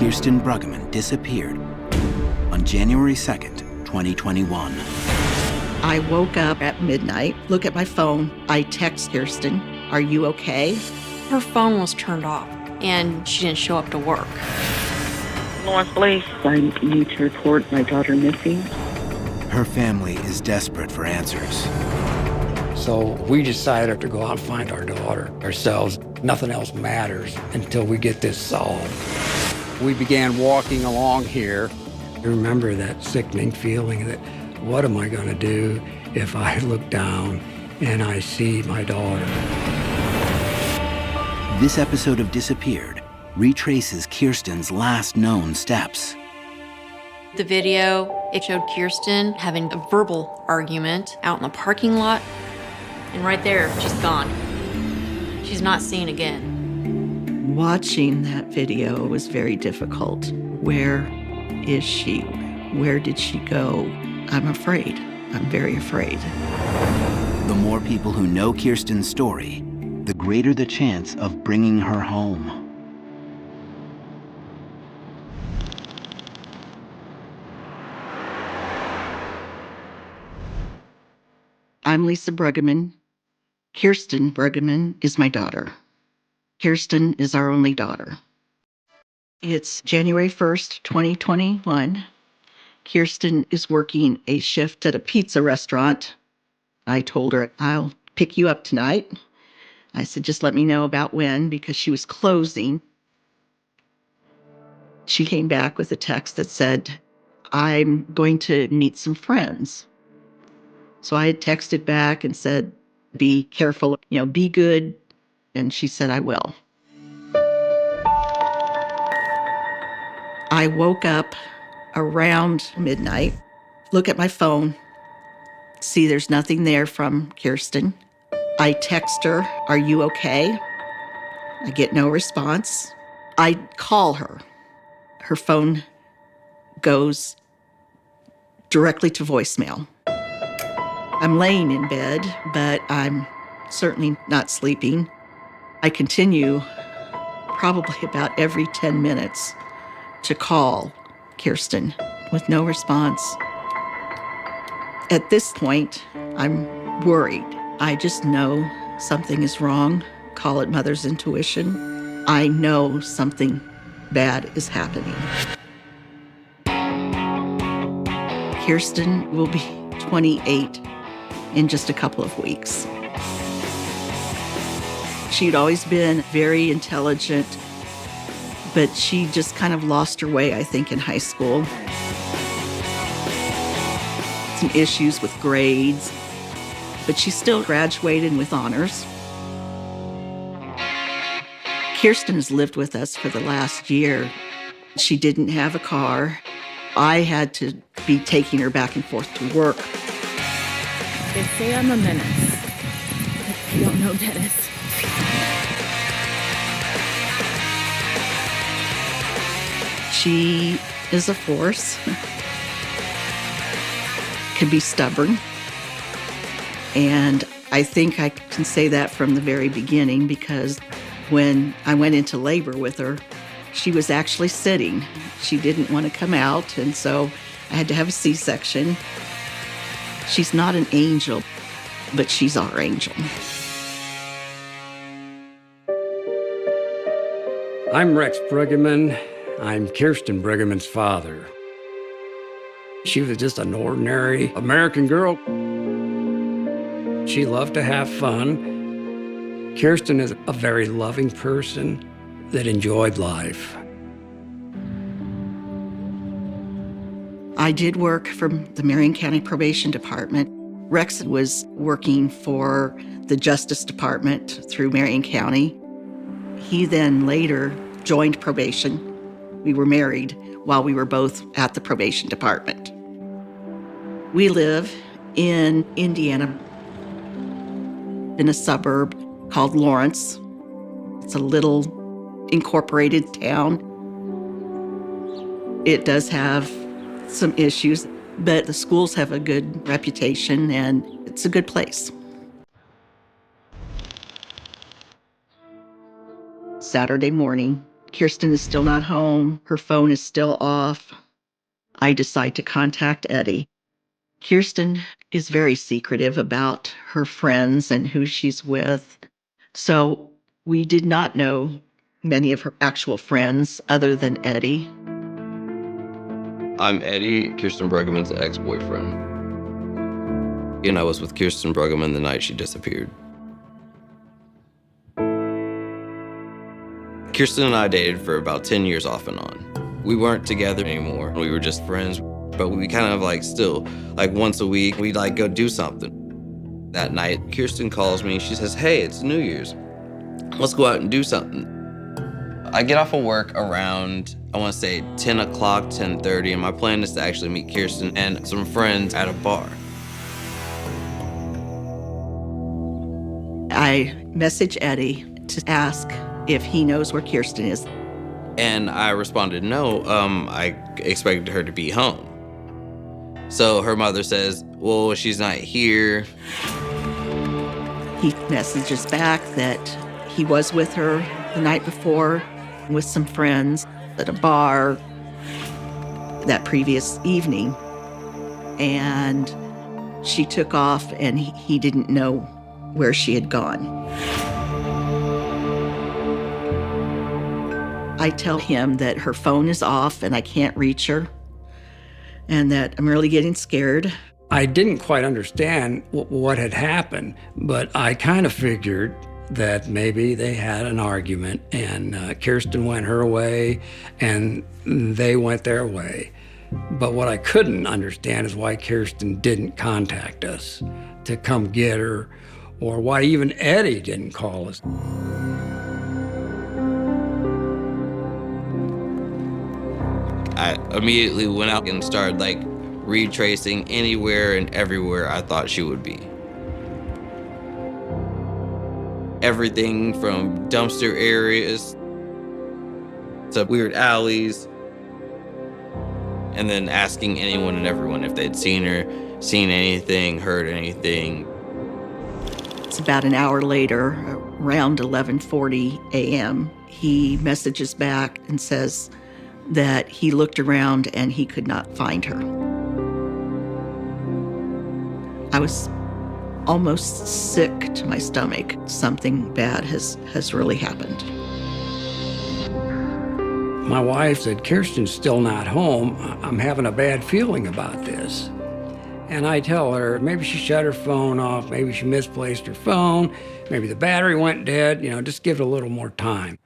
Kirsten Bruggeman disappeared on January 2nd, 2021. I woke up at midnight, look at my phone. I text Kirsten, "Are you okay?" Her phone was turned off, and she didn't show up to work. Lawrence Police, I need to report my daughter missing. Her family is desperate for answers. So we decided to go out and find our daughter ourselves. Nothing else matters until we get this solved. We began walking along here. I remember that sickening feeling that, what am I going to do if I look down and I see my daughter? This episode of Disappeared retraces Kirsten's last known steps. The video, it showed Kirsten having a verbal argument out in the parking lot. And right there, she's gone. She's not seen again. Watching that video was very difficult. Where is she? Where did she go? I'm afraid. I'm very afraid. The more people who know Kirsten's story, the greater the chance of bringing her home. I'm Lisa Bruggeman. Kirsten Bruggeman is my daughter. Kirsten is our only daughter. It's January 1st, 2021. Kirsten is working a shift at a pizza restaurant. I told her, "I'll pick you up tonight." I said, "Just let me know about when," because she was closing. She came back with a text that said, "I'm going to meet some friends." So I had texted back and said, "Be careful, be good." And she said, "I will." I woke up around midnight, look at my phone, see there's nothing there from Kirsten. I text her, "Are you okay?" I get no response. I call her. Her phone goes directly to voicemail. I'm laying in bed, but I'm certainly not sleeping. I continue probably about every 10 minutes to call Kirsten with no response. At this point, I'm worried. I just know something is wrong. Call it mother's intuition. I know something bad is happening. Kirsten will be 28 in just a couple of weeks. She'd always been very intelligent, but she just kind of lost her way, I think, in high school. Some issues with grades, but she still graduated with honors. Kirsten has lived with us for the last year. She didn't have a car. I had to be taking her back and forth to work. They say I'm a menace. But you don't know Dennis. She is a force, can be stubborn. And I think I can say that from the very beginning, because when I went into labor with her, she was actually sitting. She didn't want to come out, and so I had to have a C-section. She's not an angel, but she's our angel. I'm Rex Bruggeman. I'm Kirsten Bruggeman's father. She was just an ordinary American girl. She loved to have fun. Kirsten is a very loving person that enjoyed life. I did work for the Marion County Probation Department. Rex was working for the Justice Department through Marion County. He then later joined probation. We were married while we were both at the probation department. We live in Indiana, in a suburb called Lawrence. It's a little incorporated town. It does have some issues, but the schools have a good reputation and it's a good place. Saturday morning, Kirsten is still not home. Her phone is still off. I decide to contact Eddie. Kirsten is very secretive about her friends and who she's with. So we did not know many of her actual friends other than Eddie. I'm Eddie, Kirsten Bruggeman's ex-boyfriend. And I was with Kirsten Bruggeman the night she disappeared. Kirsten and I dated for about 10 years off and on. We weren't together anymore. We were just friends, but we kind of still, once a week, we'd go do something. That night, Kirsten calls me. She says, "Hey, it's New Year's. Let's go out and do something." I get off of work around, I want to say 10 o'clock, 10:30, and my plan is to actually meet Kirsten and some friends at a bar. I message Eddie to ask if he knows where Kirsten is. And I responded, no, I expected her to be home. So her mother says, well, she's not here. He messages back that he was with her the night before with some friends at a bar that previous evening. And she took off and he didn't know where she had gone. I tell him that her phone is off and I can't reach her and that I'm really getting scared. I didn't quite understand what had happened, but I kind of figured that maybe they had an argument and Kirsten went her way and they went their way. But what I couldn't understand is why Kirsten didn't contact us to come get her, or why even Eddie didn't call us. I immediately went out and started retracing anywhere and everywhere I thought she would be. Everything from dumpster areas to weird alleys, and then asking anyone and everyone if they'd seen her, seen anything, heard anything. It's about an hour later, around 11:40 a.m., he messages back and says that he looked around and he could not find her. I was almost sick to my stomach. Something bad has really happened. My wife said, "Kirsten's still not home. I'm having a bad feeling about this." And I tell her, maybe she shut her phone off, maybe she misplaced her phone, maybe the battery went dead, just give it a little more time.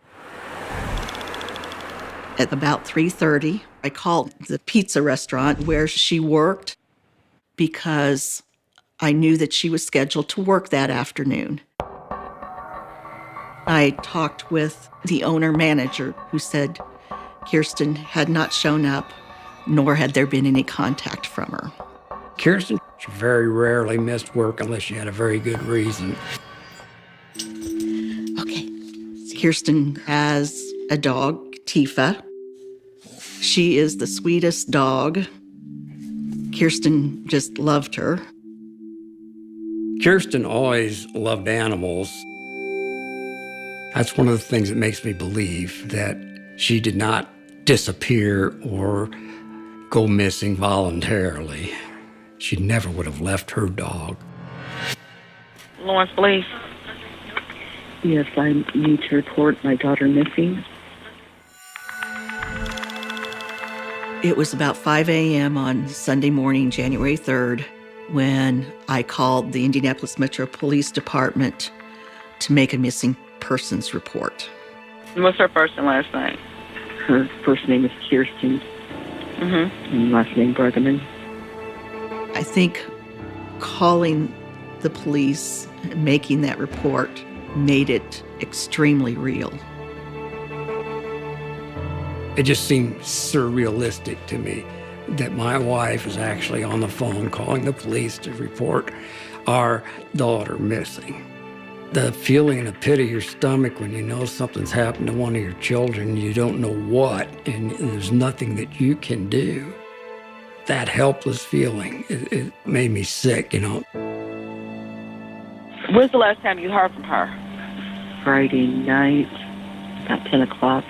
At about 3:30, I called the pizza restaurant where she worked because I knew that she was scheduled to work that afternoon. I talked with the owner-manager who said Kirsten had not shown up, nor had there been any contact from her. Kirsten, she very rarely missed work unless she had a very good reason. Okay. Kirsten has a dog, Tifa. She is the sweetest dog. Kirsten just loved her. Kirsten always loved animals. That's one of the things that makes me believe that she did not disappear or go missing voluntarily. She never would have left her dog. Lawrence Police. Yes, I need to report my daughter missing. It was about 5 a.m. on Sunday morning, January 3rd, when I called the Indianapolis Metro Police Department to make a missing persons report. What's her first and last name? Her first name is Kirsten. And last name Bruggeman. I think calling the police and making that report made it extremely real. It just seemed surrealistic to me that my wife is actually on the phone calling the police to report our daughter missing. The feeling in the pit of your stomach when you know something's happened to one of your children, you don't know what, and there's nothing that you can do. That helpless feeling, it made me sick, When's the last time you heard from her? Friday night, about 10 o'clock.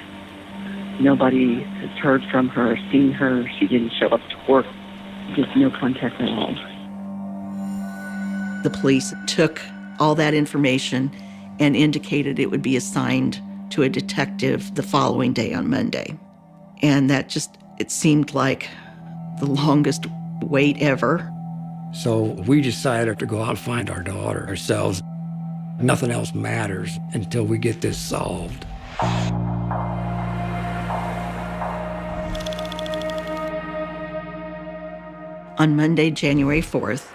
Nobody has heard from her, seen her. She didn't show up to work. Just no contact at all. The police took all that information and indicated it would be assigned to a detective the following day on Monday. And that just, it seemed like the longest wait ever. So we decided to go out and find our daughter ourselves. Nothing else matters until we get this solved. On Monday, January 4th,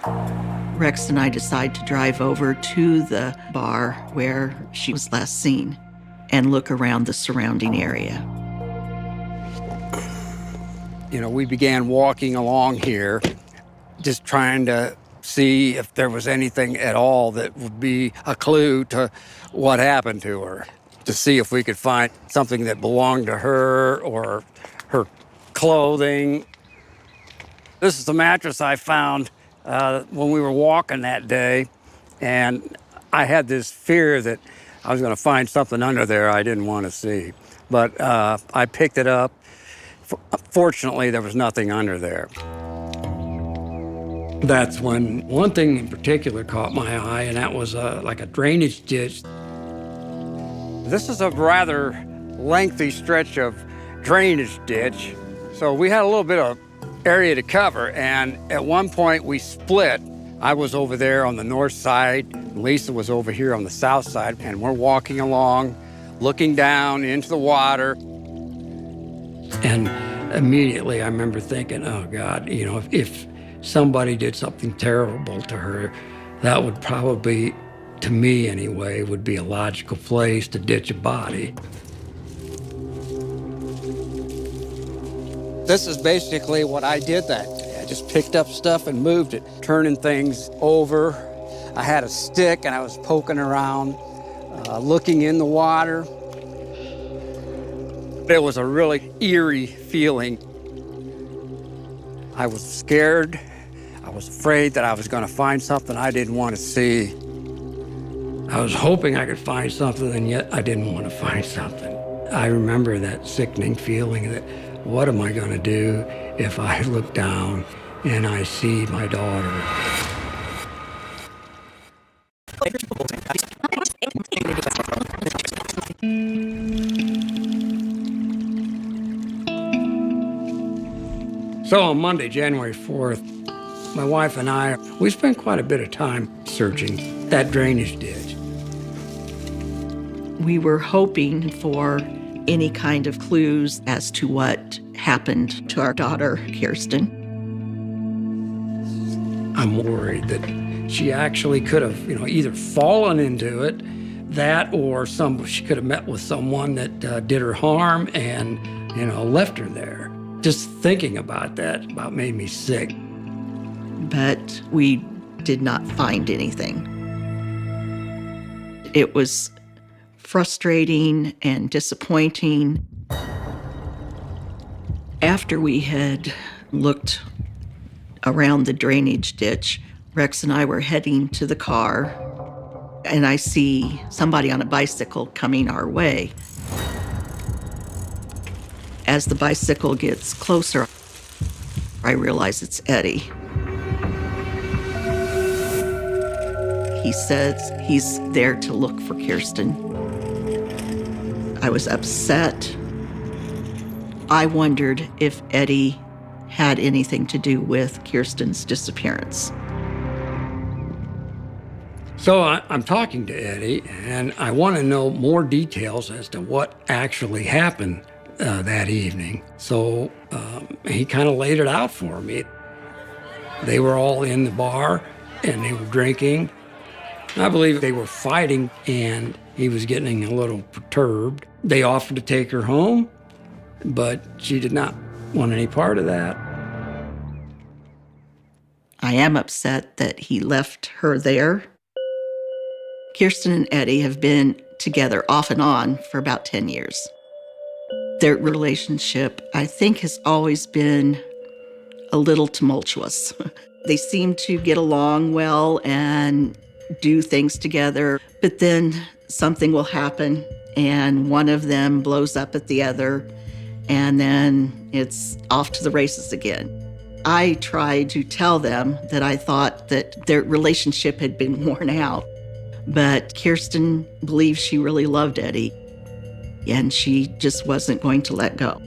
Rex and I decide to drive over to the bar where she was last seen and look around the surrounding area. You know, we began walking along here, just trying to see if there was anything at all that would be a clue to what happened to her, to see if we could find something that belonged to her or her clothing. This is the mattress I found when we were walking that day, and I had this fear that I was going to find something under there I didn't want to see. But I picked it up. Fortunately, there was nothing under there. That's when one thing in particular caught my eye, and that was like a drainage ditch. This is a rather lengthy stretch of drainage ditch, so we had a little bit of area to cover, and at one point we split. I was over there on the north side, Lisa was over here on the south side, and we're walking along, looking down into the water. And immediately I remember thinking, oh God, you know, if somebody did something terrible to her, that would probably, to me anyway, would be a logical place to ditch a body. This is basically what I did that day. I just picked up stuff and moved it, turning things over. I had a stick and I was poking around, looking in the water. It was a really eerie feeling. I was scared. I was afraid that I was going to find something I didn't want to see. I was hoping I could find something, and yet I didn't want to find something. I remember that sickening feeling that, what am I going to do if I look down and I see my daughter? So on Monday, January 4th, my wife and I, we spent quite a bit of time searching that drainage ditch. We were hoping for any kind of clues as to what happened to our daughter, Kirsten. I'm worried that she actually could have, you know, either fallen into it, that, or she could have met with someone that did her harm and, you know, left her there. Just thinking about that about made me sick. But we did not find anything. It was frustrating and disappointing. After we had looked around the drainage ditch, Rex and I were heading to the car, and I see somebody on a bicycle coming our way. As the bicycle gets closer, I realize it's Eddie. He says he's there to look for Kirsten. I was upset. I wondered if Eddie had anything to do with Kirsten's disappearance. So I'm talking to Eddie, and I want to know more details as to what actually happened that evening. So he kind of laid it out for me. They were all in the bar, and they were drinking. I believe they were fighting, and he was getting a little perturbed. They offered to take her home, but she did not want any part of that. I am upset that he left her there. Kirsten and Eddie have been together off and on for about 10 years. Their relationship, I think, has always been a little tumultuous. They seem to get along well and do things together, but then something will happen and one of them blows up at the other, and then it's off to the races again. I tried to tell them that I thought that their relationship had been worn out, but Kirsten believed she really loved Eddie, and she just wasn't going to let go.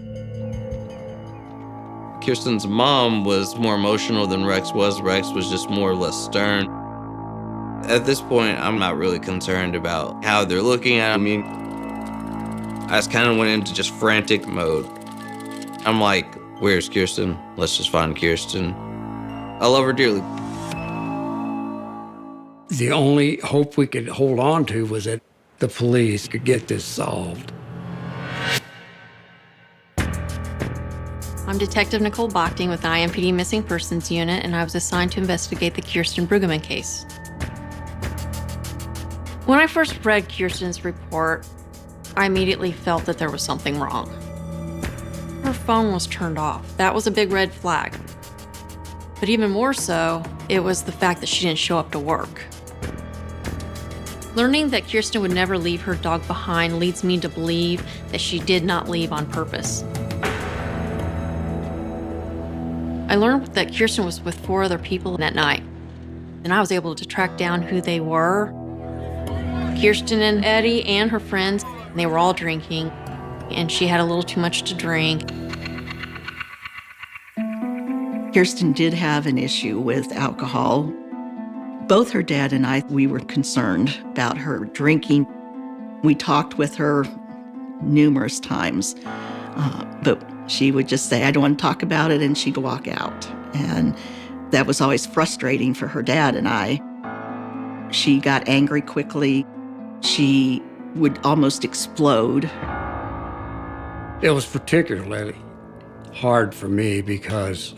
Kirsten's mom was more emotional than Rex was. Rex was just more or less stern. At this point, I'm not really concerned about how they're looking at me. I just kind of went into just frantic mode. I'm like, where's Kirsten? Let's just find Kirsten. I love her dearly. The only hope we could hold on to was that the police could get this solved. I'm Detective Nicole Bochting with the IMPD Missing Persons Unit, and I was assigned to investigate the Kirsten Brueggemann case. When I first read Kirsten's report, I immediately felt that there was something wrong. Her phone was turned off. That was a big red flag. But even more so, it was the fact that she didn't show up to work. Learning that Kirsten would never leave her dog behind leads me to believe that she did not leave on purpose. I learned that Kirsten was with 4 other people that night, and I was able to track down who they were. Kirsten and Eddie and her friends, they were all drinking, and she had a little too much to drink. Kirsten did have an issue with alcohol. Both her dad and I, we were concerned about her drinking. We talked with her numerous times, but she would just say, I don't want to talk about it, and she'd walk out. And that was always frustrating for her dad and I. She got angry quickly. She would almost explode. It was particularly hard for me because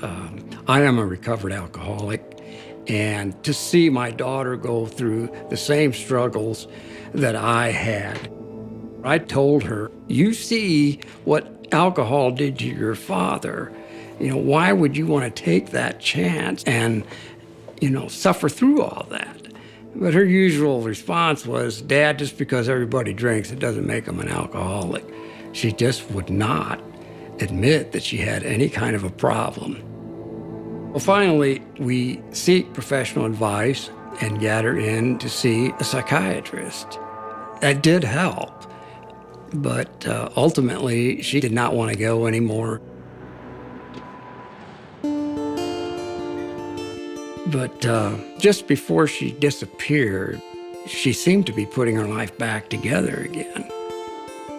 I am a recovered alcoholic, and to see my daughter go through the same struggles that I had. I told her, you see what alcohol did to your father. Why would you want to take that chance and, suffer through all that? But her usual response was, Dad, just because everybody drinks, it doesn't make them an alcoholic. She just would not admit that she had any kind of a problem. Well, finally, we seek professional advice and got her in to see a psychiatrist. That did help. But ultimately, she did not want to go anymore. But just before she disappeared, she seemed to be putting her life back together again.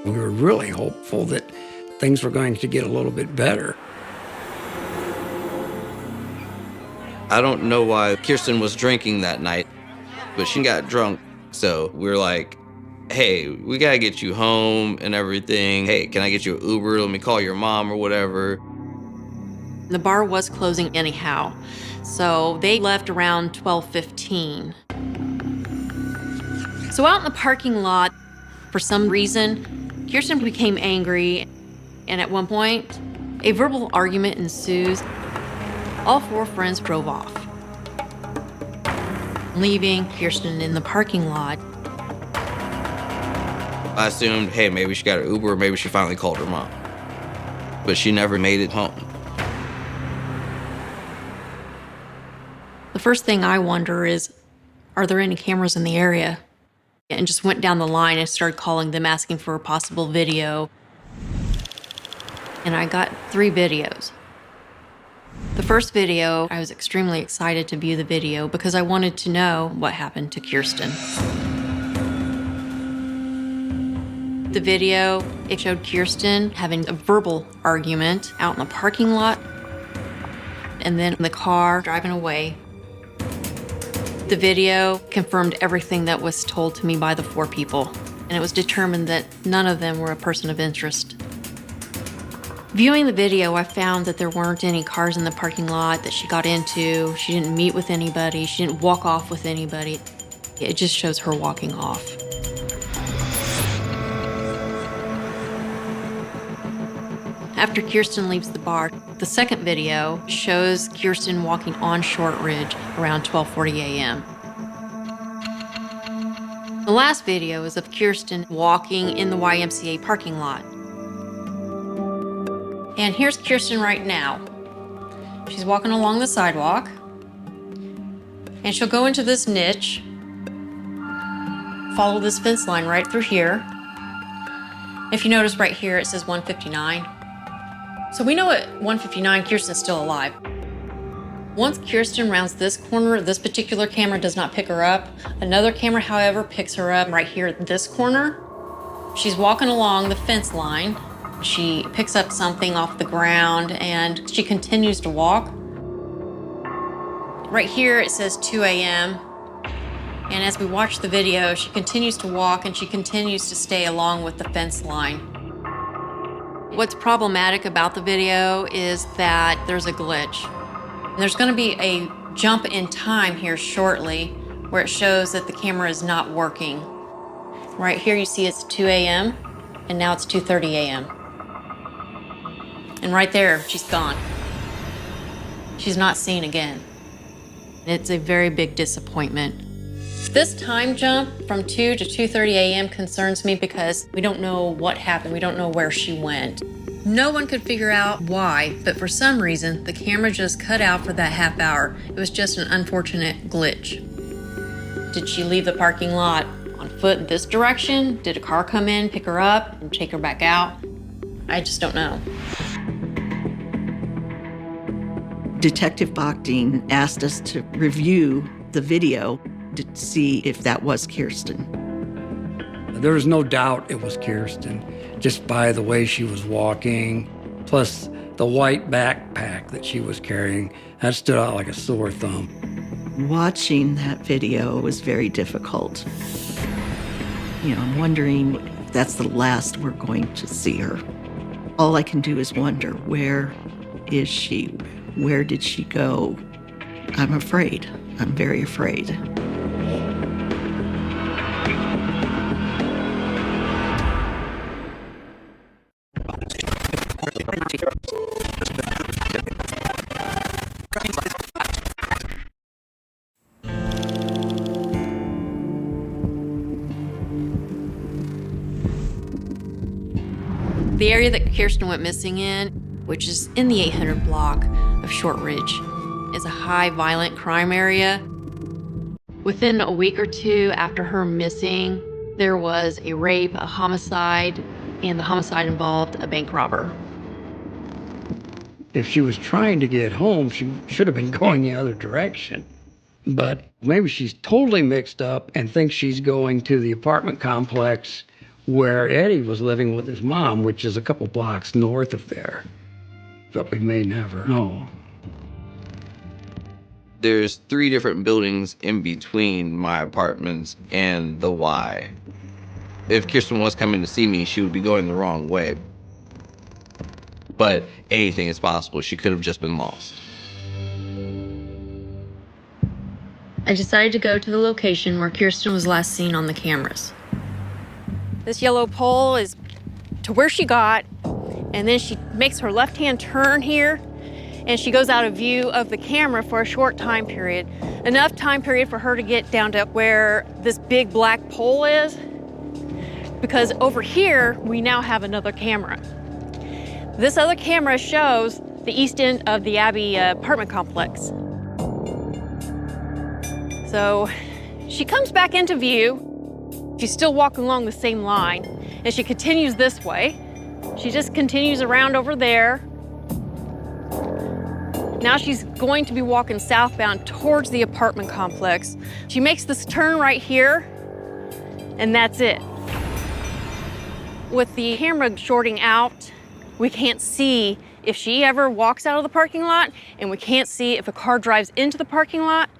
We were really hopeful that things were going to get a little bit better. I don't know why Kirsten was drinking that night, but she got drunk. So we were like, hey, we gotta get you home and everything. Hey, can I get you an Uber? Let me call your mom or whatever. The bar was closing anyhow, so they left around 12:15. So out in the parking lot, for some reason, Kirsten became angry, and at one point, a verbal argument ensues. All 4 friends drove off, leaving Kirsten in the parking lot. I assumed, hey, maybe she got an Uber, or maybe she finally called her mom. But she never made it home. The first thing I wonder is, are there any cameras in the area? And just went down the line and started calling them, asking for a possible video. And I got 3 videos. The first video, I was extremely excited to view the video because I wanted to know what happened to Kirsten. The video, it showed Kirsten having a verbal argument out in the parking lot, and then in the car driving away. The video confirmed everything that was told to me by the 4 people, and it was determined that none of them were a person of interest. Viewing the video, I found that there weren't any cars in the parking lot that she got into. She didn't meet with anybody. She didn't walk off with anybody. It just shows her walking off. After Kirsten leaves the bar, the second video shows Kirsten walking on Short Ridge around 12:40 a.m. The last video is of Kirsten walking in the YMCA parking lot. And here's Kirsten right now. She's walking along the sidewalk, and she'll go into this niche, follow this fence line right through here. If you notice right here, it says 159. So we know at 159, Kirsten's still alive. Once Kirsten rounds this corner, this particular camera does not pick her up. Another camera, however, picks her up right here at this corner. She's walking along the fence line. She picks up something off the ground and she continues to walk. Right here, it says 2 a.m. And as we watch the video, she continues to walk and she continues to stay along with the fence line. What's problematic about the video is that there's a glitch. And there's going to be a jump in time here shortly where it shows that the camera is not working. Right here you see it's 2 a.m. and now it's 2:30 a.m. And right there, she's gone. She's not seen again. It's a very big disappointment. This time jump from 2 to 2:30 a.m. concerns me because we don't know what happened. We don't know where she went. No one could figure out why, but for some reason, the camera just cut out for that half hour. It was just an unfortunate glitch. Did she leave the parking lot on foot in this direction? Did a car come in, pick her up, and take her back out? I just don't know. Detective Bakhtin asked us to review the video to see if that was Kirsten. There was no doubt it was Kirsten, just by the way she was walking, plus the white backpack that she was carrying. That stood out like a sore thumb. Watching that video was very difficult. I'm wondering if that's the last we're going to see her. All I can do is wonder, where is she? Where did she go? I'm afraid. I'm very afraid. The area that Kirsten went missing in, which is in the 800 block of Shortridge, is a high violent crime area. Within a week or two after her missing, there was a rape, a homicide, and the homicide involved a bank robber. If she was trying to get home, she should have been going the other direction. But maybe she's totally mixed up and thinks she's going to the apartment complex where Eddie was living with his mom, which is a couple blocks north of there. But we may never know. There's 3 different buildings in between my apartments and the Y. If Kirsten was coming to see me, she would be going the wrong way. But anything is possible. She could have just been lost. I decided to go to the location where Kirsten was last seen on the cameras. This yellow pole is to where she got, and then she makes her left-hand turn here, and she goes out of view of the camera for a short time period. Enough time period for her to get down to where this big black pole is, because over here, we now have another camera. This other camera shows the east end of the Abbey apartment complex. So she comes back into view. She's still walking along the same line, and she continues this way. She just continues around over there. Now she's going to be walking southbound towards the apartment complex. She makes this turn right here, and that's it. With the camera shorting out, we can't see if she ever walks out of the parking lot, and we can't see if a car drives into the parking lot,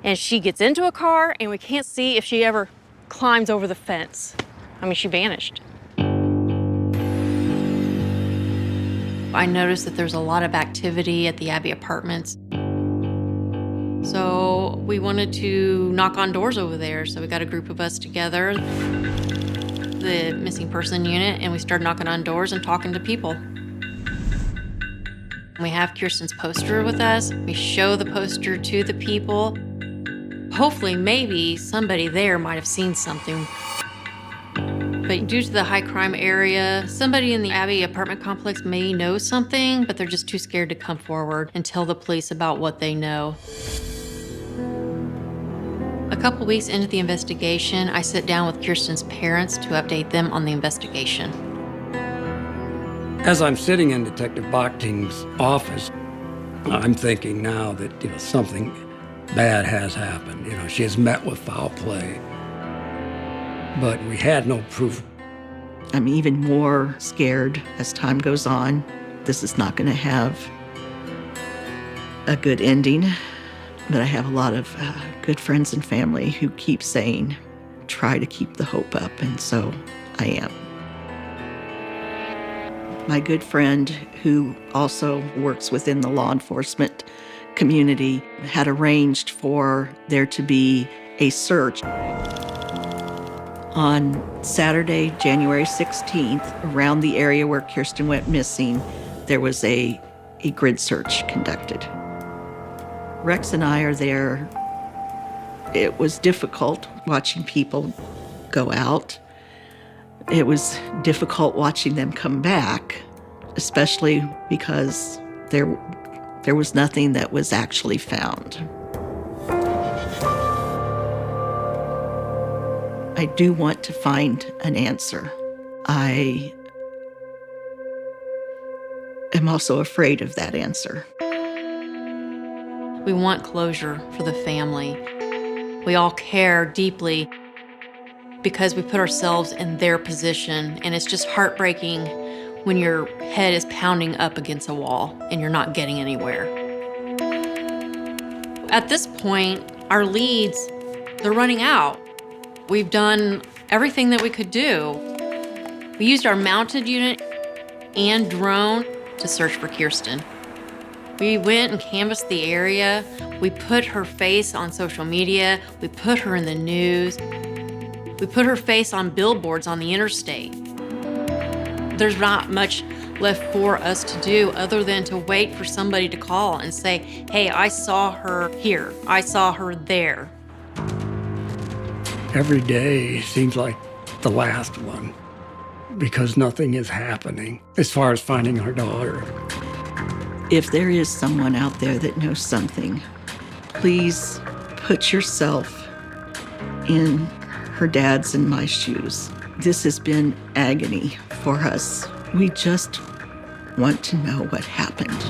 and she gets into a car, and we can't see if she ever climbs over the fence. I mean, she vanished. I noticed that there's a lot of activity at the Abbey Apartments. So we wanted to knock on doors over there. So we got a group of us together, the missing person unit, and we started knocking on doors and talking to people. We have Kirsten's poster with us. We show the poster to the people. Hopefully, maybe somebody there might have seen something. But But due to the high crime area, somebody in the Abbey apartment complex may know something, but they're just too scared to come forward and tell the police about what they know. A couple weeks into the investigation, I sit down with Kirsten's parents to update them on the investigation. As I'm sitting in Detective Bochting's office, I'm thinking now that, something bad has happened. She has met with foul play. But we had no proof. I'm even more scared as time goes on. This is not going to have a good ending. But I have a lot of good friends and family who keep saying, try to keep the hope up, and so I am. My good friend, who also works within the law enforcement community, had arranged for there to be a search. On Saturday, January 16th, around the area where Kirsten went missing, there was a grid search conducted. Rex and I are there. It was difficult watching people go out. It was difficult watching them come back, especially because there was nothing that was actually found. I do want to find an answer. I am also afraid of that answer. We want closure for the family. We all care deeply because we put ourselves in their position, and it's just heartbreaking when your head is pounding up against a wall and you're not getting anywhere. At this point, our leads, they're running out. We've done everything that we could do. We used our mounted unit and drone to search for Kirsten. We went and canvassed the area. We put her face on social media. We put her in the news. We put her face on billboards on the interstate. There's not much left for us to do other than to wait for somebody to call and say, hey, I saw her here. I saw her there. Every day seems like the last one because nothing is happening as far as finding our daughter. If there is someone out there that knows something, please put yourself in her dad's and my shoes. This has been agony for us. We just want to know what happened.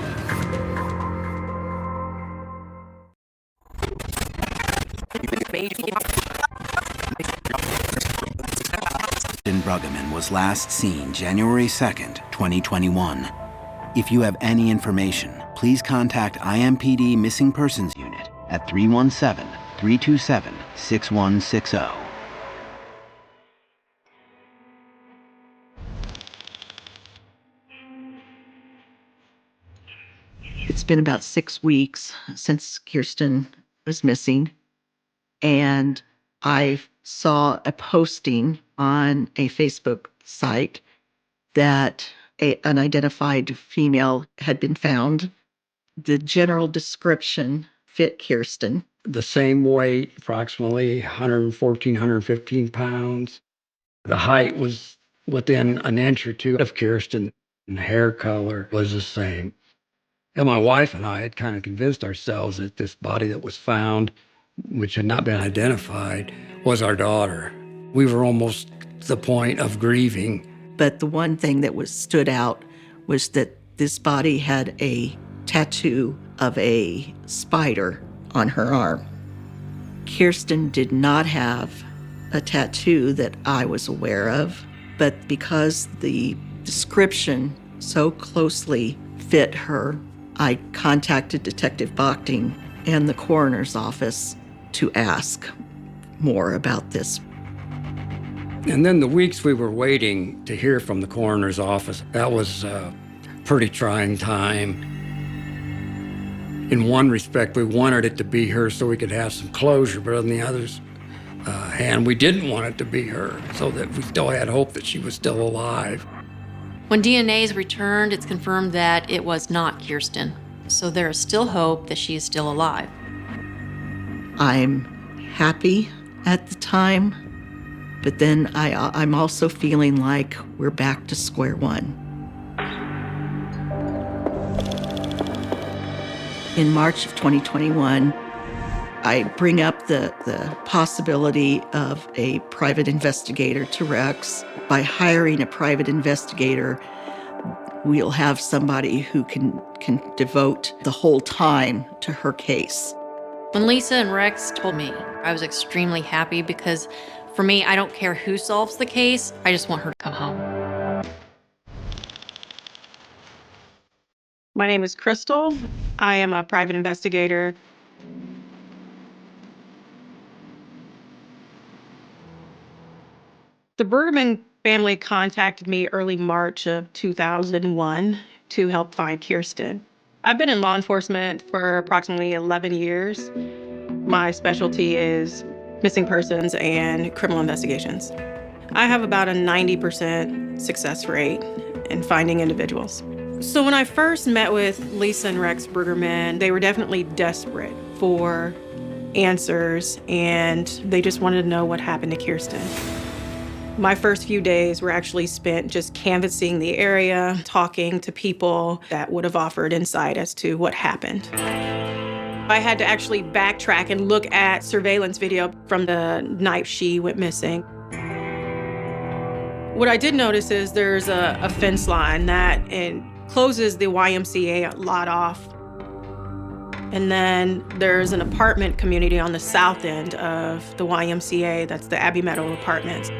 Kirsten Bruggeman was last seen January 2nd, 2021. If you have any information, please contact IMPD Missing Persons Unit at 317-327-6160. It's been about 6 weeks since Kirsten was missing, and I saw a posting on a Facebook site that an unidentified female had been found. The general description fit Kirsten. The same weight, approximately 114, 115 pounds. The height was within an inch or two of Kirsten, and hair color was the same. And my wife and I had kind of convinced ourselves that this body that was found, which had not been identified, was our daughter. We were almost to the point of grieving. But the one thing that stood out was that this body had a tattoo of a spider on her arm. Kirsten did not have a tattoo that I was aware of, but because the description so closely fit her, I contacted Detective Bochting and the coroner's office to ask more about this. And then the weeks we were waiting to hear from the coroner's office, that was a pretty trying time. In one respect, we wanted it to be her so we could have some closure, but on the other's hand, we didn't want it to be her, so that we still had hope that she was still alive. When DNA is returned, it's confirmed that it was not Kirsten. So there is still hope that she is still alive. I'm happy at the time, But then I'm also feeling like we're back to square one. In March of 2021, I bring up the possibility of a private investigator to Rex. By hiring a private investigator, we'll have somebody who can devote the whole time to her case. When Lisa and Rex told me, I was extremely happy because for me, I don't care who solves the case. I just want her to come home. My name is Crystal. I am a private investigator. The Bergman family contacted me early March of 2001 to help find Kirsten. I've been in law enforcement for approximately 11 years. My specialty is missing persons and criminal investigations. I have about a 90% success rate in finding individuals. So when I first met with Lisa and Rex Bergerman, they were definitely desperate for answers, and they just wanted to know what happened to Kirsten. My first few days were actually spent just canvassing the area, talking to people that would have offered insight as to what happened. I had to actually backtrack and look at surveillance video from the night she went missing. What I did notice is there's a fence line that closes the YMCA lot off. And then there's an apartment community on the south end of the YMCA, that's the Abbey Meadow Apartments.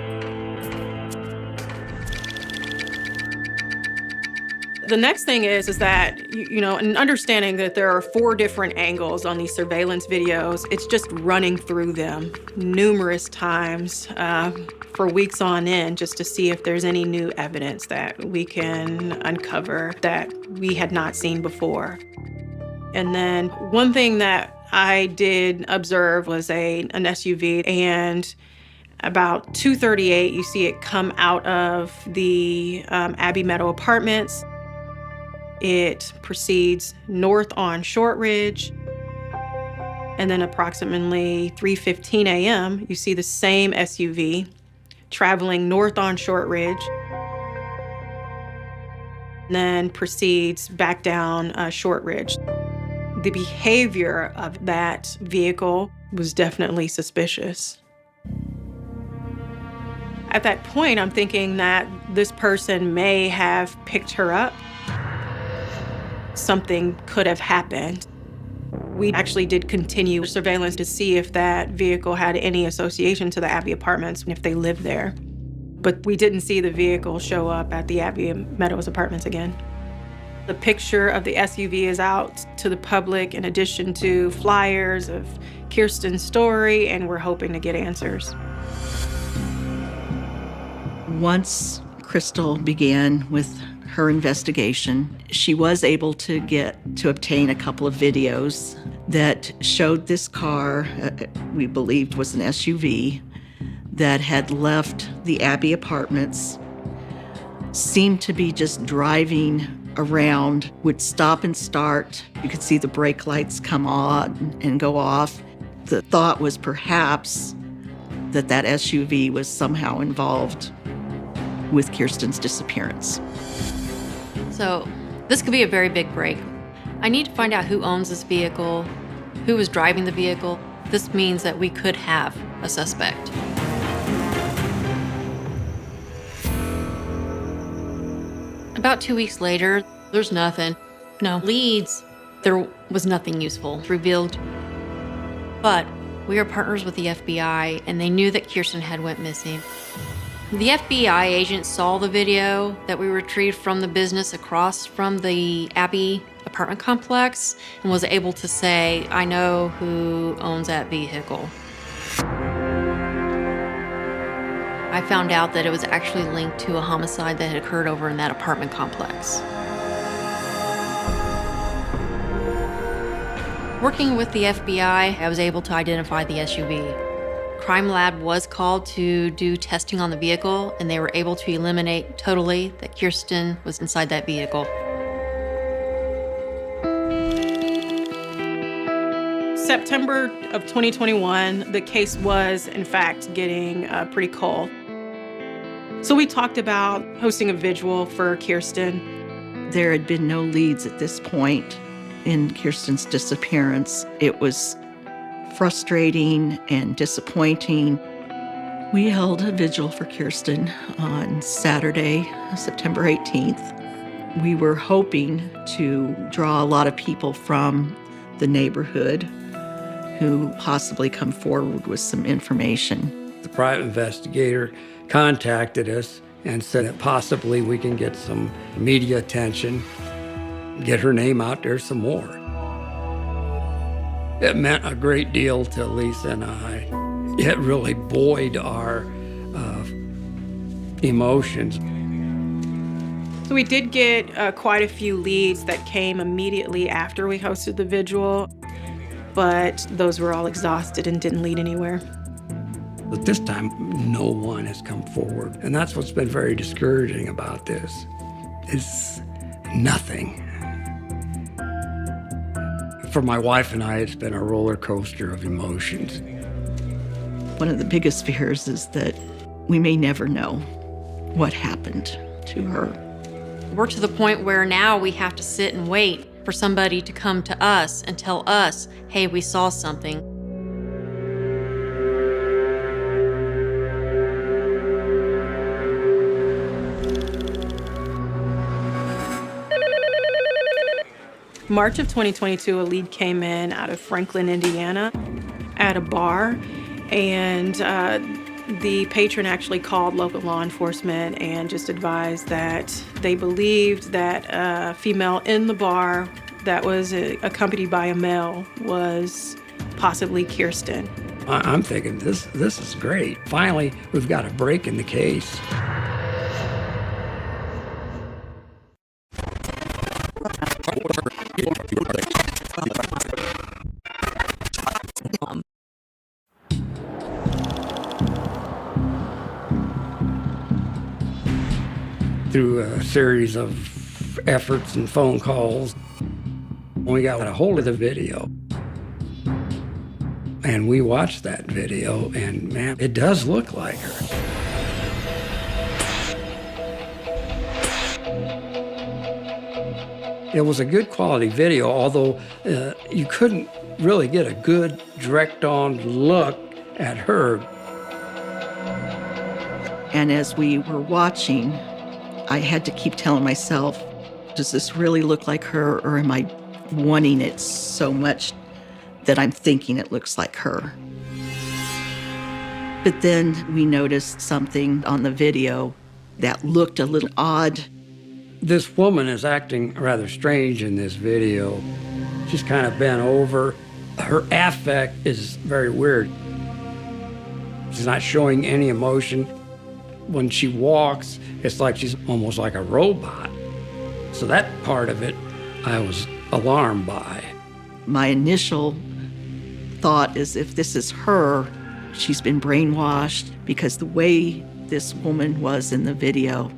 The next thing is that, and understanding that there are 4 different angles on these surveillance videos, it's just running through them numerous times for weeks on end just to see if there's any new evidence that we can uncover that we had not seen before. And then one thing that I did observe was an SUV, and about 2:38, you see it come out of the Abbey Meadow Apartments. It proceeds north on Shortridge, and then approximately 3:15 a.m., you see the same SUV traveling north on Shortridge, and then proceeds back down Shortridge. The behavior of that vehicle was definitely suspicious. At that point, I'm thinking that this person may have picked her up. Something could have happened. We actually did continue surveillance to see if that vehicle had any association to the Abbey Apartments and if they lived there. But we didn't see the vehicle show up at the Abbey Meadows Apartments again. The picture of the SUV is out to the public in addition to flyers of Kirsten's story, and we're hoping to get answers. Once Crystal began with her investigation, she was able to obtain a couple of videos that showed this car, we believed was an SUV, that had left the Abbey Apartments, seemed to be just driving around, would stop and start. You could see the brake lights come on and go off. The thought was perhaps that SUV was somehow involved with Kirsten's disappearance. So this could be a very big break. I need to find out who owns this vehicle, who was driving the vehicle. This means that we could have a suspect. About 2 weeks later, there's nothing. No leads. There was nothing useful revealed. But we are partners with the FBI, and they knew that Kirsten had went missing. The FBI agent saw the video that we retrieved from the business across from the Abbey apartment complex and was able to say, I know who owns that vehicle. I found out that it was actually linked to a homicide that had occurred over in that apartment complex. Working with the FBI, I was able to identify the SUV. Crime Lab was called to do testing on the vehicle, and they were able to eliminate totally that Kirsten was inside that vehicle. September of 2021, the case was, in fact, getting pretty cold. So we talked about hosting a vigil for Kirsten. There had been no leads at this point in Kirsten's disappearance. It was frustrating and disappointing. We held a vigil for Kirsten on Saturday, September 18th. We were hoping to draw a lot of people from the neighborhood who possibly come forward with some information. The private investigator contacted us and said that possibly we can get some media attention, get her name out there some more. It meant a great deal to Lisa and I. It really buoyed our emotions. So we did get quite a few leads that came immediately after we hosted the vigil, but those were all exhausted and didn't lead anywhere. But this time, no one has come forward. And that's what's been very discouraging about this, is nothing. For my wife and I, it's been a roller coaster of emotions. One of the biggest fears is that we may never know what happened to her. We're to the point where now we have to sit and wait for somebody to come to us and tell us, hey, we saw something. March of 2022, a lead came in out of Franklin, Indiana, at a bar, and the patron actually called local law enforcement and just advised that they believed that a female in the bar that was accompanied by a male was possibly Kirsten. I'm thinking, this is great. Finally, we've got a break in the case. Through a series of efforts and phone calls, we got a hold of the video. And we watched that video, and man, it does look like her. It was a good quality video, although you couldn't really get a good direct-on look at her. And as we were watching, I had to keep telling myself, does this really look like her, or am I wanting it so much that I'm thinking it looks like her? But then we noticed something on the video that looked a little odd. This woman is acting rather strange in this video. She's kind of bent over. Her affect is very weird. She's not showing any emotion. When she walks, it's like she's almost like a robot. So that part of it, I was alarmed by. My initial thought is, if this is her, she's been brainwashed, because the way this woman was in the video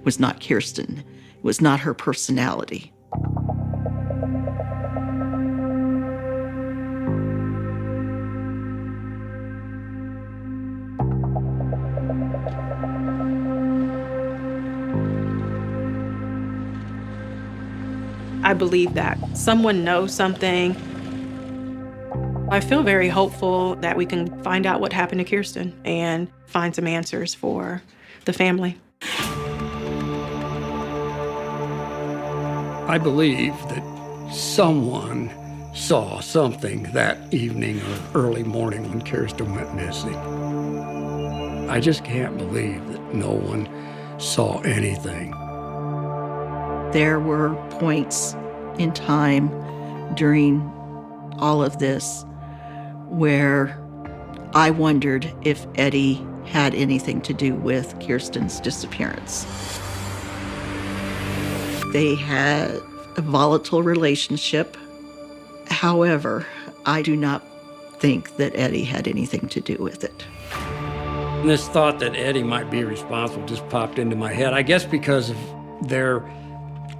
was not Kirsten. It was not her personality. I believe that someone knows something. I feel very hopeful that we can find out what happened to Kirsten and find some answers for the family. I believe that someone saw something that evening or early morning when Kirsten went missing. I just can't believe that no one saw anything. There were points in time during all of this where I wondered if Eddie had anything to do with Kirsten's disappearance. They had a volatile relationship. However, I do not think that Eddie had anything to do with it. And this thought that Eddie might be responsible just popped into my head, I guess because of their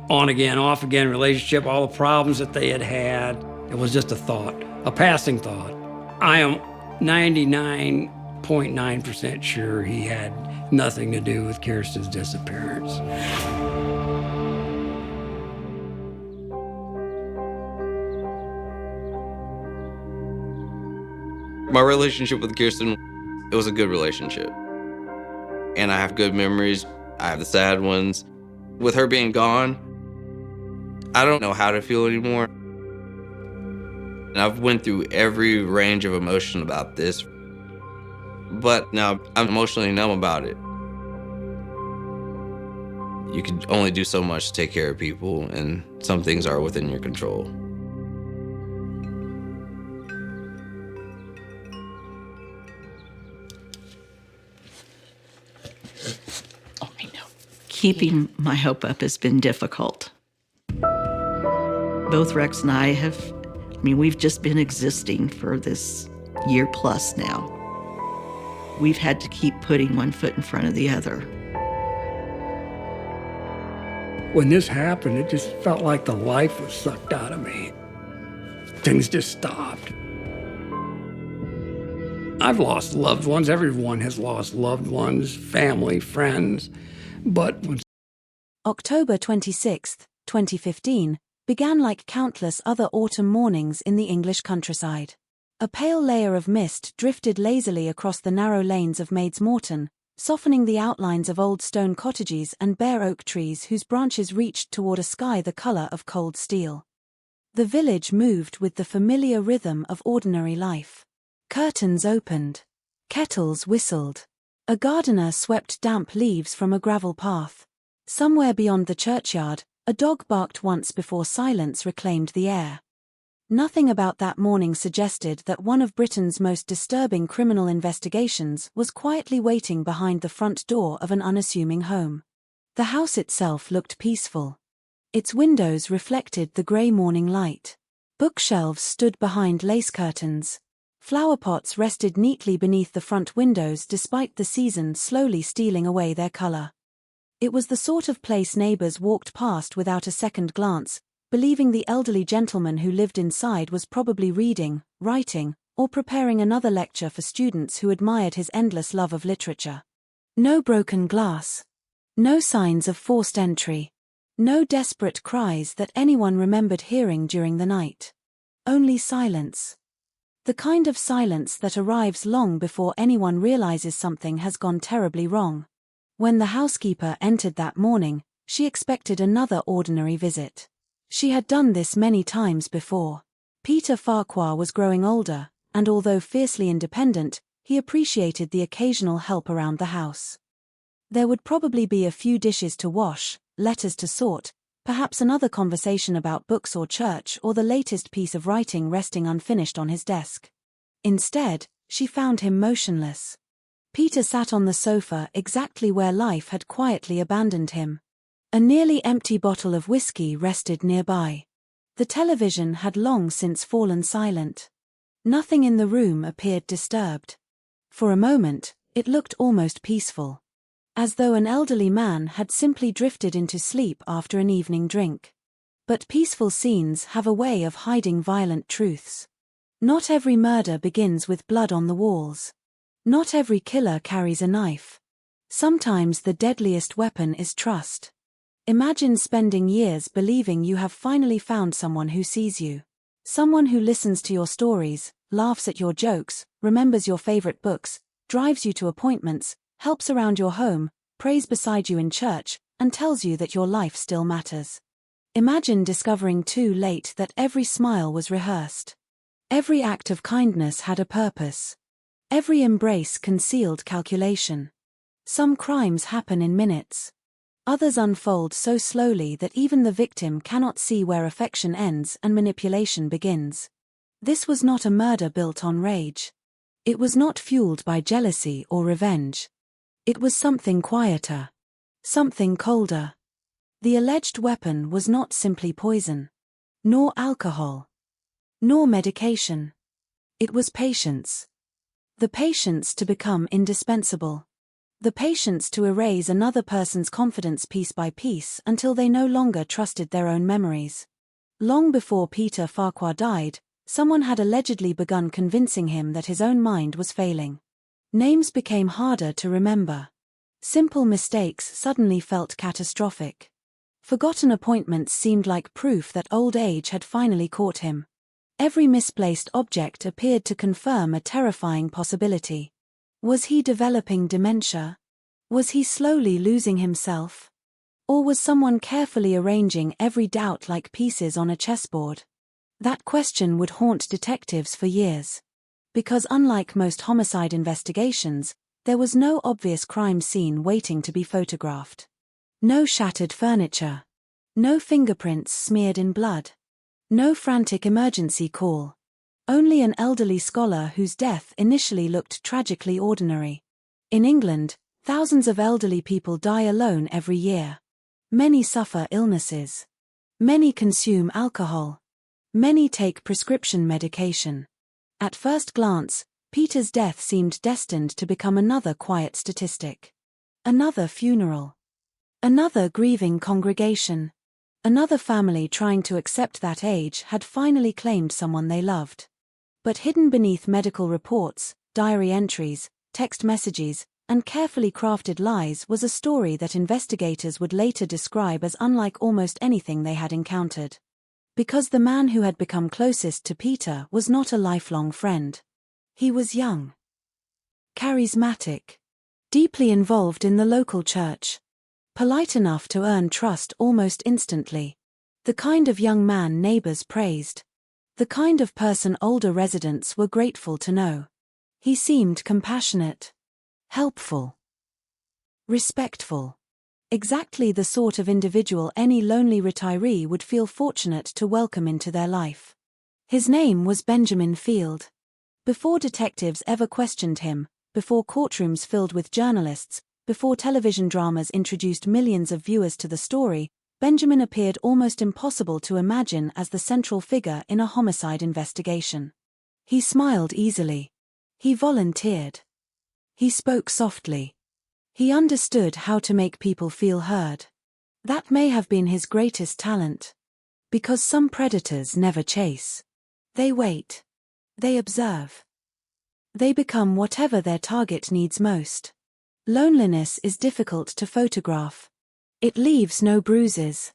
on-again, off-again relationship, all the problems that they had had. It was just a thought, a passing thought. I am 99.9% sure he had nothing to do with Kirsten's disappearance. My relationship with Kirsten, it was a good relationship. And I have good memories. I have the sad ones. With her being gone, I don't know how to feel anymore. And I've went through every range of emotion about this. But now I'm emotionally numb about it. You can only do so much to take care of people, and some things are within your control. Oh, I know. Keeping my hope up has been difficult. Both Rex and I we've just been existing for this year plus now. We've had to keep putting one foot in front of the other. When this happened, it just felt like the life was sucked out of me. Things just stopped. I've lost loved ones. Everyone has lost loved ones, family, friends. But when October 26, 2015, began like countless other autumn mornings in the English countryside. A pale layer of mist drifted lazily across the narrow lanes of Maids Morton, softening the outlines of old stone cottages and bare oak trees whose branches reached toward a sky the color of cold steel. The village moved with the familiar rhythm of ordinary life. Curtains opened. Kettles whistled. A gardener swept damp leaves from a gravel path. Somewhere beyond the churchyard, a dog barked once before silence reclaimed the air. Nothing about that morning suggested that one of Britain's most disturbing criminal investigations was quietly waiting behind the front door of an unassuming home. The house itself looked peaceful. Its windows reflected the grey morning light. Bookshelves stood behind lace curtains. Flower pots rested neatly beneath the front windows despite the season slowly stealing away their color. It was the sort of place neighbors walked past without a second glance, believing the elderly gentleman who lived inside was probably reading, writing, or preparing another lecture for students who admired his endless love of literature. No broken glass. No signs of forced entry. No desperate cries that anyone remembered hearing during the night. Only silence. The kind of silence that arrives long before anyone realizes something has gone terribly wrong. When the housekeeper entered that morning, she expected another ordinary visit. She had done this many times before. Peter Farquhar was growing older, and although fiercely independent, he appreciated the occasional help around the house. There would probably be a few dishes to wash, letters to sort, perhaps another conversation about books or church or the latest piece of writing resting unfinished on his desk. Instead, she found him motionless. Peter sat on the sofa exactly where life had quietly abandoned him. A nearly empty bottle of whiskey rested nearby. The television had long since fallen silent. Nothing in the room appeared disturbed. For a moment, it looked almost peaceful. As though an elderly man had simply drifted into sleep after an evening drink. But peaceful scenes have a way of hiding violent truths. Not every murder begins with blood on the walls. Not every killer carries a knife. Sometimes the deadliest weapon is trust. Imagine spending years believing you have finally found someone who sees you. Someone who listens to your stories, laughs at your jokes, remembers your favorite books, drives you to appointments, helps around your home, prays beside you in church, and tells you that your life still matters. Imagine discovering too late that every smile was rehearsed. Every act of kindness had a purpose. Every embrace concealed calculation. Some crimes happen in minutes. Others unfold so slowly that even the victim cannot see where affection ends and manipulation begins. This was not a murder built on rage. It was not fueled by jealousy or revenge. It was something quieter. Something colder. The alleged weapon was not simply poison. Nor alcohol. Nor medication. It was patience. The patience to become indispensable. The patience to erase another person's confidence piece by piece until they no longer trusted their own memories. Long before Peter Farquhar died, someone had allegedly begun convincing him that his own mind was failing. Names became harder to remember. Simple mistakes suddenly felt catastrophic. Forgotten appointments seemed like proof that old age had finally caught him. Every misplaced object appeared to confirm a terrifying possibility. Was he developing dementia? Was he slowly losing himself? Or was someone carefully arranging every doubt like pieces on a chessboard? That question would haunt detectives for years. Because unlike most homicide investigations, there was no obvious crime scene waiting to be photographed. No shattered furniture. No fingerprints smeared in blood. No frantic emergency call. Only an elderly scholar whose death initially looked tragically ordinary. In England, thousands of elderly people die alone every year. Many suffer illnesses. Many consume alcohol. Many take prescription medication. At first glance, Peter's death seemed destined to become another quiet statistic. Another funeral. Another grieving congregation. Another family trying to accept that age had finally claimed someone they loved. But hidden beneath medical reports, diary entries, text messages, and carefully crafted lies was a story that investigators would later describe as unlike almost anything they had encountered. Because the man who had become closest to Peter was not a lifelong friend. He was young, charismatic, deeply involved in the local church, polite enough to earn trust almost instantly. The kind of young man neighbors praised. The kind of person older residents were grateful to know. He seemed compassionate, helpful, respectful. Exactly the sort of individual any lonely retiree would feel fortunate to welcome into their life. His name was Benjamin Field. Before detectives ever questioned him, before courtrooms filled with journalists, before television dramas introduced millions of viewers to the story, Benjamin appeared almost impossible to imagine as the central figure in a homicide investigation. He smiled easily. He volunteered. He spoke softly. He understood how to make people feel heard. That may have been his greatest talent. Because some predators never chase. They wait. They observe. They become whatever their target needs most. Loneliness is difficult to photograph. It leaves no bruises.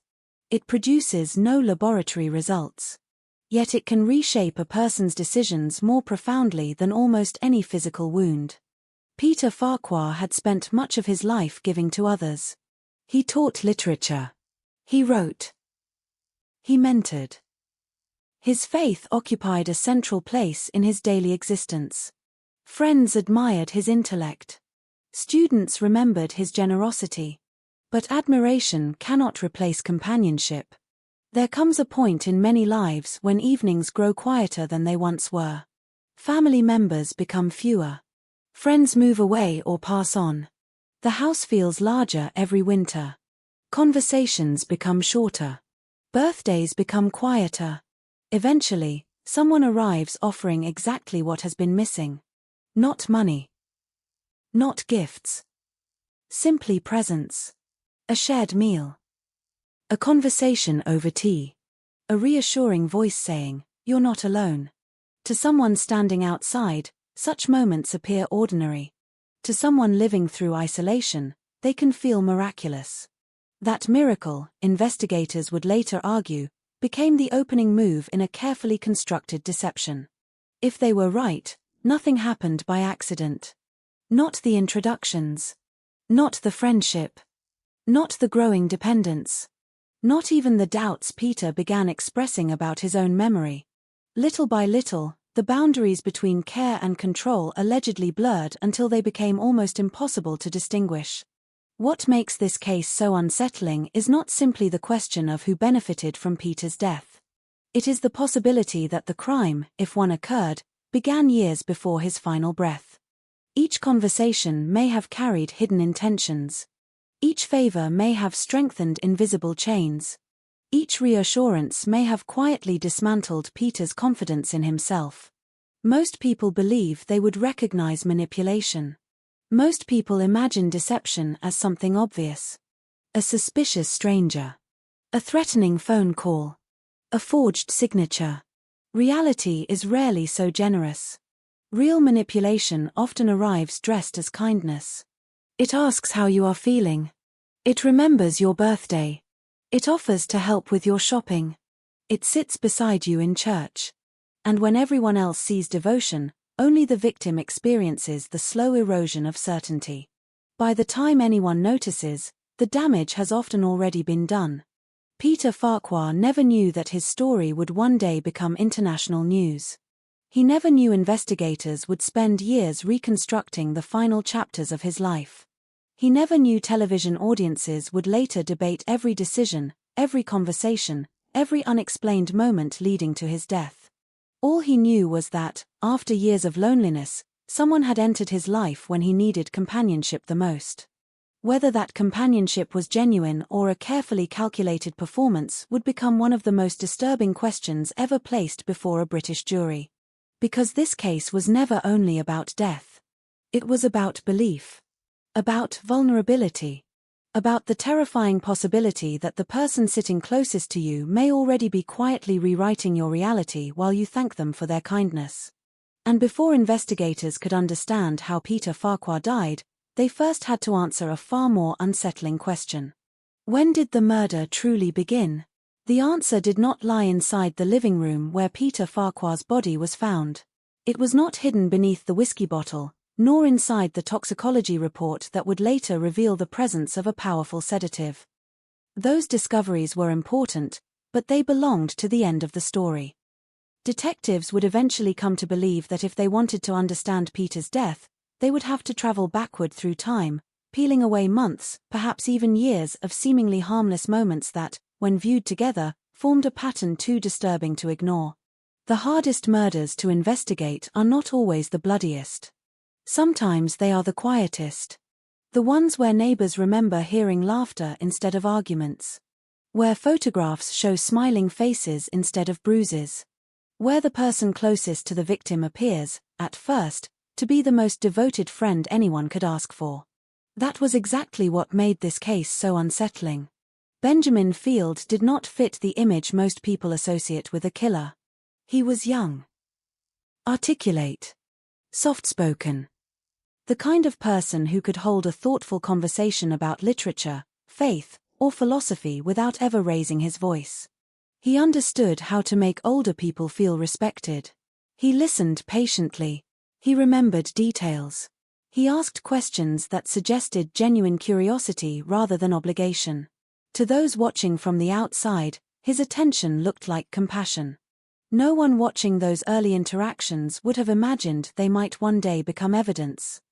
It produces no laboratory results. Yet it can reshape a person's decisions more profoundly than almost any physical wound. Peter Farquhar had spent much of his life giving to others. He taught literature. He wrote. He mentored. His faith occupied a central place in his daily existence. Friends admired his intellect. Students remembered his generosity. But admiration cannot replace companionship. There comes a point in many lives when evenings grow quieter than they once were. Family members become fewer. Friends move away or pass on. The house feels larger every winter. Conversations become shorter. Birthdays become quieter. Eventually, someone arrives offering exactly what has been missing. Not money. Not gifts. Simply presence. A shared meal. A conversation over tea. A reassuring voice saying, "You're not alone." To someone standing outside, such moments appear ordinary. To someone living through isolation, they can feel miraculous. That miracle, investigators would later argue, became the opening move in a carefully constructed deception. If they were right, nothing happened by accident. Not the introductions. Not the friendship. Not the growing dependence. Not even the doubts Peter began expressing about his own memory. Little by little, the boundaries between care and control allegedly blurred until they became almost impossible to distinguish. What makes this case so unsettling is not simply the question of who benefited from Peter's death. It is the possibility that the crime, if one occurred, began years before his final breath. Each conversation may have carried hidden intentions. Each favor may have strengthened invisible chains. Each reassurance may have quietly dismantled Peter's confidence in himself. Most people believe they would recognize manipulation. Most people imagine deception as something obvious. A suspicious stranger. A threatening phone call. A forged signature. Reality is rarely so generous. Real manipulation often arrives dressed as kindness. It asks how you are feeling. It remembers your birthday. It offers to help with your shopping. It sits beside you in church. And when everyone else sees devotion, only the victim experiences the slow erosion of certainty. By the time anyone notices, the damage has often already been done. Peter Farquhar never knew that his story would one day become international news. He never knew investigators would spend years reconstructing the final chapters of his life. He never knew television audiences would later debate every decision, every conversation, every unexplained moment leading to his death. All he knew was that, after years of loneliness, someone had entered his life when he needed companionship the most. Whether that companionship was genuine or a carefully calculated performance would become one of the most disturbing questions ever placed before a British jury. Because this case was never only about death. It was about belief. About vulnerability. About the terrifying possibility that the person sitting closest to you may already be quietly rewriting your reality while you thank them for their kindness. And before investigators could understand how Peter Farquhar died, they first had to answer a far more unsettling question. When did the murder truly begin? The answer did not lie inside the living room where Peter Farquhar's body was found. It was not hidden beneath the whiskey bottle, nor inside the toxicology report that would later reveal the presence of a powerful sedative. Those discoveries were important, but they belonged to the end of the story. Detectives would eventually come to believe that if they wanted to understand Peter's death, they would have to travel backward through time, peeling away months, perhaps even years of seemingly harmless moments that, when viewed together, formed a pattern too disturbing to ignore. The hardest murders to investigate are not always the bloodiest. Sometimes they are the quietest. The ones where neighbors remember hearing laughter instead of arguments. Where photographs show smiling faces instead of bruises. Where the person closest to the victim appears, at first, to be the most devoted friend anyone could ask for. That was exactly what made this case so unsettling. Benjamin Field did not fit the image most people associate with a killer. He was young, articulate, soft-spoken. The kind of person who could hold a thoughtful conversation about literature, faith, or philosophy without ever raising his voice. He understood how to make older people feel respected. He listened patiently. He remembered details. He asked questions that suggested genuine curiosity rather than obligation. To those watching from the outside, his attention looked like compassion. No one watching those early interactions would have imagined they might one day become evidence.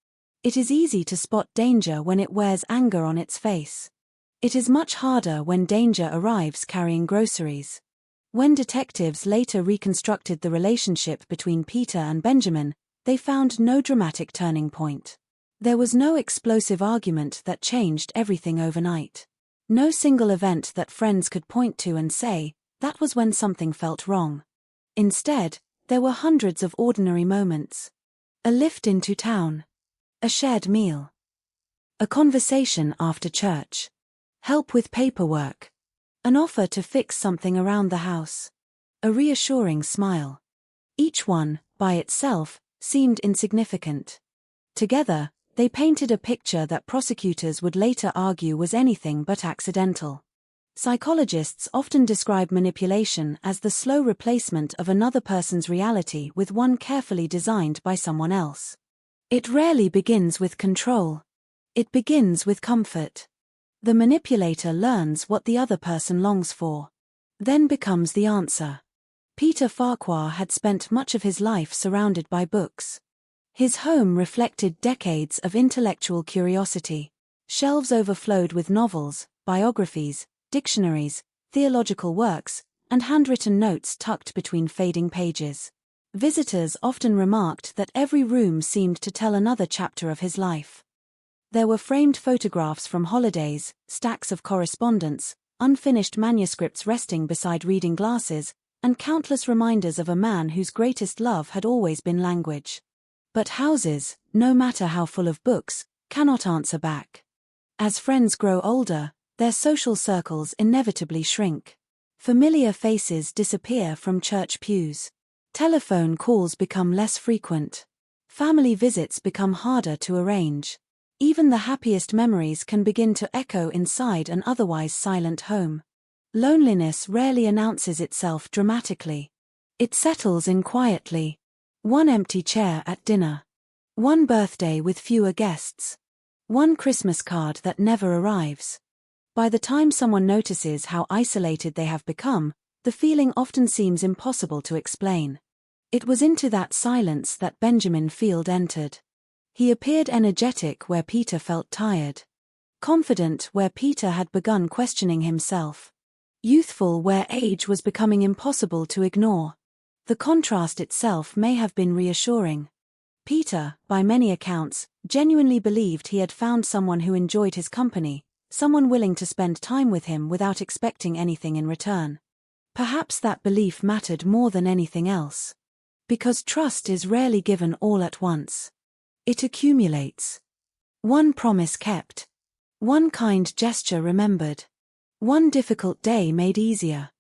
It is easy to spot danger when it wears anger on its face. It is much harder when danger arrives carrying groceries. When detectives later reconstructed the relationship between Peter and Benjamin, they found no dramatic turning point. There was no explosive argument that changed everything overnight. No single event that friends could point to and say, that was when something felt wrong. Instead, there were hundreds of ordinary moments. A lift into town. A shared meal. A conversation after church. Help with paperwork. An offer to fix something around the house. A reassuring smile. Each one, by itself, seemed insignificant. Together, they painted a picture that prosecutors would later argue was anything but accidental. Psychologists often describe manipulation as the slow replacement of another person's reality with one carefully designed by someone else. It rarely begins with control. It begins with comfort. The manipulator learns what the other person longs for, then becomes the answer. Peter Farquhar had spent much of his life surrounded by books. His home reflected decades of intellectual curiosity. Shelves overflowed with novels, biographies, dictionaries, theological works, and handwritten notes tucked between fading pages. Visitors often remarked that every room seemed to tell another chapter of his life. There were framed photographs from holidays, stacks of correspondence, unfinished manuscripts resting beside reading glasses, and countless reminders of a man whose greatest love had always been language. But houses, no matter how full of books, cannot answer back. As friends grow older, their social circles inevitably shrink. Familiar faces disappear from church pews. Telephone calls become less frequent. Family visits become harder to arrange. Even the happiest memories can begin to echo inside an otherwise silent home. Loneliness rarely announces itself dramatically. It settles in quietly. One empty chair at dinner. One birthday with fewer guests. One Christmas card that never arrives. By the time someone notices how isolated they have become, the feeling often seems impossible to explain. It was into that silence that Benjamin Field entered. He appeared energetic where Peter felt tired. Confident where Peter had begun questioning himself. Youthful where age was becoming impossible to ignore. The contrast itself may have been reassuring. Peter, by many accounts, genuinely believed he had found someone who enjoyed his company, someone willing to spend time with him without expecting anything in return. Perhaps that belief mattered more than anything else. Because trust is rarely given all at once. It accumulates. One promise kept. One kind gesture remembered. One difficult day made easier.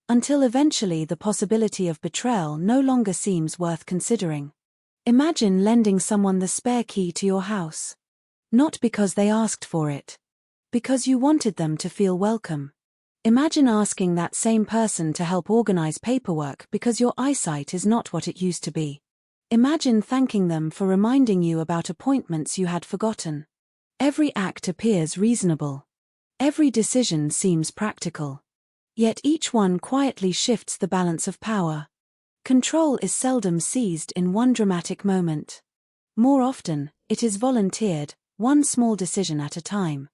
Until eventually the possibility of betrayal no longer seems worth considering. Imagine lending someone the spare key to your house. Not because they asked for it. Because you wanted them to feel welcome. Imagine asking that same person to help organize paperwork because your eyesight is not what it used to be. Imagine thanking them for reminding you about appointments you had forgotten. Every act appears reasonable. Every decision seems practical. Yet each one quietly shifts the balance of power. Control is seldom seized in one dramatic moment. More often, it is volunteered, one small decision at a time.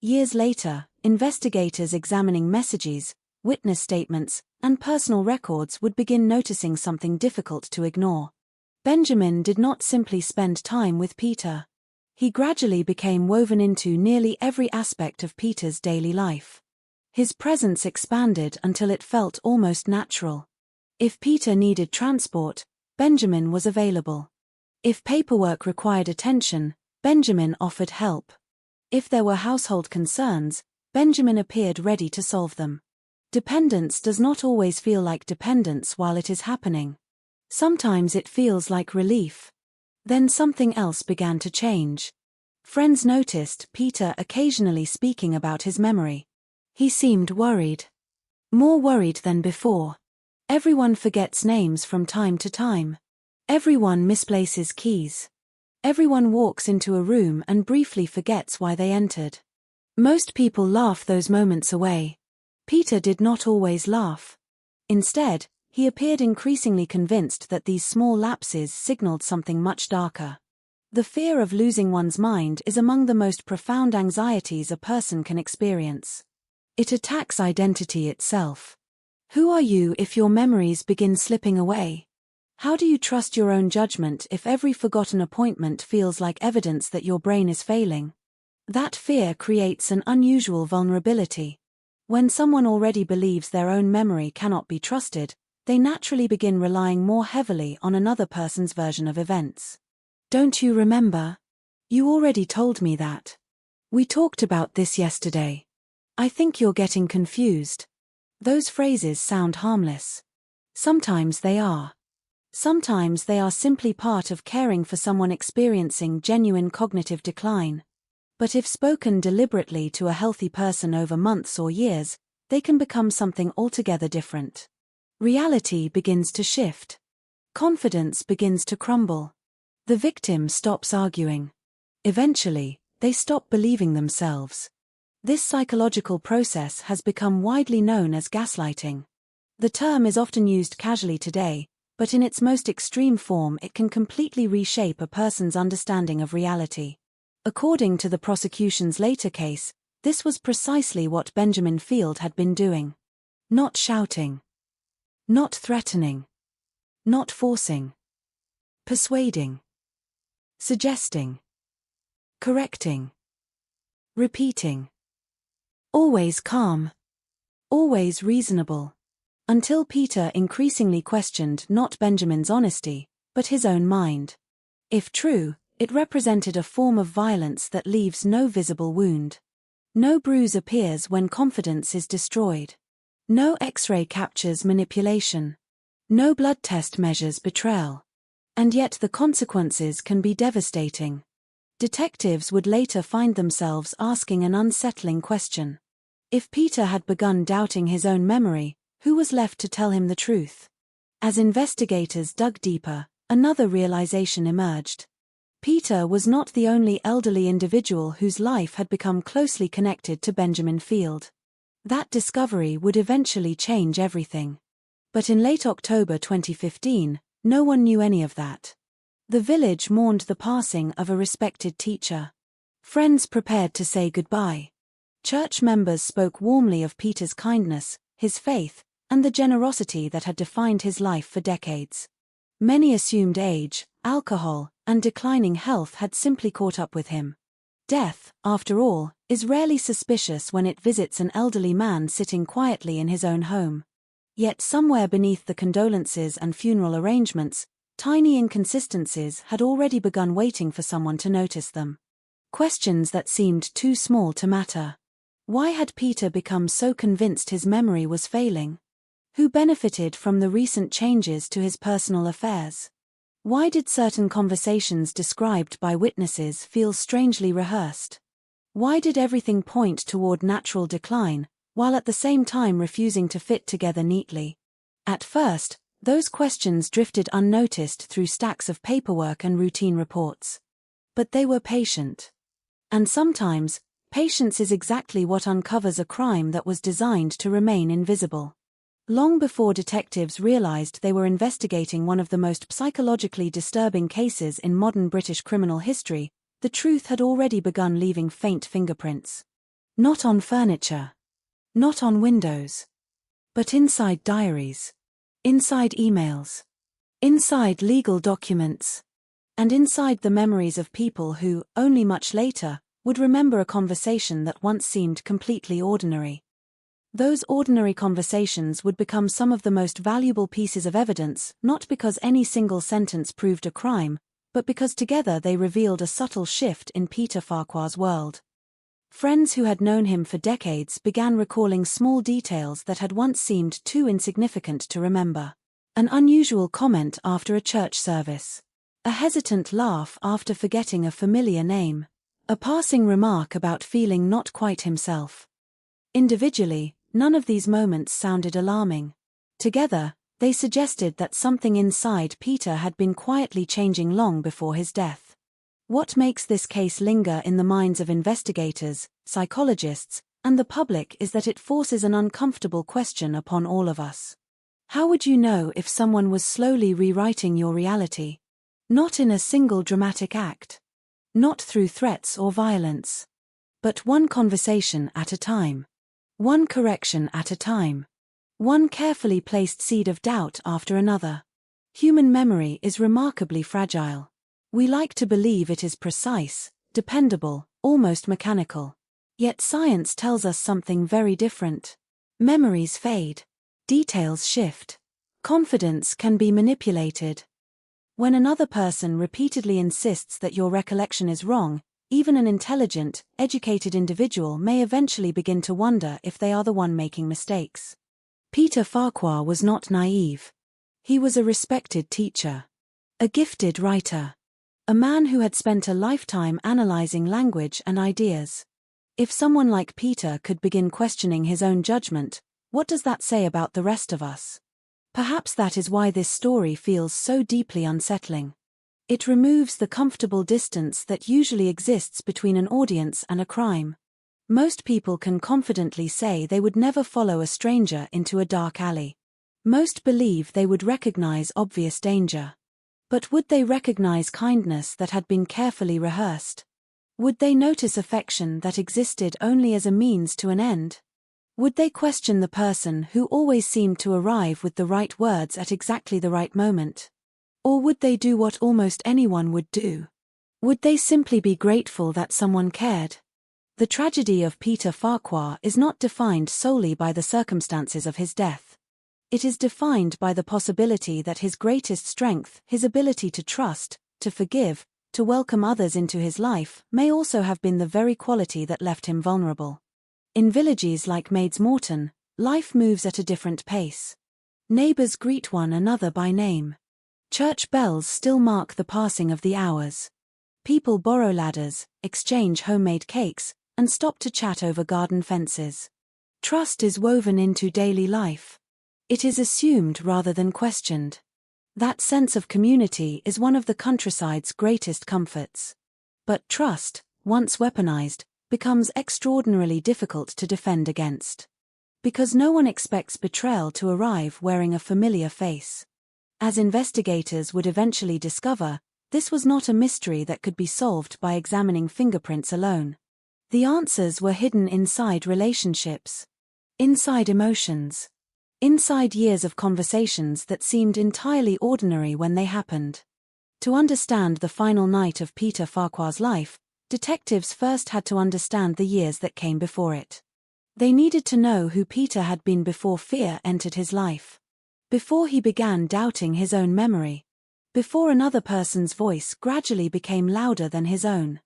Years later, investigators examining messages, witness statements, and personal records would begin noticing something difficult to ignore. Benjamin did not simply spend time with Peter. He gradually became woven into nearly every aspect of Peter's daily life. His presence expanded until it felt almost natural. If Peter needed transport, Benjamin was available. If paperwork required attention, Benjamin offered help. If there were household concerns, Benjamin appeared ready to solve them. Dependence does not always feel like dependence while it is happening. Sometimes it feels like relief. Then something else began to change. Friends noticed Peter occasionally speaking about his memory. He seemed worried. More worried than before. Everyone forgets names from time to time. Everyone misplaces keys. Everyone walks into a room and briefly forgets why they entered. Most people laugh those moments away. Peter did not always laugh. Instead, he appeared increasingly convinced that these small lapses signaled something much darker. The fear of losing one's mind is among the most profound anxieties a person can experience. It attacks identity itself. Who are you if your memories begin slipping away? How do you trust your own judgment if every forgotten appointment feels like evidence that your brain is failing? That fear creates an unusual vulnerability. When someone already believes their own memory cannot be trusted, they naturally begin relying more heavily on another person's version of events. Don't you remember? You already told me that. We talked about this yesterday. I think you're getting confused. Those phrases sound harmless. Sometimes they are. Sometimes they are simply part of caring for someone experiencing genuine cognitive decline. But if spoken deliberately to a healthy person over months or years, they can become something altogether different. Reality begins to shift. Confidence begins to crumble. The victim stops arguing. Eventually, they stop believing themselves. This psychological process has become widely known as gaslighting. The term is often used casually today, but in its most extreme form it can completely reshape a person's understanding of reality. According to the prosecution's later case, this was precisely what Benjamin Field had been doing. Not shouting. Not threatening. Not forcing. Persuading. Suggesting. Correcting. Repeating. Always calm. Always reasonable. Until Peter increasingly questioned not Benjamin's honesty, but his own mind. If true, it represented a form of violence that leaves no visible wound. No bruise appears when confidence is destroyed. No X-ray captures manipulation. No blood test measures betrayal. And yet the consequences can be devastating. Detectives would later find themselves asking an unsettling question. If Peter had begun doubting his own memory, who was left to tell him the truth? As investigators dug deeper, another realization emerged. Peter was not the only elderly individual whose life had become closely connected to Benjamin Field. That discovery would eventually change everything. But in late October 2015, no one knew any of that. The village mourned the passing of a respected teacher. Friends prepared to say goodbye. Church members spoke warmly of Peter's kindness, his faith, and the generosity that had defined his life for decades. Many assumed age, alcohol, and declining health had simply caught up with him. Death, after all, is rarely suspicious when it visits an elderly man sitting quietly in his own home. Yet somewhere beneath the condolences and funeral arrangements, tiny inconsistencies had already begun waiting for someone to notice them. Questions that seemed too small to matter. Why had Peter become so convinced his memory was failing? Who benefited from the recent changes to his personal affairs? Why did certain conversations described by witnesses feel strangely rehearsed? Why did everything point toward natural decline, while at the same time refusing to fit together neatly? At first, those questions drifted unnoticed through stacks of paperwork and routine reports. But they were patient. And sometimes, patience is exactly what uncovers a crime that was designed to remain invisible. Long before detectives realized they were investigating one of the most psychologically disturbing cases in modern British criminal history, the truth had already begun leaving faint fingerprints. Not on furniture. Not on windows. But inside diaries. Inside emails. Inside legal documents. And inside the memories of people who, only much later, would remember a conversation that once seemed completely ordinary. Those ordinary conversations would become some of the most valuable pieces of evidence, not because any single sentence proved a crime, but because together they revealed a subtle shift in Peter Farquhar's world. Friends who had known him for decades began recalling small details that had once seemed too insignificant to remember. An unusual comment after a church service. A hesitant laugh after forgetting a familiar name. A passing remark about feeling not quite himself. Individually, none of these moments sounded alarming. Together, they suggested that something inside Peter had been quietly changing long before his death. What makes this case linger in the minds of investigators, psychologists, and the public is that it forces an uncomfortable question upon all of us. How would you know if someone was slowly rewriting your reality? Not in a single dramatic act. Not through threats or violence. But one conversation at a time. One correction at a time. One carefully placed seed of doubt after another. Human memory is remarkably fragile. We like to believe it is precise, dependable, almost mechanical. Yet science tells us something very different. Memories fade. Details shift. Confidence can be manipulated. When another person repeatedly insists that your recollection is wrong, even an intelligent, educated individual may eventually begin to wonder if they are the one making mistakes. Peter Farquhar was not naive. He was a respected teacher. A gifted writer. A man who had spent a lifetime analyzing language and ideas. If someone like Peter could begin questioning his own judgment, what does that say about the rest of us? Perhaps that is why this story feels so deeply unsettling. It removes the comfortable distance that usually exists between an audience and a crime. Most people can confidently say they would never follow a stranger into a dark alley. Most believe they would recognize obvious danger. But would they recognize kindness that had been carefully rehearsed? Would they notice affection that existed only as a means to an end? Would they question the person who always seemed to arrive with the right words at exactly the right moment? Or would they do what almost anyone would do? Would they simply be grateful that someone cared? The tragedy of Peter Farquhar is not defined solely by the circumstances of his death. It is defined by the possibility that his greatest strength, his ability to trust, to forgive, to welcome others into his life, may also have been the very quality that left him vulnerable. In villages like Maids Morton, Life moves at a different pace. Neighbors greet one another by name. Church bells still mark the passing of the hours. People borrow ladders, exchange homemade cakes, and stop to chat over garden fences. Trust is woven into daily life. It is assumed rather than questioned. That sense of community is one of the countryside's greatest comforts. But trust, once weaponized, becomes extraordinarily difficult to defend against. Because no one expects betrayal to arrive wearing a familiar face. As investigators would eventually discover, this was not a mystery that could be solved by examining fingerprints alone. The answers were hidden inside relationships, inside emotions, inside years of conversations that seemed entirely ordinary when they happened. To understand the final night of Peter Farquhar's life, detectives first had to understand the years that came before it. They needed to know who Peter had been before fear entered his life. Before he began doubting his own memory. Before another person's voice gradually became louder than his own.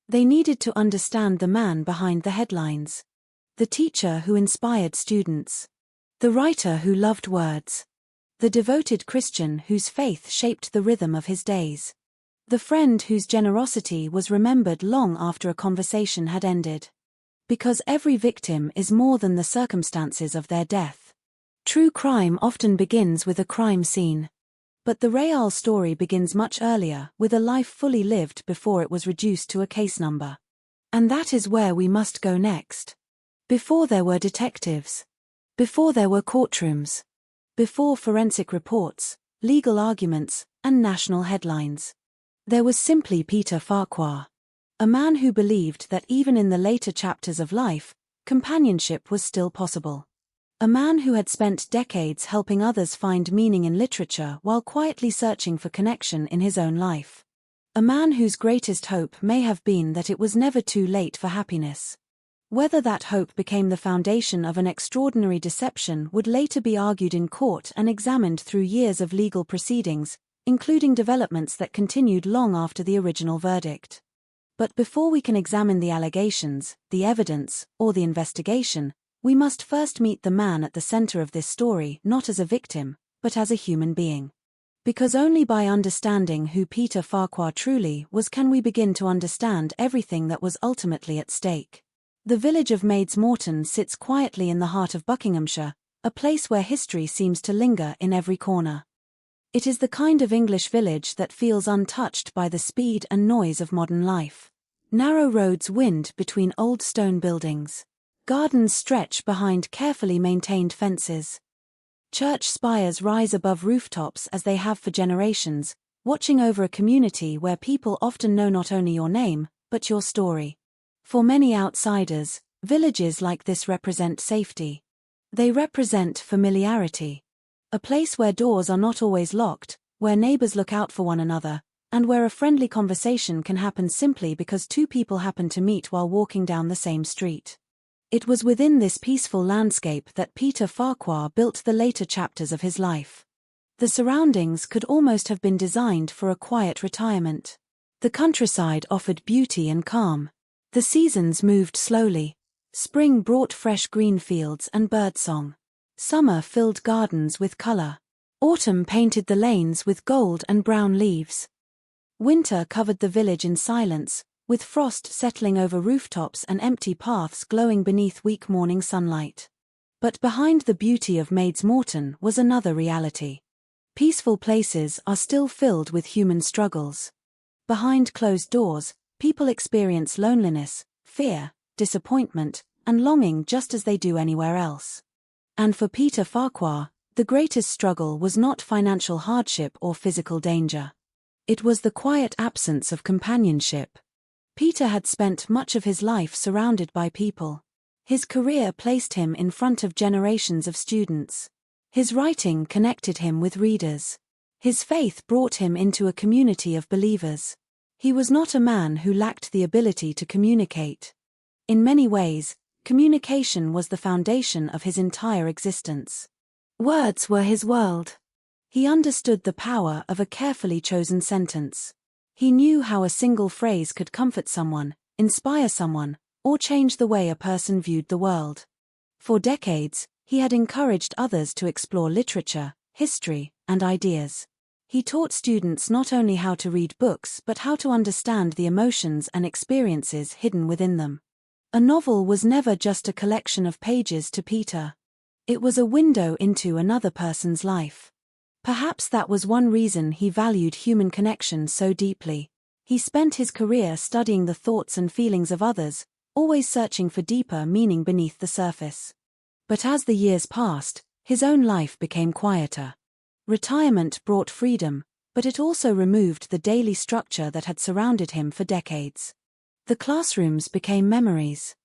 They needed to understand the man behind the headlines. The teacher who inspired students. The writer who loved words. The devoted Christian whose faith shaped the rhythm of his days. The friend whose generosity was remembered long after a conversation had ended. Because every victim is more than the circumstances of their death. True crime often begins with a crime scene. But the Real story begins much earlier, with a life fully lived before it was reduced to a case number. And that is where we must go next. Before there were detectives. Before there were courtrooms. Before forensic reports, legal arguments, and national headlines. There was simply Peter Farquhar. A man who believed that even in the later chapters of life, companionship was still possible. A man who had spent decades helping others find meaning in literature while quietly searching for connection in his own life. A man whose greatest hope may have been that it was never too late for happiness. Whether that hope became the foundation of an extraordinary deception would later be argued in court and examined through years of legal proceedings, including developments that continued long after the original verdict. But before we can examine the allegations, the evidence, or the investigation, we must first meet the man at the center of this story, not as a victim, but as a human being. Because only by understanding who Peter Farquhar truly was can we begin to understand everything that was ultimately at stake. The village of Maids Morton sits quietly in the heart of Buckinghamshire, a place where history seems to linger in every corner. It is the kind of English village that feels untouched by the speed and noise of modern life. Narrow roads wind between old stone buildings. Gardens stretch behind carefully maintained fences. Church spires rise above rooftops as they have for generations, watching over a community where people often know not only your name, but your story. For many outsiders, villages like this represent safety. They represent familiarity. A place where doors are not always locked, where neighbors look out for one another, and where a friendly conversation can happen simply because two people happen to meet while walking down the same street. It was within this peaceful landscape that Peter Farquhar built the later chapters of his life. The surroundings could almost have been designed for a quiet retirement. The countryside offered beauty and calm. The seasons moved slowly. Spring brought fresh green fields and birdsong. Summer filled gardens with color. Autumn painted the lanes with gold and brown leaves. Winter covered the village in silence, with frost settling over rooftops and empty paths glowing beneath weak morning sunlight. But behind the beauty of Maids Morton was another reality. Peaceful places are still filled with human struggles. Behind closed doors, people experience loneliness, fear, disappointment, and longing just as they do anywhere else. And for Peter Farquhar, the greatest struggle was not financial hardship or physical danger. It was the quiet absence of companionship. Peter had spent much of his life surrounded by people. His career placed him in front of generations of students. His writing connected him with readers. His faith brought him into a community of believers. He was not a man who lacked the ability to communicate. In many ways, communication was the foundation of his entire existence. Words were his world. He understood the power of a carefully chosen sentence. He knew how a single phrase could comfort someone, inspire someone, or change the way a person viewed the world. For decades, He had encouraged others to explore literature, history, and ideas. He taught students not only how to read books but how to understand the emotions and experiences hidden within them. A novel was never just a collection of pages to Peter. It was a window into another person's life. Perhaps that was one reason he valued human connection so deeply. He spent his career studying the thoughts and feelings of others, always searching for deeper meaning beneath the surface. But as the years passed, his own life became quieter. Retirement brought freedom, but it also removed the daily structure that had surrounded him for decades. The classrooms became memories.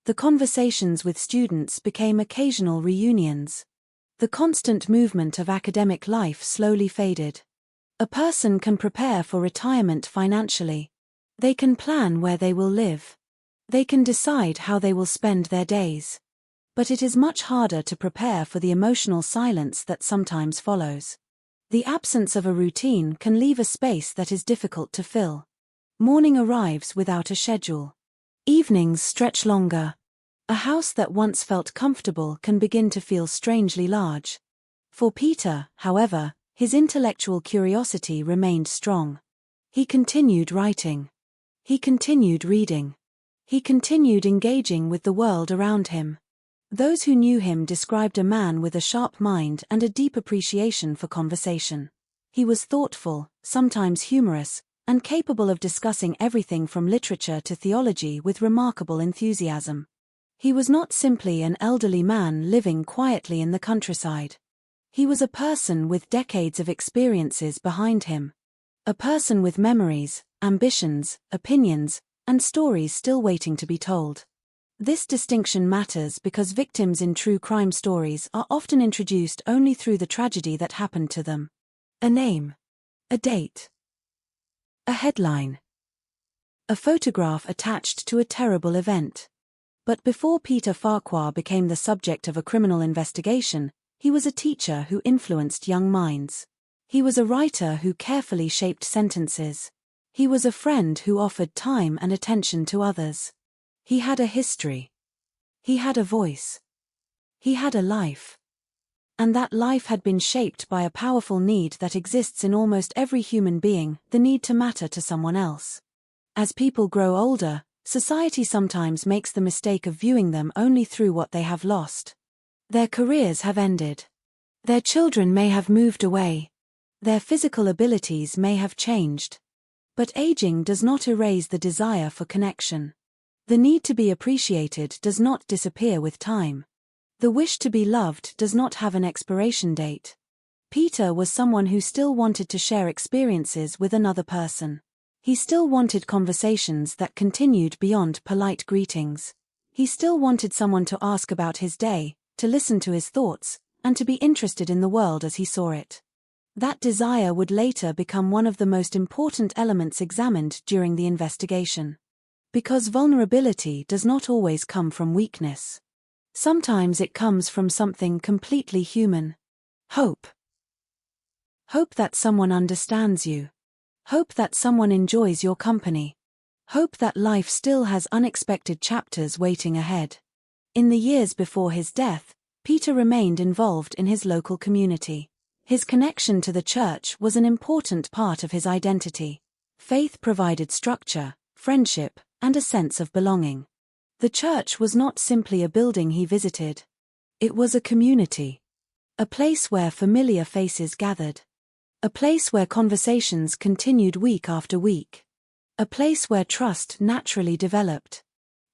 The conversations with students became occasional reunions. The constant movement of academic life slowly faded. A person can prepare for retirement financially. They can plan where they will live. They can decide how they will spend their days. But it is much harder to prepare for the emotional silence that sometimes follows. The absence of a routine can leave a space that is difficult to fill. Morning arrives without a schedule. Evenings stretch longer. A house that once felt comfortable can begin to feel strangely large. For Peter, however, his intellectual curiosity remained strong. He continued writing. He continued reading. He continued engaging with the world around him. Those who knew him described a man with a sharp mind and a deep appreciation for conversation. He was thoughtful, sometimes humorous, and capable of discussing everything from literature to theology with remarkable enthusiasm. He was not simply an elderly man living quietly in the countryside. He was a person with decades of experiences behind him. A person with memories, ambitions, opinions, and stories still waiting to be told. This distinction matters because victims in true crime stories are often introduced only through the tragedy that happened to them. A name. A date. A headline. A photograph attached to a terrible event. But before Peter Farquhar became the subject of a criminal investigation, he was a teacher who influenced young minds. He was a writer who carefully shaped sentences. He was a friend who offered time and attention to others. He had a history. He had a voice. He had a life. And that life had been shaped by a powerful need that exists in almost every human being, the need to matter to someone else. As people grow older, society sometimes makes the mistake of viewing them only through what they have lost. Their careers have ended. Their children may have moved away. Their physical abilities may have changed. But aging does not erase the desire for connection. The need to be appreciated does not disappear with time. The wish to be loved does not have an expiration date. Peter was someone who still wanted to share experiences with another person. He still wanted conversations that continued beyond polite greetings. He still wanted someone to ask about his day, to listen to his thoughts, and to be interested in the world as he saw it. That desire would later become one of the most important elements examined during the investigation. Because vulnerability does not always come from weakness. Sometimes it comes from something completely human. Hope. Hope that someone understands you. Hope that someone enjoys your company. Hope that life still has unexpected chapters waiting ahead. In the years before his death, Peter remained involved in his local community. His connection to the church was an important part of his identity. Faith provided structure, friendship, and a sense of belonging. The church was not simply a building he visited. It was a community. A place where familiar faces gathered. A place where conversations continued week after week. A place where trust naturally developed.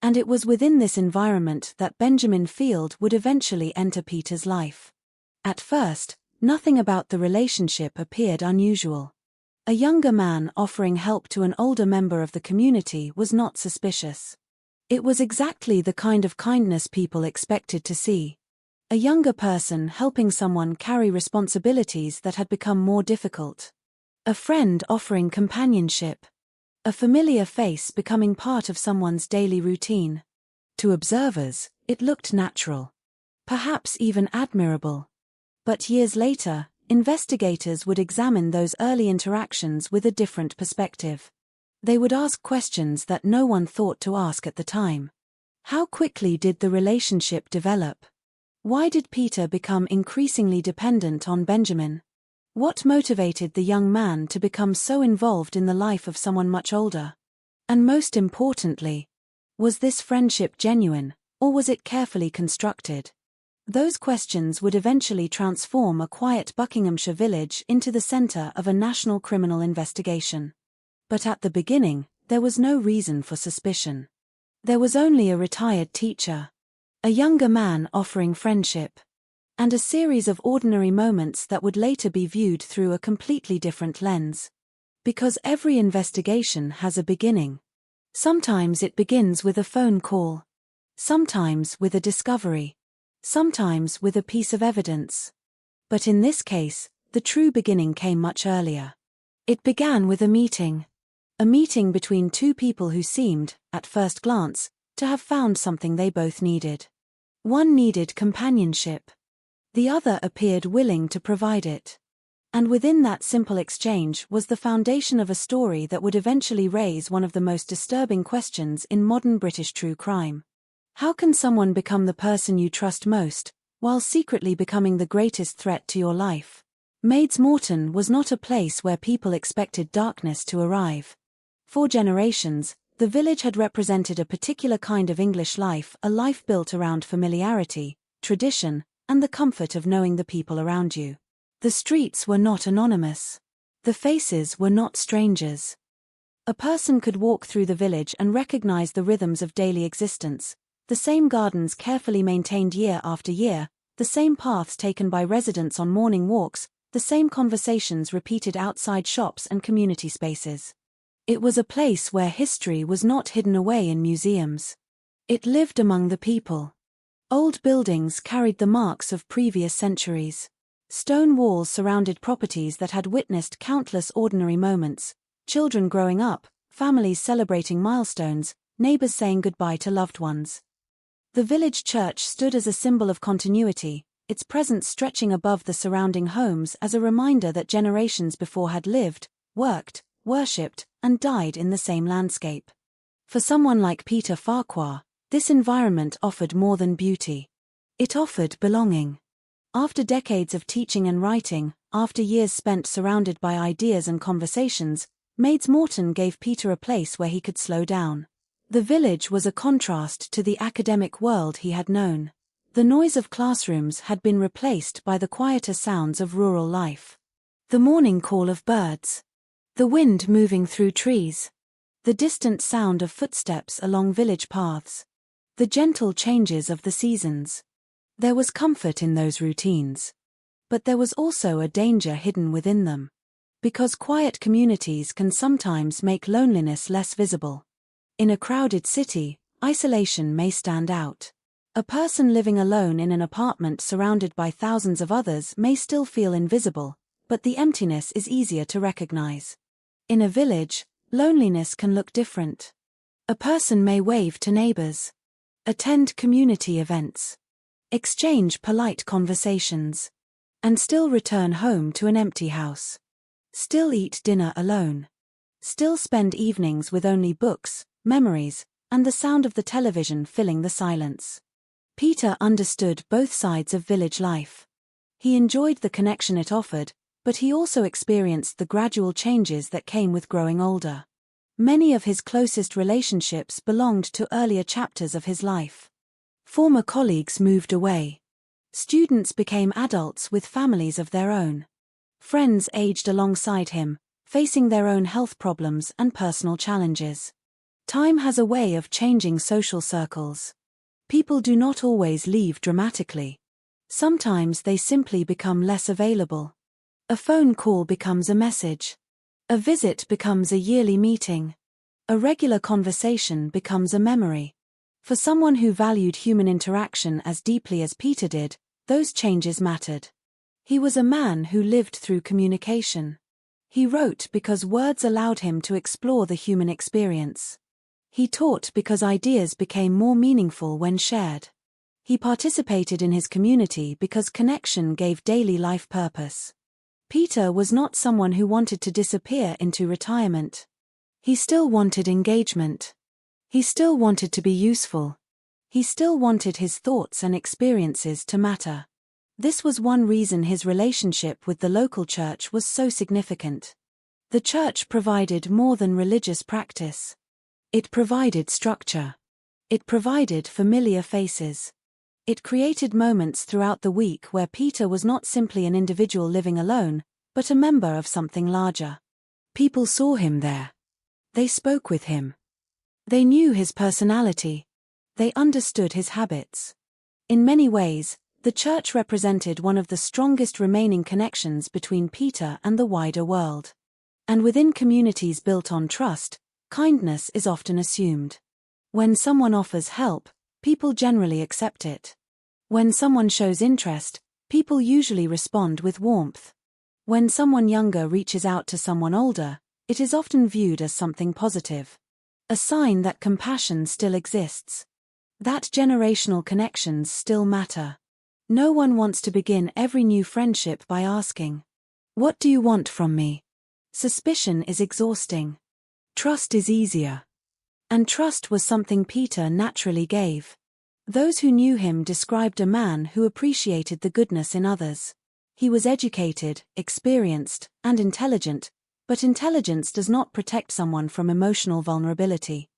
And it was within this environment that Benjamin Field would eventually enter Peter's life. At first, nothing about the relationship appeared unusual. A younger man offering help to an older member of the community was not suspicious. It was exactly the kind of kindness people expected to see. A younger person helping someone carry responsibilities that had become more difficult. A friend offering companionship. A familiar face becoming part of someone's daily routine. To observers, it looked natural. Perhaps even admirable. But years later, investigators would examine those early interactions with a different perspective. They would ask questions that no one thought to ask at the time. How quickly did the relationship develop? Why did Peter become increasingly dependent on Benjamin? What motivated the young man to become so involved in the life of someone much older? And most importantly, was this friendship genuine, or was it carefully constructed? Those questions would eventually transform a quiet Buckinghamshire village into the centre of a national criminal investigation. But at the beginning, there was no reason for suspicion. There was only a retired teacher, a younger man offering friendship, and a series of ordinary moments that would later be viewed through a completely different lens. Because every investigation has a beginning. Sometimes it begins with a phone call. Sometimes with a discovery. Sometimes with a piece of evidence. But in this case, the true beginning came much earlier. It began with a meeting. A meeting between two people who seemed, at first glance, to have found something they both needed. One needed companionship. The other appeared willing to provide it. And within that simple exchange was the foundation of a story that would eventually raise one of the most disturbing questions in modern British true crime. How can someone become the person you trust most, while secretly becoming the greatest threat to your life? Maids Moreton was not a place where people expected darkness to arrive. For generations, the village had represented a particular kind of English life, a life built around familiarity, tradition, and the comfort of knowing the people around you. The streets were not anonymous. The faces were not strangers. A person could walk through the village and recognize the rhythms of daily existence, the same gardens carefully maintained year after year, the same paths taken by residents on morning walks, the same conversations repeated outside shops and community spaces. It was a place where history was not hidden away in museums. It lived among the people. Old buildings carried the marks of previous centuries. Stone walls surrounded properties that had witnessed countless ordinary moments, children growing up, families celebrating milestones, neighbors saying goodbye to loved ones. The village church stood as a symbol of continuity, its presence stretching above the surrounding homes as a reminder that generations before had lived, worked, worshipped, and died in the same landscape. For someone like Peter Farquhar, this environment offered more than beauty. It offered belonging. After decades of teaching and writing, after years spent surrounded by ideas and conversations, Maids Moreton gave Peter a place where he could slow down. The village was a contrast to the academic world he had known. The noise of classrooms had been replaced by the quieter sounds of rural life. The morning call of birds. The wind moving through trees. The distant sound of footsteps along village paths. The gentle changes of the seasons. There was comfort in those routines. But there was also a danger hidden within them. Because quiet communities can sometimes make loneliness less visible. In a crowded city, isolation may stand out. A person living alone in an apartment surrounded by thousands of others may still feel invisible, but the emptiness is easier to recognize. In a village, loneliness can look different. A person may wave to neighbors, attend community events, exchange polite conversations, and still return home to an empty house. Still eat dinner alone. Still spend evenings with only books, memories, and the sound of the television filling the silence. Peter understood both sides of village life. He enjoyed the connection it offered, but he also experienced the gradual changes that came with growing older. Many of his closest relationships belonged to earlier chapters of his life. Former colleagues moved away. Students became adults with families of their own. Friends aged alongside him, facing their own health problems and personal challenges. Time has a way of changing social circles. People do not always leave dramatically. Sometimes they simply become less available. A phone call becomes a message. A visit becomes a yearly meeting. A regular conversation becomes a memory. For someone who valued human interaction as deeply as Peter did, those changes mattered. He was a man who lived through communication. He wrote because words allowed him to explore the human experience. He taught because ideas became more meaningful when shared. He participated in his community because connection gave daily life purpose. Peter was not someone who wanted to disappear into retirement. He still wanted engagement. He still wanted to be useful. He still wanted his thoughts and experiences to matter. This was one reason his relationship with the local church was so significant. The church provided more than religious practice. It provided structure. It provided familiar faces. It created moments throughout the week where Peter was not simply an individual living alone, but a member of something larger. People saw him there. They spoke with him. They knew his personality. They understood his habits. In many ways, the church represented one of the strongest remaining connections between Peter and the wider world. And within communities built on trust, kindness is often assumed. When someone offers help, people generally accept it. When someone shows interest, people usually respond with warmth. When someone younger reaches out to someone older, it is often viewed as something positive. A sign that compassion still exists. That generational connections still matter. No one wants to begin every new friendship by asking, "What do you want from me?" Suspicion is exhausting. Trust is easier. And trust was something Peter naturally gave. Those who knew him described a man who appreciated the goodness in others. He was educated, experienced, and intelligent, but intelligence does not protect someone from emotional vulnerability.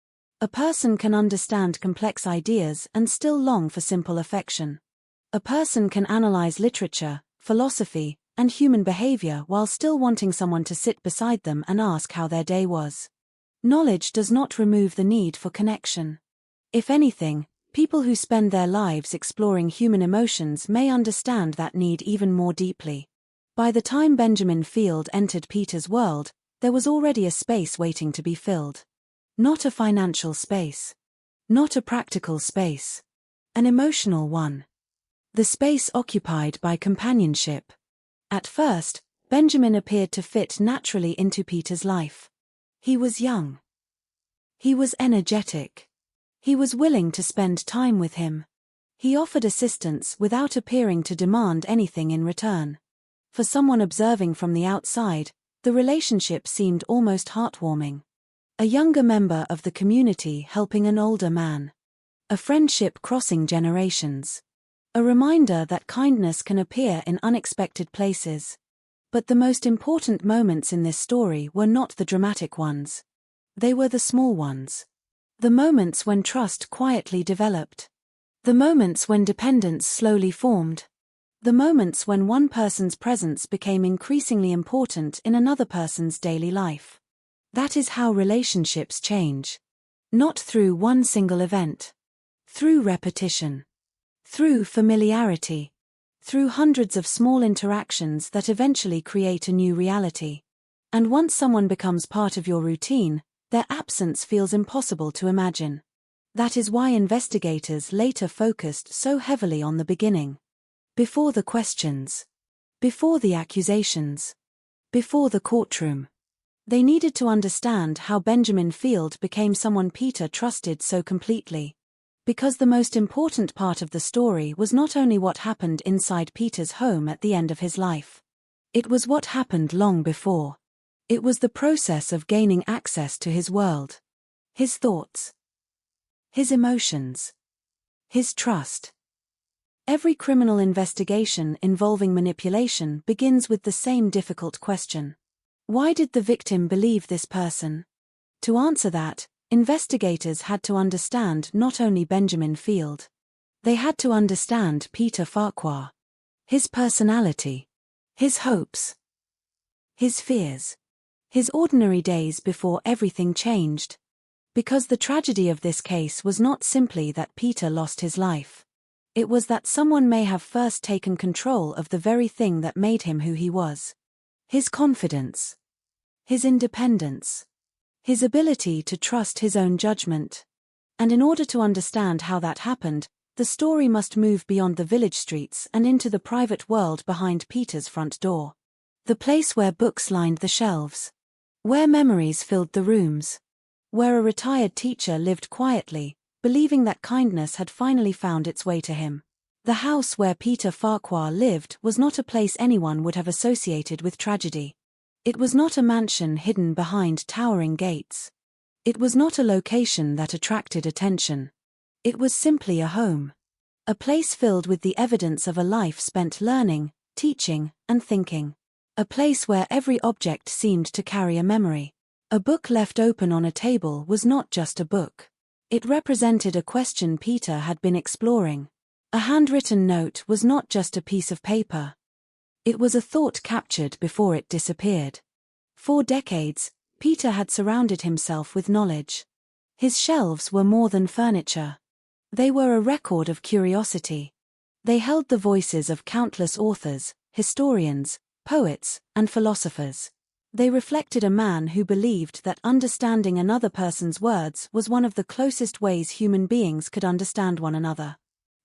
A person can understand complex ideas and still long for simple affection. A person can analyze literature, philosophy, and human behavior while still wanting someone to sit beside them and ask how their day was. Knowledge does not remove the need for connection. If anything, people who spend their lives exploring human emotions may understand that need even more deeply. By the time Benjamin Field entered Peter's world, there was already a space waiting to be filled. Not a financial space. Not a practical space. An emotional one. The space occupied by companionship. At first, Benjamin appeared to fit naturally into Peter's life. He was young. He was energetic. He was willing to spend time with him. He offered assistance without appearing to demand anything in return. For someone observing from the outside, the relationship seemed almost heartwarming. A younger member of the community helping an older man. A friendship crossing generations. A reminder that kindness can appear in unexpected places. But the most important moments in this story were not the dramatic ones. They were the small ones. The moments when trust quietly developed. The moments when dependence slowly formed. The moments when one person's presence became increasingly important in another person's daily life. That is how relationships change. Not through one single event. Through repetition. Through familiarity. Through hundreds of small interactions that eventually create a new reality. And once someone becomes part of your routine, their absence feels impossible to imagine. That is why investigators later focused so heavily on the beginning. Before the questions. Before the accusations. Before the courtroom. They needed to understand how Benjamin Field became someone Peter trusted so completely. Because the most important part of the story was not only what happened inside Peter's home at the end of his life. It was what happened long before. It was the process of gaining access to his world. His thoughts. His emotions. His trust. Every criminal investigation involving manipulation begins with the same difficult question. Why did the victim believe this person? To answer that, investigators had to understand not only Benjamin Field. They had to understand Peter Farquhar. His personality. His hopes. His fears. His ordinary days before everything changed. Because the tragedy of this case was not simply that Peter lost his life. It was that someone may have first taken control of the very thing that made him who he was. His confidence. His independence. His ability to trust his own judgment. And in order to understand how that happened, the story must move beyond the village streets and into the private world behind Peter's front door. The place where books lined the shelves. Where memories filled the rooms. Where a retired teacher lived quietly, believing that kindness had finally found its way to him. The house where Peter Farquhar lived was not a place anyone would have associated with tragedy. It was not a mansion hidden behind towering gates. It was not a location that attracted attention. It was simply a home. A place filled with the evidence of a life spent learning, teaching, and thinking. A place where every object seemed to carry a memory. A book left open on a table was not just a book. It represented a question Peter had been exploring. A handwritten note was not just a piece of paper. It was a thought captured before it disappeared. For decades, Peter had surrounded himself with knowledge. His shelves were more than furniture. They were a record of curiosity. They held the voices of countless authors, historians, poets, and philosophers. They reflected a man who believed that understanding another person's words was one of the closest ways human beings could understand one another.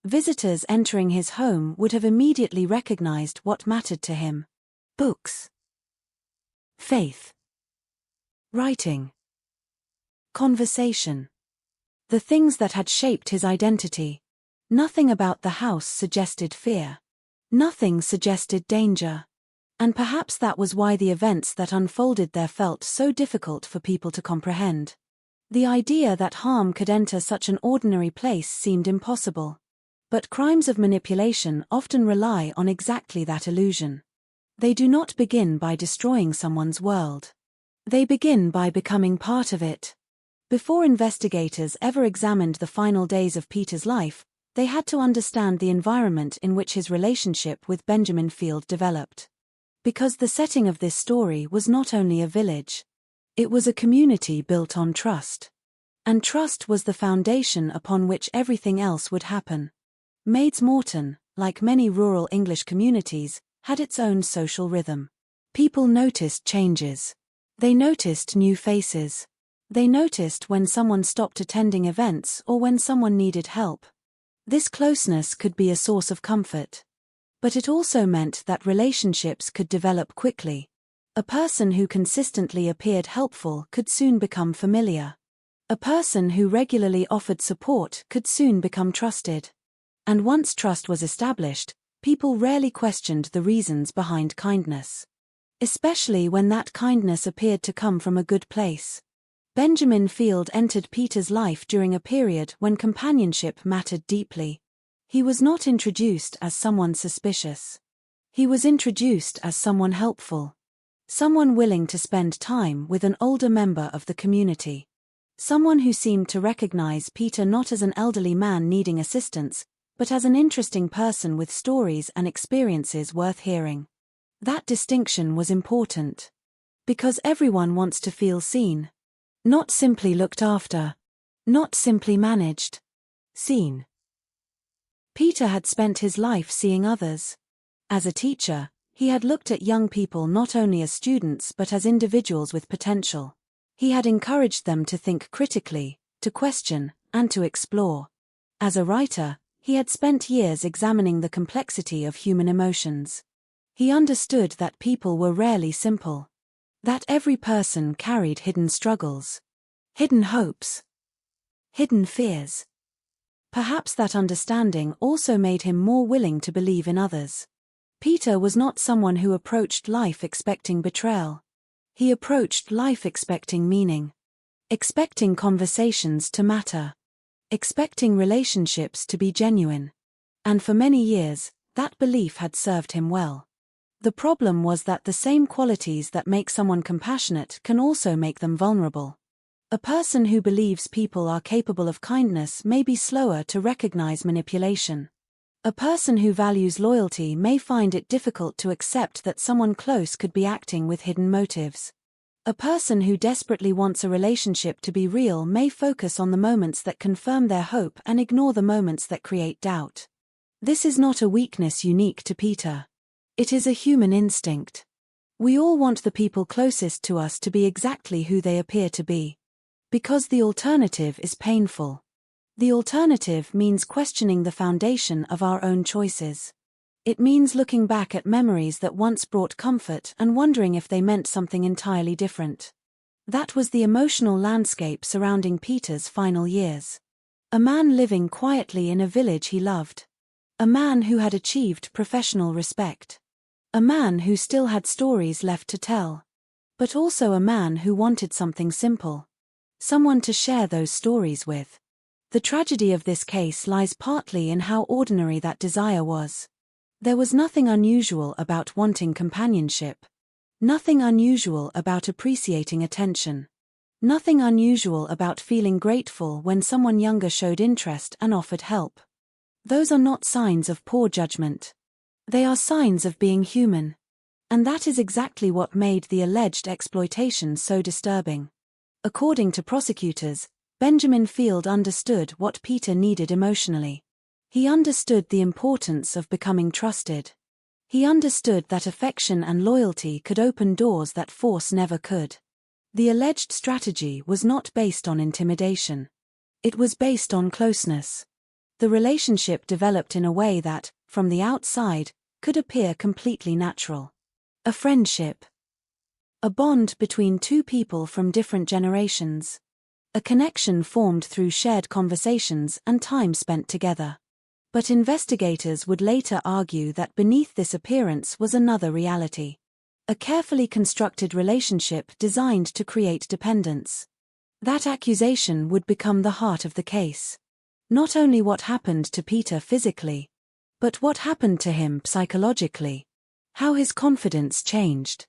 Visitors entering his home would have immediately recognized what mattered to him. Books. Faith. Writing. Conversation. The things that had shaped his identity. Nothing about the house suggested fear. Nothing suggested danger. And perhaps that was why the events that unfolded there felt so difficult for people to comprehend. The idea that harm could enter such an ordinary place seemed impossible. But crimes of manipulation often rely on exactly that illusion. They do not begin by destroying someone's world. They begin by becoming part of it. Before investigators ever examined the final days of Peter's life, they had to understand the environment in which his relationship with Benjamin Field developed. Because the setting of this story was not only a village. It was a community built on trust. And trust was the foundation upon which everything else would happen. Maids Morton, like many rural English communities, had its own social rhythm. People noticed changes. They noticed new faces. They noticed when someone stopped attending events or when someone needed help. This closeness could be a source of comfort. But it also meant that relationships could develop quickly. A person who consistently appeared helpful could soon become familiar. A person who regularly offered support could soon become trusted. And once trust was established, people rarely questioned the reasons behind kindness. Especially when that kindness appeared to come from a good place. Benjamin Field entered Peter's life during a period when companionship mattered deeply. He was not introduced as someone suspicious. He was introduced as someone helpful. Someone willing to spend time with an older member of the community. Someone who seemed to recognize Peter not as an elderly man needing assistance, but as an interesting person with stories and experiences worth hearing. That distinction was important. Because everyone wants to feel seen. Not simply looked after. Not simply managed. Seen. Peter had spent his life seeing others. As a teacher, he had looked at young people not only as students but as individuals with potential. He had encouraged them to think critically, to question, and to explore. As a writer, he had spent years examining the complexity of human emotions. He understood that people were rarely simple. That every person carried hidden struggles. Hidden hopes. Hidden fears. Perhaps that understanding also made him more willing to believe in others. Peter was not someone who approached life expecting betrayal. He approached life expecting meaning. Expecting conversations to matter. Expecting relationships to be genuine. And for many years, that belief had served him well. The problem was that the same qualities that make someone compassionate can also make them vulnerable. A person who believes people are capable of kindness may be slower to recognize manipulation. A person who values loyalty may find it difficult to accept that someone close could be acting with hidden motives. A person who desperately wants a relationship to be real may focus on the moments that confirm their hope and ignore the moments that create doubt. This is not a weakness unique to Peter. It is a human instinct. We all want the people closest to us to be exactly who they appear to be. Because the alternative is painful. The alternative means questioning the foundation of our own choices. It means looking back at memories that once brought comfort and wondering if they meant something entirely different. That was the emotional landscape surrounding Peter's final years. A man living quietly in a village he loved. A man who had achieved professional respect. A man who still had stories left to tell. But also a man who wanted something simple. Someone to share those stories with. The tragedy of this case lies partly in how ordinary that desire was. There was nothing unusual about wanting companionship. Nothing unusual about appreciating attention. Nothing unusual about feeling grateful when someone younger showed interest and offered help. Those are not signs of poor judgment. They are signs of being human. And that is exactly what made the alleged exploitation so disturbing. According to prosecutors, Benjamin Field understood what Peter needed emotionally. He understood the importance of becoming trusted. He understood that affection and loyalty could open doors that force never could. The alleged strategy was not based on intimidation. It was based on closeness. The relationship developed in a way that, from the outside, could appear completely natural. A friendship. A bond between two people from different generations. A connection formed through shared conversations and time spent together. But investigators would later argue that beneath this appearance was another reality. A carefully constructed relationship designed to create dependence. That accusation would become the heart of the case. Not only what happened to Peter physically, but what happened to him psychologically. How his confidence changed.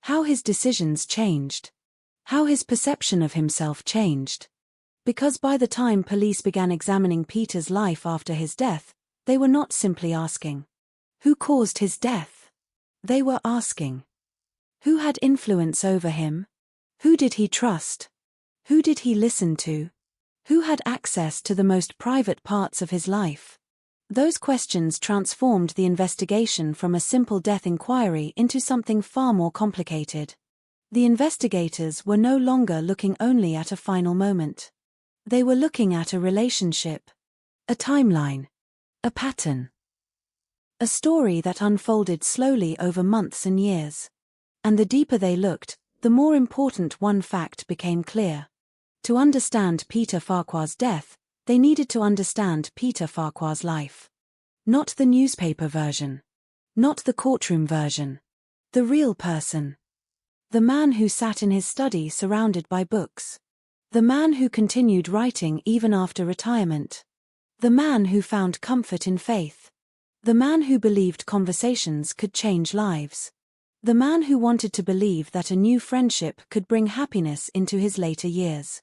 How his decisions changed. How his perception of himself changed. Because by the time police began examining Peter's life after his death, they were not simply asking, who caused his death? They were asking, who had influence over him? Who did he trust? Who did he listen to? Who had access to the most private parts of his life? Those questions transformed the investigation from a simple death inquiry into something far more complicated. The investigators were no longer looking only at a final moment. They were looking at a relationship, a timeline, a pattern. A story that unfolded slowly over months and years. And the deeper they looked, the more important one fact became clear. To understand Peter Farquhar's death, they needed to understand Peter Farquhar's life. Not the newspaper version. Not the courtroom version. The real person. The man who sat in his study surrounded by books. The man who continued writing even after retirement. The man who found comfort in faith. The man who believed conversations could change lives. The man who wanted to believe that a new friendship could bring happiness into his later years.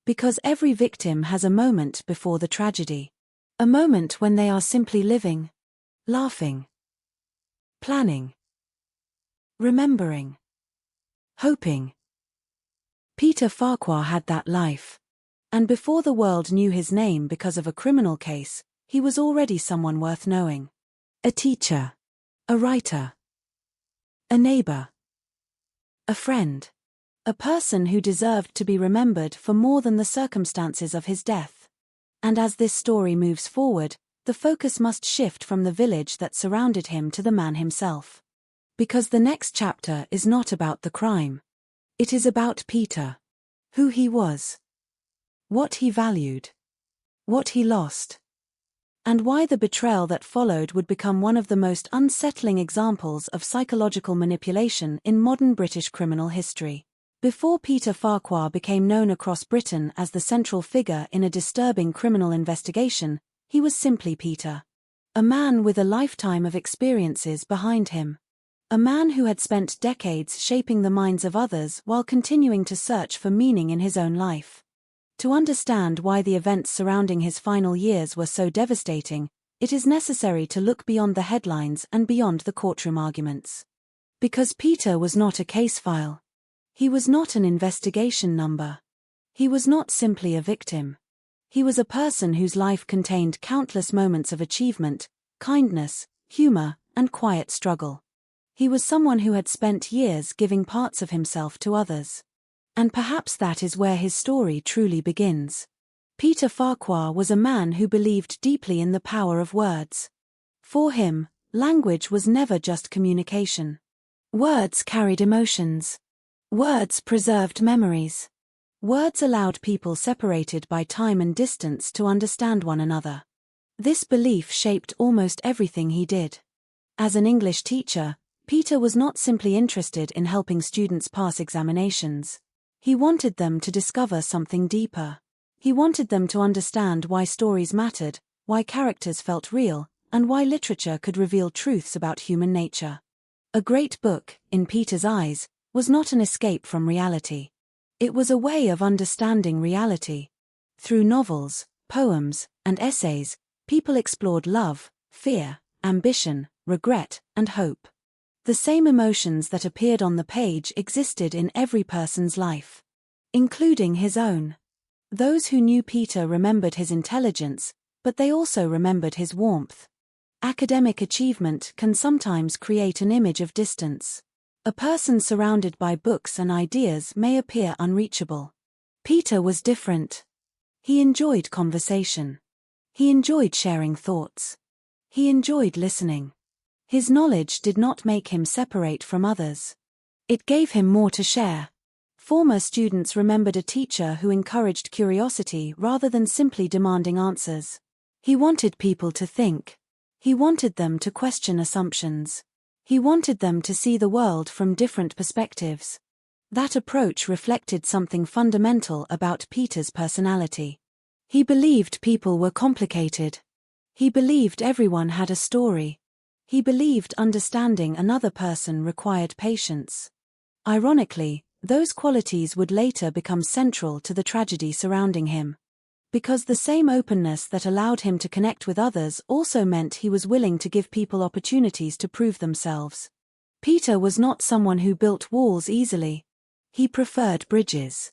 Because every victim has a moment before the tragedy. A moment when they are simply living, laughing, planning, remembering, hoping. Peter Farquhar had that life. And before the world knew his name because of a criminal case, he was already someone worth knowing. A teacher. A writer. A neighbor. A friend. A person who deserved to be remembered for more than the circumstances of his death. And as this story moves forward, the focus must shift from the village that surrounded him to the man himself. Because the next chapter is not about the crime. It is about Peter. Who he was. What he valued. What he lost. And why the betrayal that followed would become one of the most unsettling examples of psychological manipulation in modern British criminal history. Before Peter Farquhar became known across Britain as the central figure in a disturbing criminal investigation, he was simply Peter. A man with a lifetime of experiences behind him. A man who had spent decades shaping the minds of others while continuing to search for meaning in his own life. To understand why the events surrounding his final years were so devastating, it is necessary to look beyond the headlines and beyond the courtroom arguments. Because Peter was not a case file. He was not an investigation number. He was not simply a victim. He was a person whose life contained countless moments of achievement, kindness, humor, and quiet struggle. He was someone who had spent years giving parts of himself to others. And perhaps that is where his story truly begins. Peter Farquhar was a man who believed deeply in the power of words. For him, language was never just communication. Words carried emotions. Words preserved memories. Words allowed people separated by time and distance to understand one another. This belief shaped almost everything he did. As an English teacher, Peter was not simply interested in helping students pass examinations. He wanted them to discover something deeper. He wanted them to understand why stories mattered, why characters felt real, and why literature could reveal truths about human nature. A great book, in Peter's eyes, was not an escape from reality. It was a way of understanding reality. Through novels, poems, and essays, people explored love, fear, ambition, regret, and hope. The same emotions that appeared on the page existed in every person's life, including his own. Those who knew Peter remembered his intelligence, but they also remembered his warmth. Academic achievement can sometimes create an image of distance. A person surrounded by books and ideas may appear unreachable. Peter was different. He enjoyed conversation. He enjoyed sharing thoughts. He enjoyed listening. His knowledge did not make him separate from others. It gave him more to share. Former students remembered a teacher who encouraged curiosity rather than simply demanding answers. He wanted people to think. He wanted them to question assumptions. He wanted them to see the world from different perspectives. That approach reflected something fundamental about Peter's personality. He believed people were complicated. He believed everyone had a story. He believed understanding another person required patience. Ironically, those qualities would later become central to the tragedy surrounding him. Because the same openness that allowed him to connect with others also meant he was willing to give people opportunities to prove themselves. Peter was not someone who built walls easily. He preferred bridges.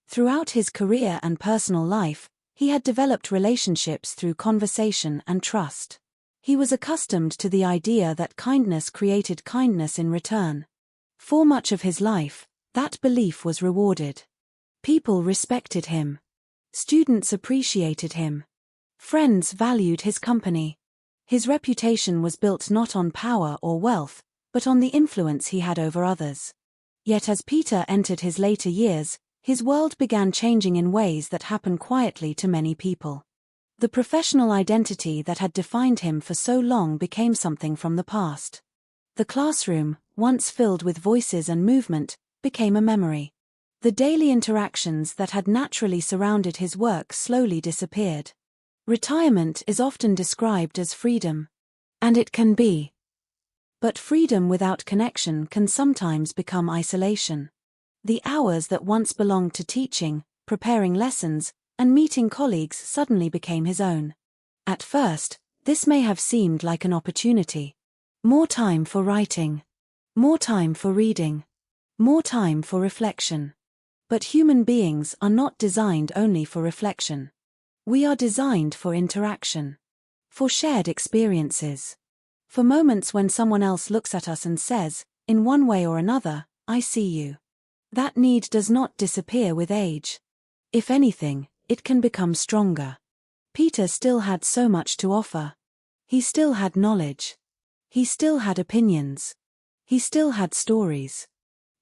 Throughout his career and personal life, he had developed relationships through conversation and trust. He was accustomed to the idea that kindness created kindness in return. For much of his life, that belief was rewarded. People respected him. Students appreciated him. Friends valued his company. His reputation was built not on power or wealth, but on the influence he had over others. Yet as Peter entered his later years, his world began changing in ways that happen quietly to many people. The professional identity that had defined him for so long became something from the past. The classroom, once filled with voices and movement, became a memory. The daily interactions that had naturally surrounded his work slowly disappeared. Retirement is often described as freedom. And it can be. But freedom without connection can sometimes become isolation. The hours that once belonged to teaching, preparing lessons, and meeting colleagues suddenly became his own. At first, this may have seemed like an opportunity. More time for writing. More time for reading. More time for reflection. But human beings are not designed only for reflection. We are designed for interaction. For shared experiences. For moments when someone else looks at us and says, in one way or another, I see you. That need does not disappear with age. If anything, it can become stronger. Peter still had so much to offer. He still had knowledge. He still had opinions. He still had stories.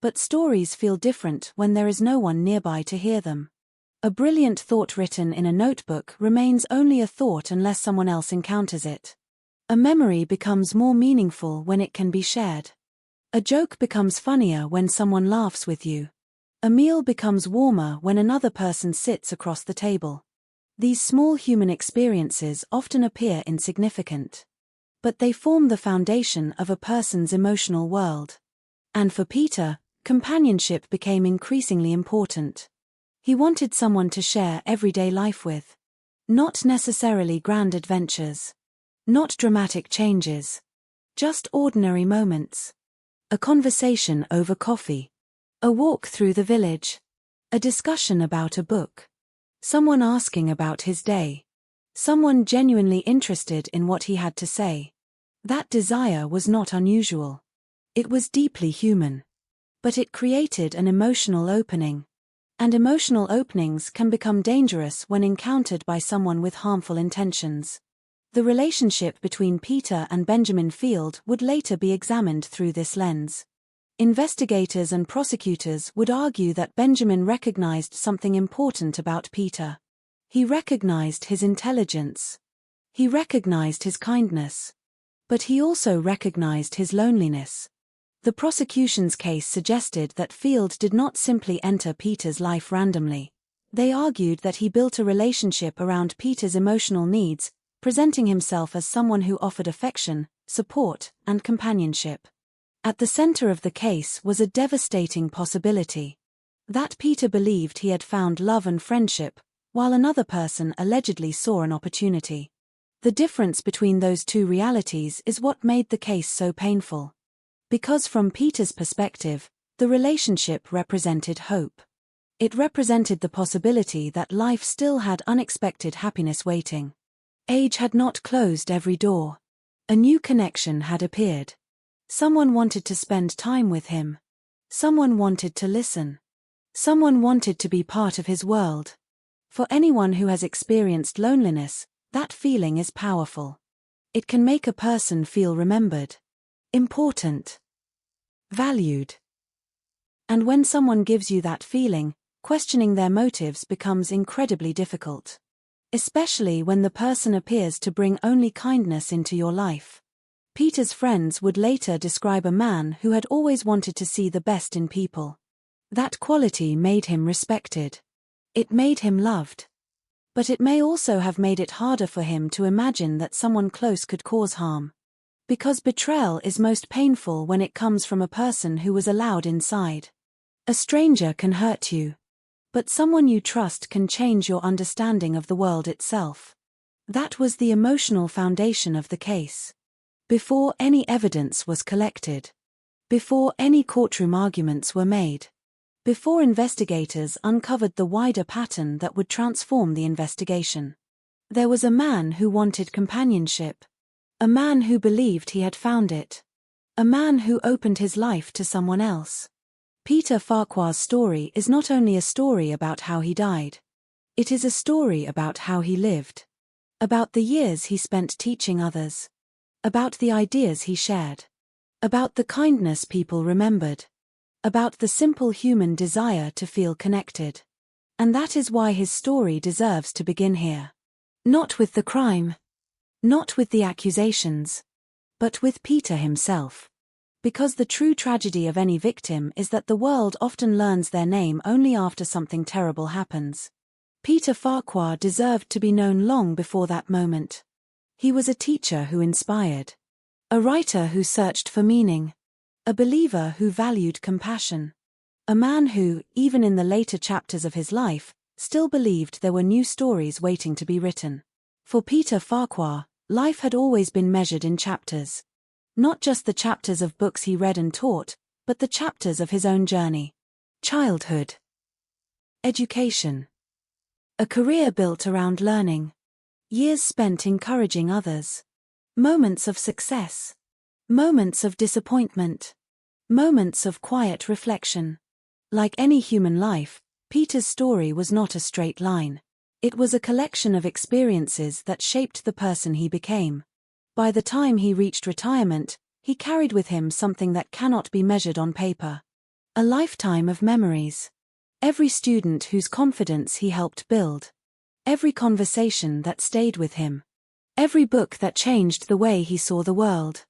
But stories feel different when there is no one nearby to hear them. A brilliant thought written in a notebook remains only a thought unless someone else encounters it. A memory becomes more meaningful when it can be shared. A joke becomes funnier when someone laughs with you. A meal becomes warmer when another person sits across the table. These small human experiences often appear insignificant. But they form the foundation of a person's emotional world. And for Peter, companionship became increasingly important. He wanted someone to share everyday life with. Not necessarily grand adventures. Not dramatic changes. Just ordinary moments. A conversation over coffee. A walk through the village. A discussion about a book. Someone asking about his day. Someone genuinely interested in what he had to say. That desire was not unusual. It was deeply human. But it created an emotional opening. And emotional openings can become dangerous when encountered by someone with harmful intentions. The relationship between Peter and Benjamin Field would later be examined through this lens. Investigators and prosecutors would argue that Benjamin recognized something important about Peter. He recognized his intelligence. He recognized his kindness. But he also recognized his loneliness. The prosecution's case suggested that Field did not simply enter Peter's life randomly. They argued that he built a relationship around Peter's emotional needs, presenting himself as someone who offered affection, support, and companionship. At the center of the case was a devastating possibility. That Peter believed he had found love and friendship, while another person allegedly saw an opportunity. The difference between those two realities is what made the case so painful. Because from Peter's perspective, the relationship represented hope. It represented the possibility that life still had unexpected happiness waiting. Age had not closed every door. A new connection had appeared. Someone wanted to spend time with him. Someone wanted to listen. Someone wanted to be part of his world. For anyone who has experienced loneliness, that feeling is powerful. It can make a person feel remembered, important, valued. And when someone gives you that feeling, questioning their motives becomes incredibly difficult. Especially when the person appears to bring only kindness into your life. Peter's friends would later describe a man who had always wanted to see the best in people. That quality made him respected. It made him loved. But it may also have made it harder for him to imagine that someone close could cause harm. Because betrayal is most painful when it comes from a person who was allowed inside. A stranger can hurt you. But someone you trust can change your understanding of the world itself. That was the emotional foundation of the case. Before any evidence was collected. Before any courtroom arguments were made. Before investigators uncovered the wider pattern that would transform the investigation. There was a man who wanted companionship. A man who believed he had found it. A man who opened his life to someone else. Peter Farquhar's story is not only a story about how he died. It is a story about how he lived. About the years he spent teaching others. About the ideas he shared. About the kindness people remembered. About the simple human desire to feel connected. And that is why his story deserves to begin here. Not with the crime. Not with the accusations. But with Peter himself. Because the true tragedy of any victim is that the world often learns their name only after something terrible happens. Peter Farquhar deserved to be known long before that moment. He was a teacher who inspired. A writer who searched for meaning. A believer who valued compassion. A man who, even in the later chapters of his life, still believed there were new stories waiting to be written. For Peter Farquhar, life had always been measured in chapters. Not just the chapters of books he read and taught, but the chapters of his own journey. Childhood. Education. A career built around learning. Years spent encouraging others. Moments of success. Moments of disappointment. Moments of quiet reflection. Like any human life, Peter's story was not a straight line. It was a collection of experiences that shaped the person he became. By the time he reached retirement, he carried with him something that cannot be measured on paper. A lifetime of memories. Every student whose confidence he helped build. Every conversation that stayed with him. Every book that changed the way he saw the world.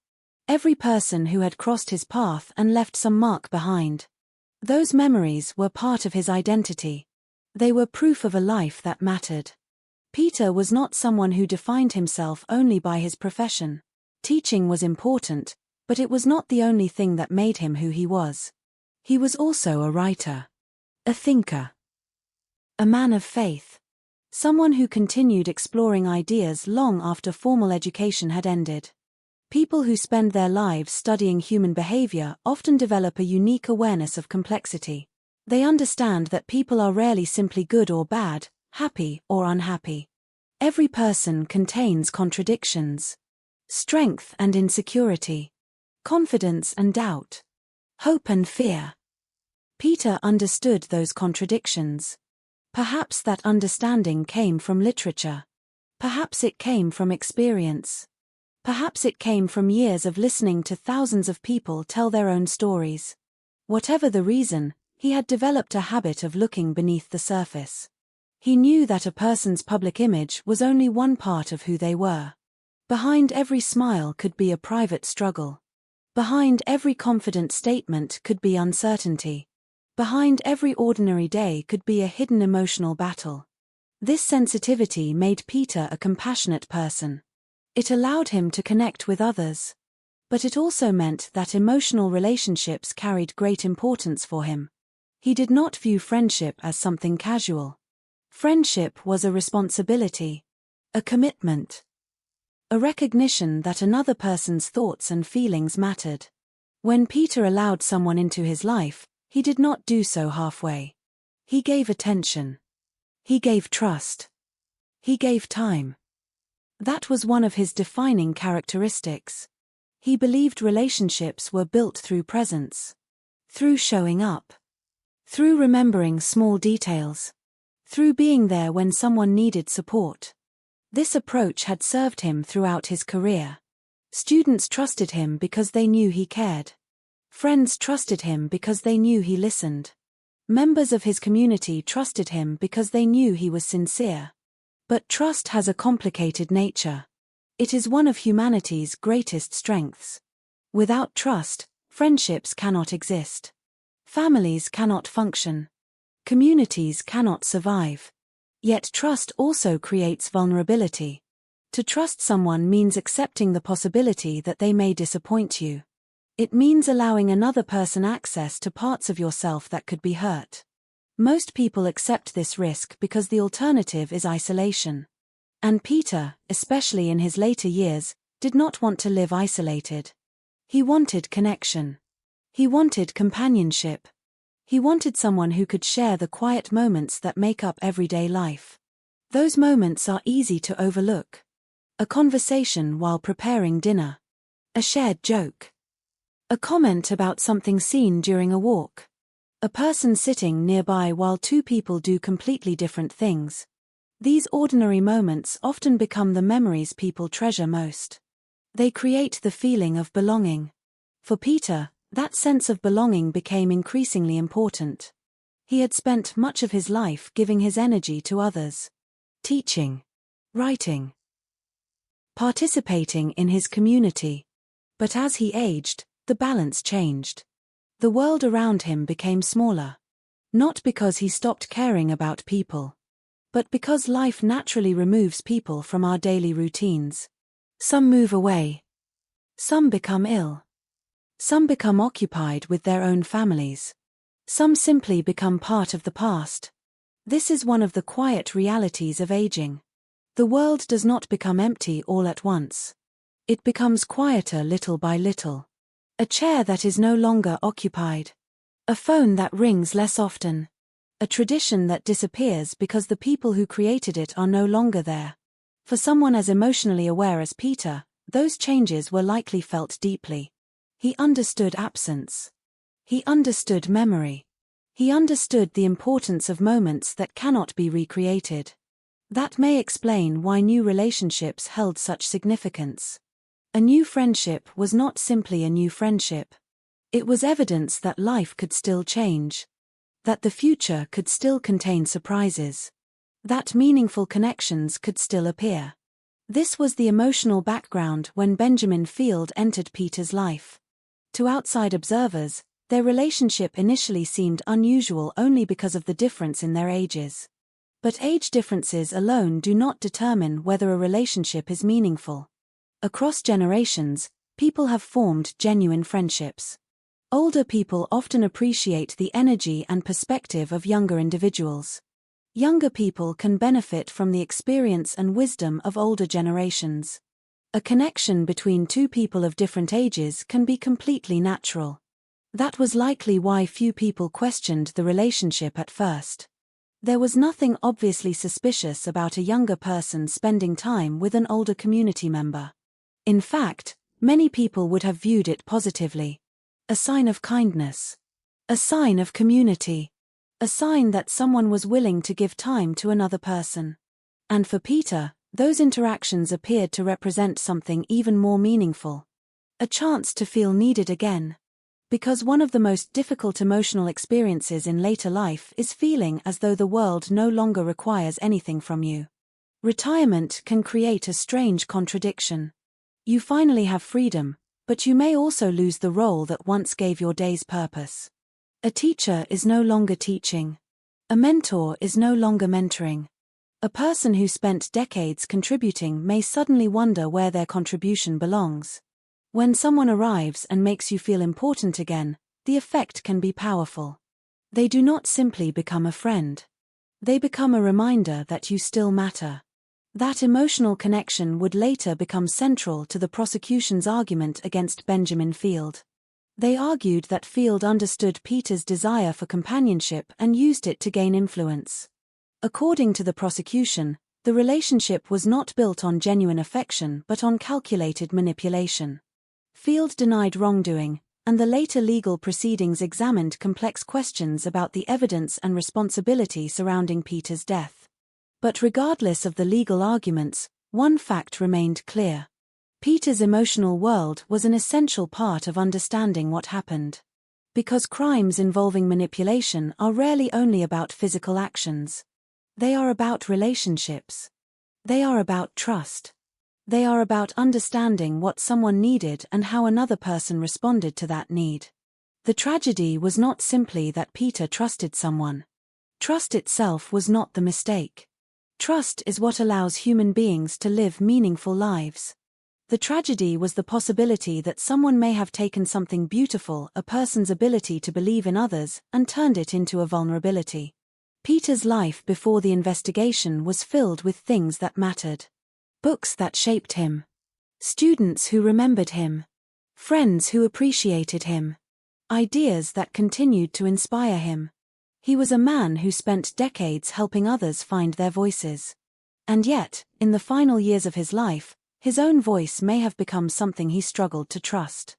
Every person who had crossed his path and left some mark behind. Those memories were part of his identity. They were proof of a life that mattered. Peter was not someone who defined himself only by his profession. Teaching was important, but it was not the only thing that made him who he was. He was also a writer. A thinker. A man of faith. Someone who continued exploring ideas long after formal education had ended. People who spend their lives studying human behavior often develop a unique awareness of complexity. They understand that people are rarely simply good or bad, happy or unhappy. Every person contains contradictions. Strength and insecurity. Confidence and doubt. Hope and fear. Peter understood those contradictions. Perhaps that understanding came from literature. Perhaps it came from experience. Perhaps it came from years of listening to thousands of people tell their own stories. Whatever the reason, he had developed a habit of looking beneath the surface. He knew that a person's public image was only one part of who they were. Behind every smile could be a private struggle. Behind every confident statement could be uncertainty. Behind every ordinary day could be a hidden emotional battle. This sensitivity made Peter a compassionate person. It allowed him to connect with others. But it also meant that emotional relationships carried great importance for him. He did not view friendship as something casual. Friendship was a responsibility, a commitment, a recognition that another person's thoughts and feelings mattered. When Peter allowed someone into his life, he did not do so halfway. He gave attention. He gave trust. He gave time. That was one of his defining characteristics. He believed relationships were built through presence, through showing up, through remembering small details, through being there when someone needed support. This approach had served him throughout his career. Students trusted him because they knew he cared. Friends trusted him because they knew he listened. Members of his community trusted him because they knew he was sincere. But trust has a complicated nature. It is one of humanity's greatest strengths. Without trust, friendships cannot exist. Families cannot function. Communities cannot survive. Yet trust also creates vulnerability. To trust someone means accepting the possibility that they may disappoint you. It means allowing another person access to parts of yourself that could be hurt. Most people accept this risk because the alternative is isolation. And Peter, especially in his later years, did not want to live isolated. He wanted connection. He wanted companionship. He wanted someone who could share the quiet moments that make up everyday life. Those moments are easy to overlook. A conversation while preparing dinner. A shared joke. A comment about something seen during a walk. A person sitting nearby while two people do completely different things. These ordinary moments often become the memories people treasure most. They create the feeling of belonging. For Peter, that sense of belonging became increasingly important. He had spent much of his life giving his energy to others. Teaching. Writing. Participating in his community. But as he aged, the balance changed. The world around him became smaller. Not because he stopped caring about people, but because life naturally removes people from our daily routines. Some move away. Some become ill. Some become occupied with their own families. Some simply become part of the past. This is one of the quiet realities of aging. The world does not become empty all at once. It becomes quieter little by little. A chair that is no longer occupied. A phone that rings less often. A tradition that disappears because the people who created it are no longer there. For someone as emotionally aware as Peter, those changes were likely felt deeply. He understood absence. He understood memory. He understood the importance of moments that cannot be recreated. That may explain why new relationships held such significance. A new friendship was not simply a new friendship. It was evidence that life could still change. That the future could still contain surprises. That meaningful connections could still appear. This was the emotional background when Benjamin Field entered Peter's life. To outside observers, their relationship initially seemed unusual only because of the difference in their ages. But age differences alone do not determine whether a relationship is meaningful. Across generations, people have formed genuine friendships. Older people often appreciate the energy and perspective of younger individuals. Younger people can benefit from the experience and wisdom of older generations. A connection between two people of different ages can be completely natural. That was likely why few people questioned the relationship at first. There was nothing obviously suspicious about a younger person spending time with an older community member. In fact, many people would have viewed it positively. A sign of kindness. A sign of community. A sign that someone was willing to give time to another person. And for Peter, those interactions appeared to represent something even more meaningful. A chance to feel needed again. Because one of the most difficult emotional experiences in later life is feeling as though the world no longer requires anything from you. Retirement can create a strange contradiction. You finally have freedom, but you may also lose the role that once gave your days purpose. A teacher is no longer teaching. A mentor is no longer mentoring. A person who spent decades contributing may suddenly wonder where their contribution belongs. When someone arrives and makes you feel important again, the effect can be powerful. They do not simply become a friend. They become a reminder that you still matter. That emotional connection would later become central to the prosecution's argument against Benjamin Field. They argued that Field understood Peter's desire for companionship and used it to gain influence. According to the prosecution, the relationship was not built on genuine affection but on calculated manipulation. Field denied wrongdoing, and the later legal proceedings examined complex questions about the evidence and responsibility surrounding Peter's death. But regardless of the legal arguments, one fact remained clear. Peter's emotional world was an essential part of understanding what happened. Because crimes involving manipulation are rarely only about physical actions. They are about relationships. They are about trust. They are about understanding what someone needed and how another person responded to that need. The tragedy was not simply that Peter trusted someone. Trust itself was not the mistake. Trust is what allows human beings to live meaningful lives. The tragedy was the possibility that someone may have taken something beautiful, a person's ability to believe in others, and turned it into a vulnerability. Peter's life before the investigation was filled with things that mattered. Books that shaped him. Students who remembered him. Friends who appreciated him. Ideas that continued to inspire him. He was a man who spent decades helping others find their voices. And yet, in the final years of his life, his own voice may have become something he struggled to trust.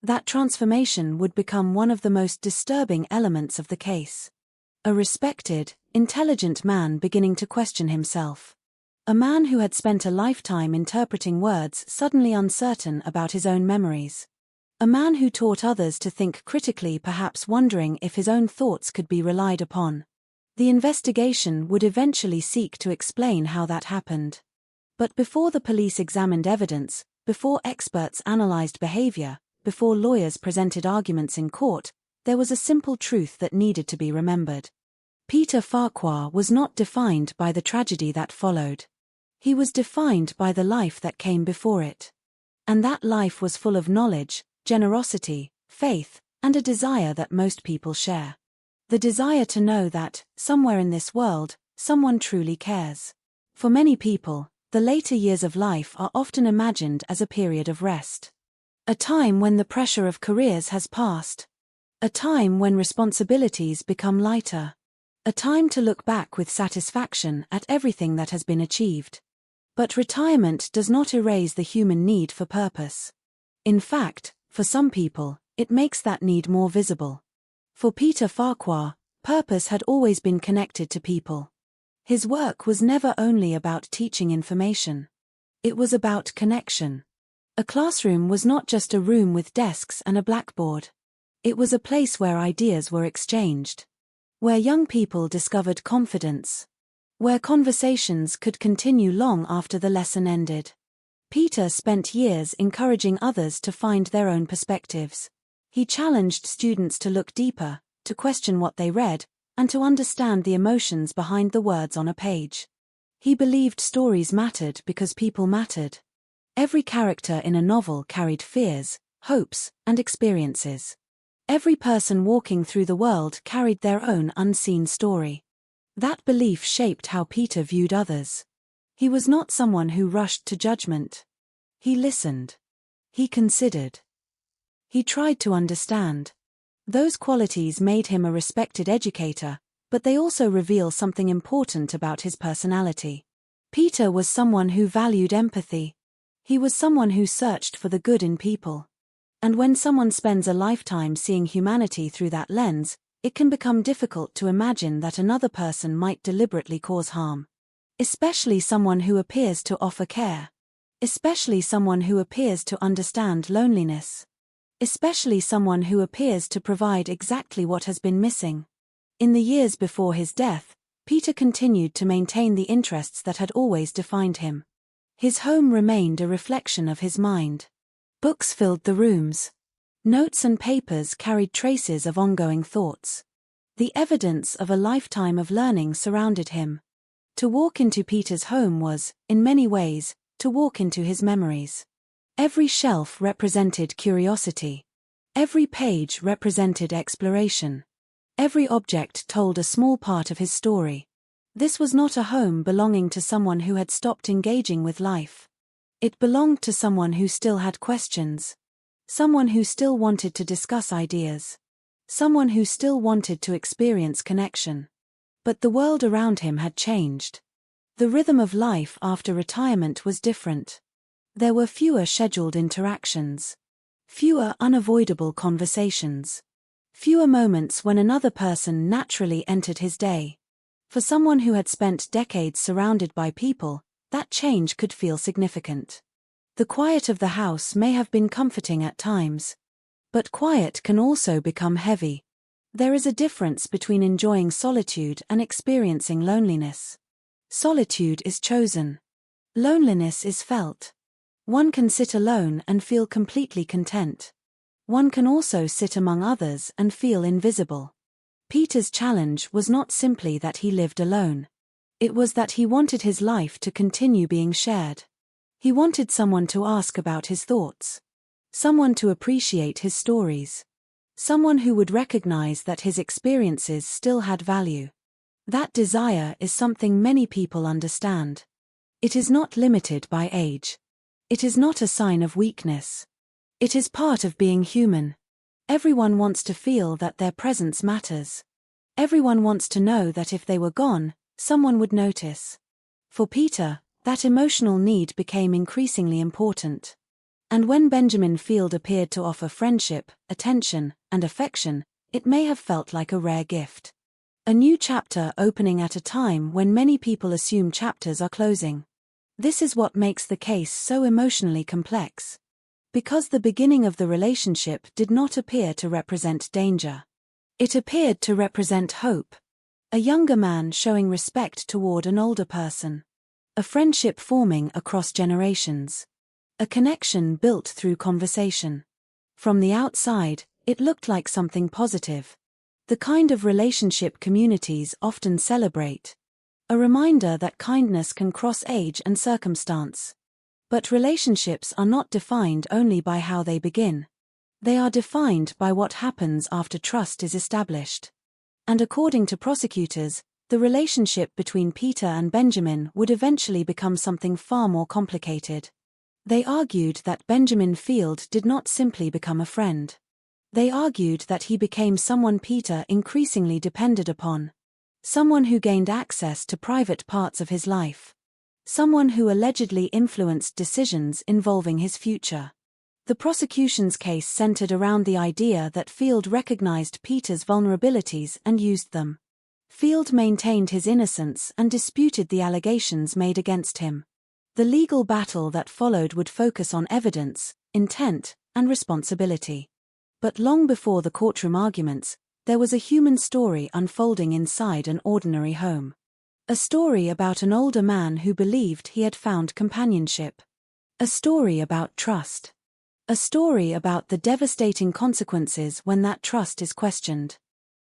That transformation would become one of the most disturbing elements of the case. A respected, intelligent man beginning to question himself. A man who had spent a lifetime interpreting words suddenly uncertain about his own memories. A man who taught others to think critically, perhaps wondering if his own thoughts could be relied upon. The investigation would eventually seek to explain how that happened. But before the police examined evidence, before experts analyzed behavior, before lawyers presented arguments in court, there was a simple truth that needed to be remembered. Peter Farquhar was not defined by the tragedy that followed. He was defined by the life that came before it. And that life was full of knowledge, generosity, faith, and a desire that most people share. The desire to know that, somewhere in this world, someone truly cares. For many people, the later years of life are often imagined as a period of rest. A time when the pressure of careers has passed. A time when responsibilities become lighter. A time to look back with satisfaction at everything that has been achieved. But retirement does not erase the human need for purpose. In fact, for some people, it makes that need more visible. For Peter Farquhar, purpose had always been connected to people. His work was never only about teaching information. It was about connection. A classroom was not just a room with desks and a blackboard. It was a place where ideas were exchanged. Where young people discovered confidence. Where conversations could continue long after the lesson ended. Peter spent years encouraging others to find their own perspectives. He challenged students to look deeper, to question what they read, and to understand the emotions behind the words on a page. He believed stories mattered because people mattered. Every character in a novel carried fears, hopes, and experiences. Every person walking through the world carried their own unseen story. That belief shaped how Peter viewed others. He was not someone who rushed to judgment. He listened. He considered. He tried to understand. Those qualities made him a respected educator, but they also reveal something important about his personality. Peter was someone who valued empathy. He was someone who searched for the good in people. And when someone spends a lifetime seeing humanity through that lens, it can become difficult to imagine that another person might deliberately cause harm. Especially someone who appears to offer care. Especially someone who appears to understand loneliness. Especially someone who appears to provide exactly what has been missing. In the years before his death, Peter continued to maintain the interests that had always defined him. His home remained a reflection of his mind. Books filled the rooms. Notes and papers carried traces of ongoing thoughts. The evidence of a lifetime of learning surrounded him. To walk into Peter's home was, in many ways, to walk into his memories. Every shelf represented curiosity. Every page represented exploration. Every object told a small part of his story. This was not a home belonging to someone who had stopped engaging with life. It belonged to someone who still had questions. Someone who still wanted to discuss ideas. Someone who still wanted to experience connection. But the world around him had changed. The rhythm of life after retirement was different. There were fewer scheduled interactions. Fewer unavoidable conversations. Fewer moments when another person naturally entered his day. For someone who had spent decades surrounded by people, that change could feel significant. The quiet of the house may have been comforting at times. But quiet can also become heavy. There is a difference between enjoying solitude and experiencing loneliness. Solitude is chosen. Loneliness is felt. One can sit alone and feel completely content. One can also sit among others and feel invisible. Peter's challenge was not simply that he lived alone. It was that he wanted his life to continue being shared. He wanted someone to ask about his thoughts. Someone to appreciate his stories. Someone who would recognize that his experiences still had value. That desire is something many people understand. It is not limited by age. It is not a sign of weakness. It is part of being human. Everyone wants to feel that their presence matters. Everyone wants to know that if they were gone, someone would notice. For Peter, that emotional need became increasingly important. And when Benjamin Field appeared to offer friendship, attention, and affection, it may have felt like a rare gift. A new chapter opening at a time when many people assume chapters are closing. This is what makes the case so emotionally complex. Because the beginning of the relationship did not appear to represent danger. It appeared to represent hope. A younger man showing respect toward an older person. A friendship forming across generations. A connection built through conversation. From the outside, it looked like something positive. The kind of relationship communities often celebrate. A reminder that kindness can cross age and circumstance. But relationships are not defined only by how they begin. They are defined by what happens after trust is established. And according to prosecutors, the relationship between Peter and Benjamin would eventually become something far more complicated. They argued that Benjamin Field did not simply become a friend. They argued that he became someone Peter increasingly depended upon. Someone who gained access to private parts of his life. Someone who allegedly influenced decisions involving his future. The prosecution's case centered around the idea that Field recognized Peter's vulnerabilities and used them. Field maintained his innocence and disputed the allegations made against him. The legal battle that followed would focus on evidence, intent, and responsibility. But long before the courtroom arguments, there was a human story unfolding inside an ordinary home. A story about an older man who believed he had found companionship. A story about trust. A story about the devastating consequences when that trust is questioned.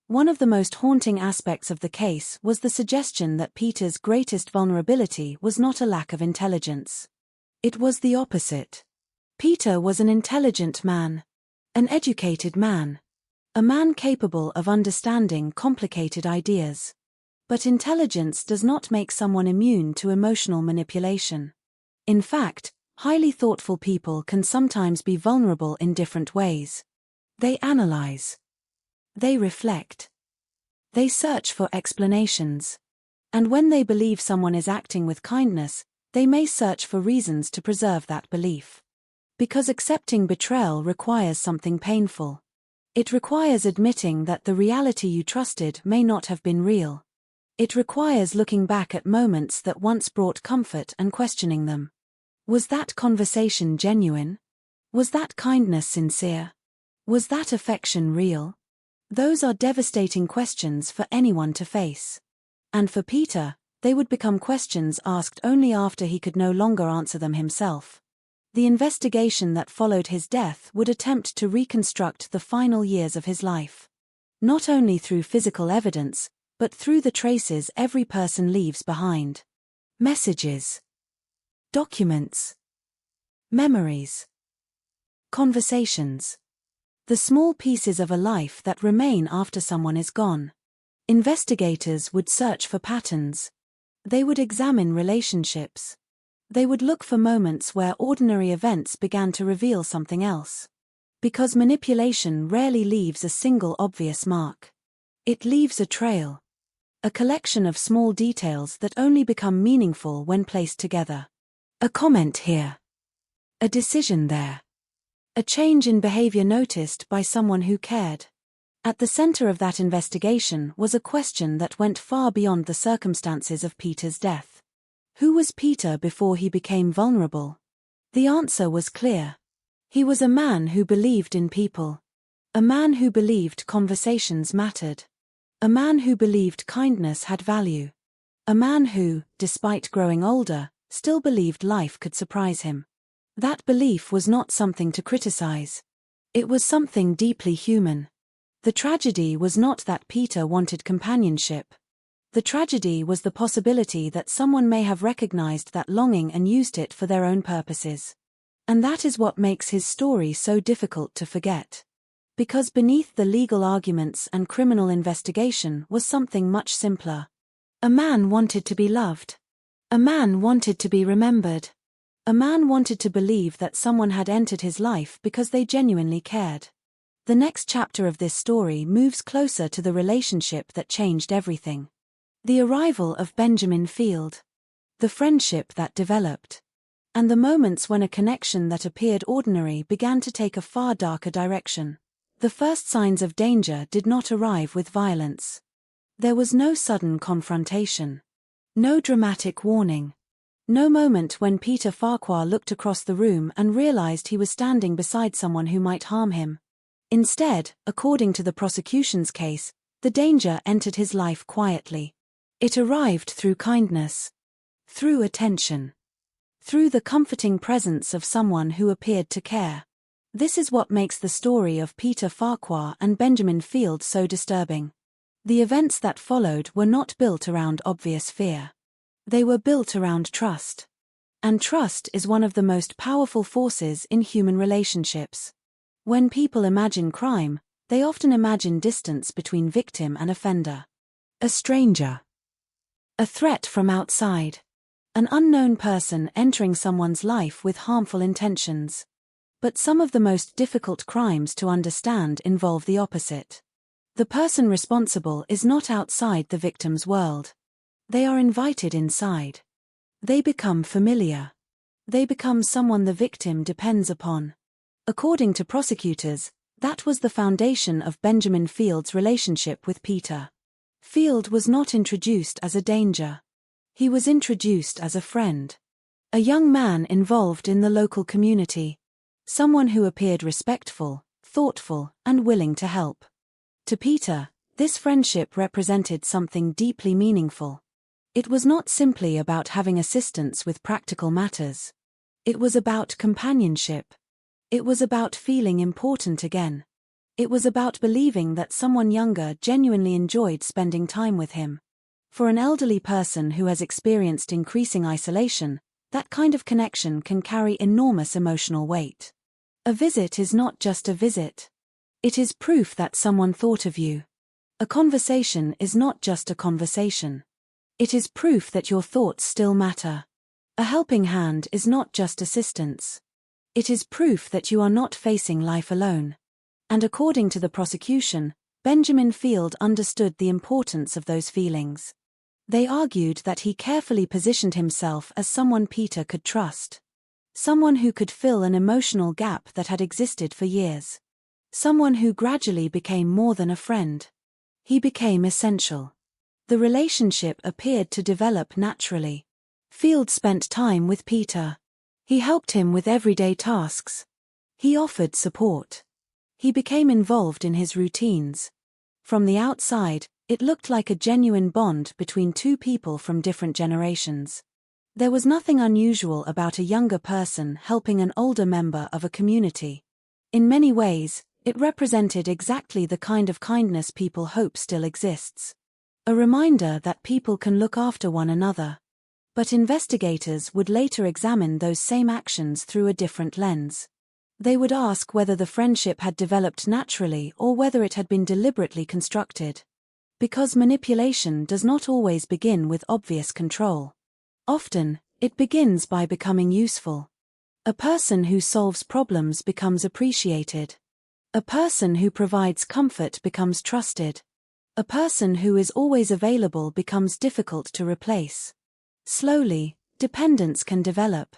One of the most haunting aspects of the case was the suggestion that Peter's greatest vulnerability was not a lack of intelligence. It was the opposite. Peter was an intelligent man. An educated man. A man capable of understanding complicated ideas. But intelligence does not make someone immune to emotional manipulation. In fact, highly thoughtful people can sometimes be vulnerable in different ways. They analyze. They reflect. They search for explanations. And when they believe someone is acting with kindness, they may search for reasons to preserve that belief. Because accepting betrayal requires something painful. It requires admitting that the reality you trusted may not have been real. It requires looking back at moments that once brought comfort and questioning them. Was that conversation genuine? Was that kindness sincere? Was that affection real? Those are devastating questions for anyone to face. And for Peter, they would become questions asked only after he could no longer answer them himself. The investigation that followed his death would attempt to reconstruct the final years of his life. Not only through physical evidence, but through the traces every person leaves behind. Messages, documents, memories, conversations. The small pieces of a life that remain after someone is gone. Investigators would search for patterns. They would examine relationships. They would look for moments where ordinary events began to reveal something else. Because manipulation rarely leaves a single obvious mark. It leaves a trail. A collection of small details that only become meaningful when placed together. A comment here. A decision there. A change in behavior noticed by someone who cared. At the center of that investigation was a question that went far beyond the circumstances of Peter's death. Who was Peter before he became vulnerable? The answer was clear. He was a man who believed in people. A man who believed conversations mattered. A man who believed kindness had value. A man who, despite growing older, still believed life could surprise him. That belief was not something to criticize. It was something deeply human. The tragedy was not that Peter wanted companionship. The tragedy was the possibility that someone may have recognized that longing and used it for their own purposes. And that is what makes his story so difficult to forget. Because beneath the legal arguments and criminal investigation was something much simpler. A man wanted to be loved. A man wanted to be remembered. A man wanted to believe that someone had entered his life because they genuinely cared. The next chapter of this story moves closer to the relationship that changed everything. The arrival of Benjamin Field. The friendship that developed. And the moments when a connection that appeared ordinary began to take a far darker direction. The first signs of danger did not arrive with violence. There was no sudden confrontation. No dramatic warning. No moment when Peter Farquhar looked across the room and realized he was standing beside someone who might harm him. Instead, according to the prosecution's case, the danger entered his life quietly. It arrived through kindness. Through attention. Through the comforting presence of someone who appeared to care. This is what makes the story of Peter Farquhar and Benjamin Field so disturbing. The events that followed were not built around obvious fear. They were built around trust. And trust is one of the most powerful forces in human relationships. When people imagine crime, they often imagine distance between victim and offender. A stranger. A threat from outside. An unknown person entering someone's life with harmful intentions. But some of the most difficult crimes to understand involve the opposite. The person responsible is not outside the victim's world. They are invited inside. They become familiar. They become someone the victim depends upon. According to prosecutors, that was the foundation of Benjamin Field's relationship with Peter. Field was not introduced as a danger. He was introduced as a friend. A young man involved in the local community. Someone who appeared respectful, thoughtful, and willing to help. To Peter, this friendship represented something deeply meaningful. It was not simply about having assistance with practical matters. It was about companionship. It was about feeling important again. It was about believing that someone younger genuinely enjoyed spending time with him. For an elderly person who has experienced increasing isolation, that kind of connection can carry enormous emotional weight. A visit is not just a visit. It is proof that someone thought of you. A conversation is not just a conversation. It is proof that your thoughts still matter. A helping hand is not just assistance. It is proof that you are not facing life alone. And according to the prosecution, Benjamin Field understood the importance of those feelings. They argued that he carefully positioned himself as someone Peter could trust. Someone who could fill an emotional gap that had existed for years. Someone who gradually became more than a friend. He became essential. The relationship appeared to develop naturally. Field spent time with Peter. He helped him with everyday tasks. He offered support. He became involved in his routines. From the outside, it looked like a genuine bond between two people from different generations. There was nothing unusual about a younger person helping an older member of a community. In many ways, it represented exactly the kind of kindness people hope still exists. A reminder that people can look after one another. But investigators would later examine those same actions through a different lens. They would ask whether the friendship had developed naturally or whether it had been deliberately constructed. Because manipulation does not always begin with obvious control. Often, it begins by becoming useful. A person who solves problems becomes appreciated. A person who provides comfort becomes trusted. A person who is always available becomes difficult to replace. Slowly, dependence can develop.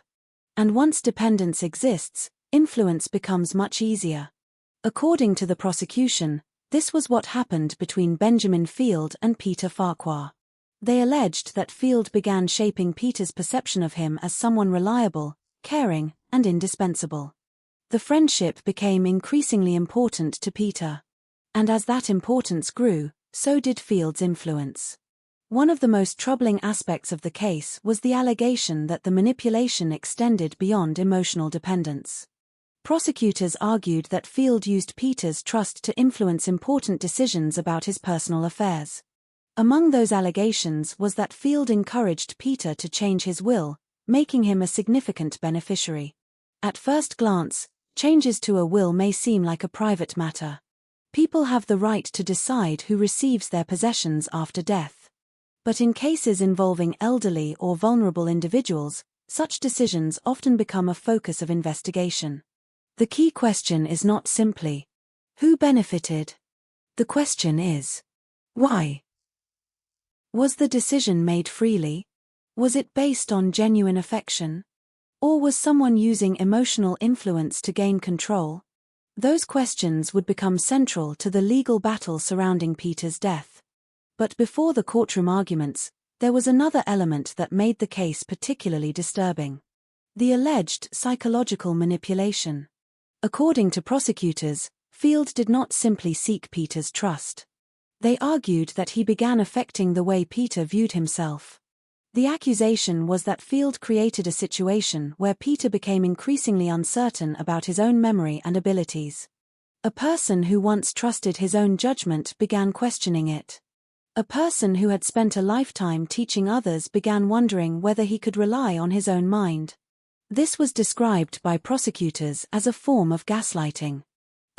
And once dependence exists, influence becomes much easier. According to the prosecution, this was what happened between Benjamin Field and Peter Farquhar. They alleged that Field began shaping Peter's perception of him as someone reliable, caring, and indispensable. The friendship became increasingly important to Peter. And as that importance grew, so did Field's influence. One of the most troubling aspects of the case was the allegation that the manipulation extended beyond emotional dependence. Prosecutors argued that Field used Peter's trust to influence important decisions about his personal affairs. Among those allegations was that Field encouraged Peter to change his will, making him a significant beneficiary. At first glance, changes to a will may seem like a private matter. People have the right to decide who receives their possessions after death. But in cases involving elderly or vulnerable individuals, such decisions often become a focus of investigation. The key question is not simply, who benefited? The question is, why? Was the decision made freely? Was it based on genuine affection? Or was someone using emotional influence to gain control? Those questions would become central to the legal battle surrounding Peter's death. But before the courtroom arguments, there was another element that made the case particularly disturbing. The alleged psychological manipulation. According to prosecutors, Field did not simply seek Peter's trust. They argued that he began affecting the way Peter viewed himself. The accusation was that Field created a situation where Peter became increasingly uncertain about his own memory and abilities. A person who once trusted his own judgment began questioning it. A person who had spent a lifetime teaching others began wondering whether he could rely on his own mind. This was described by prosecutors as a form of gaslighting.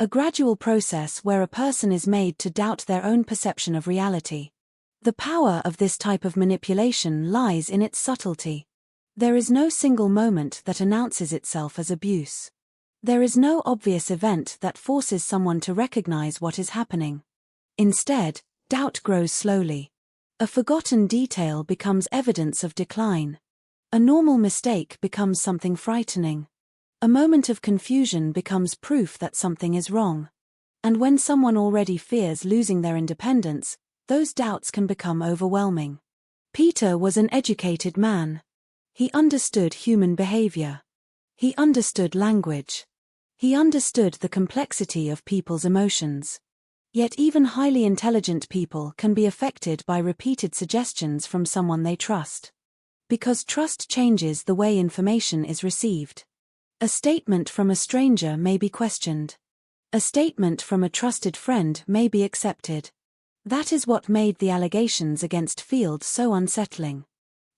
A gradual process where a person is made to doubt their own perception of reality. The power of this type of manipulation lies in its subtlety. There is no single moment that announces itself as abuse. There is no obvious event that forces someone to recognize what is happening. Instead, doubt grows slowly. A forgotten detail becomes evidence of decline. A normal mistake becomes something frightening. A moment of confusion becomes proof that something is wrong. And when someone already fears losing their independence, those doubts can become overwhelming. Peter was an educated man. He understood human behavior. He understood language. He understood the complexity of people's emotions. Yet even highly intelligent people can be affected by repeated suggestions from someone they trust. Because trust changes the way information is received. A statement from a stranger may be questioned. A statement from a trusted friend may be accepted. That is what made the allegations against Field so unsettling.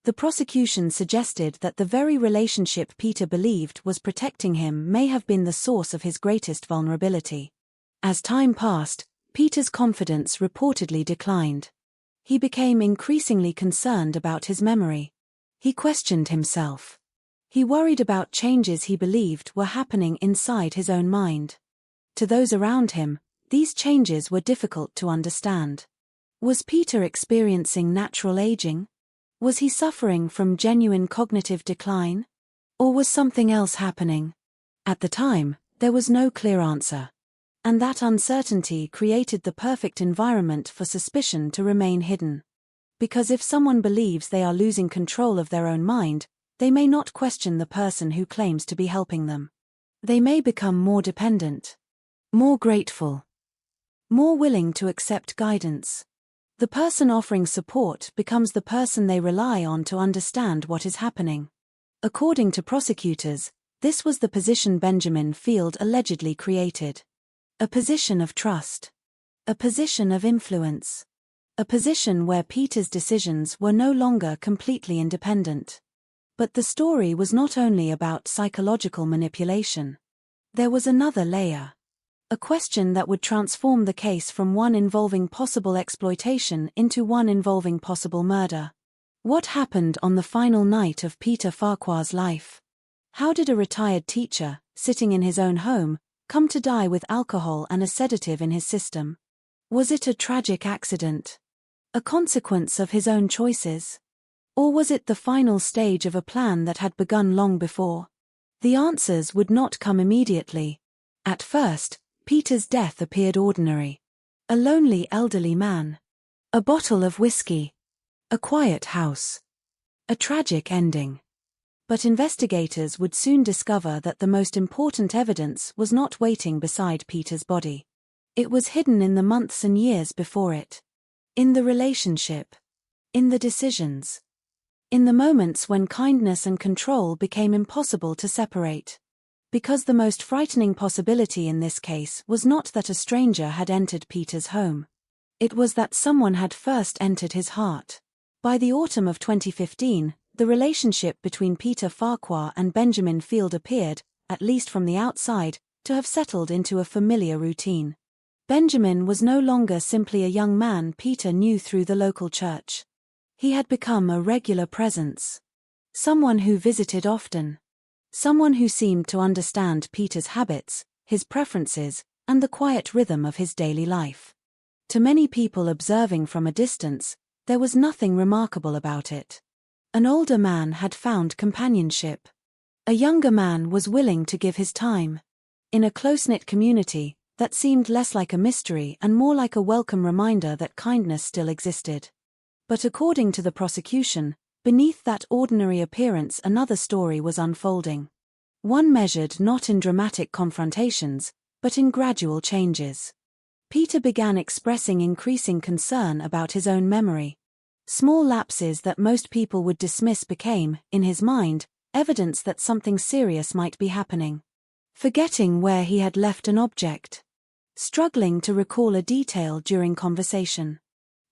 The prosecution suggested that the very relationship Peter believed was protecting him may have been the source of his greatest vulnerability. As time passed, Peter's confidence reportedly declined. He became increasingly concerned about his memory. He questioned himself. He worried about changes he believed were happening inside his own mind. To those around him, these changes were difficult to understand. Was Peter experiencing natural aging? Was he suffering from genuine cognitive decline? Or was something else happening? At the time, there was no clear answer. And that uncertainty created the perfect environment for suspicion to remain hidden. Because if someone believes they are losing control of their own mind, they may not question the person who claims to be helping them. They may become more dependent, more grateful, more willing to accept guidance. The person offering support becomes the person they rely on to understand what is happening. According to prosecutors, this was the position Benjamin Field allegedly created. A position of trust. A position of influence. A position where Peter's decisions were no longer completely independent. But the story was not only about psychological manipulation. There was another layer. A question that would transform the case from one involving possible exploitation into one involving possible murder. What happened on the final night of Peter Farquhar's life? How did a retired teacher, sitting in his own home, come to die with alcohol and a sedative in his system? Was it a tragic accident? A consequence of his own choices? Or was it the final stage of a plan that had begun long before? The answers would not come immediately. At first, Peter's death appeared ordinary. A lonely elderly man. A bottle of whiskey. A quiet house. A tragic ending. But investigators would soon discover that the most important evidence was not waiting beside Peter's body. It was hidden in the months and years before it. In the relationship. In the decisions. In the moments when kindness and control became impossible to separate. Because the most frightening possibility in this case was not that a stranger had entered Peter's home. It was that someone had first entered his heart. By the autumn of 2015, the relationship between Peter Farquhar and Benjamin Field appeared, at least from the outside, to have settled into a familiar routine. Benjamin was no longer simply a young man Peter knew through the local church. He had become a regular presence. Someone who visited often. Someone who seemed to understand Peter's habits, his preferences, and the quiet rhythm of his daily life. To many people observing from a distance, there was nothing remarkable about it. An older man had found companionship. A younger man was willing to give his time. In a close-knit community, that seemed less like a mystery and more like a welcome reminder that kindness still existed. But according to the prosecution, beneath that ordinary appearance another story was unfolding. One measured not in dramatic confrontations, but in gradual changes. Peter began expressing increasing concern about his own memory. Small lapses that most people would dismiss became, in his mind, evidence that something serious might be happening. Forgetting where he had left an object. Struggling to recall a detail during conversation.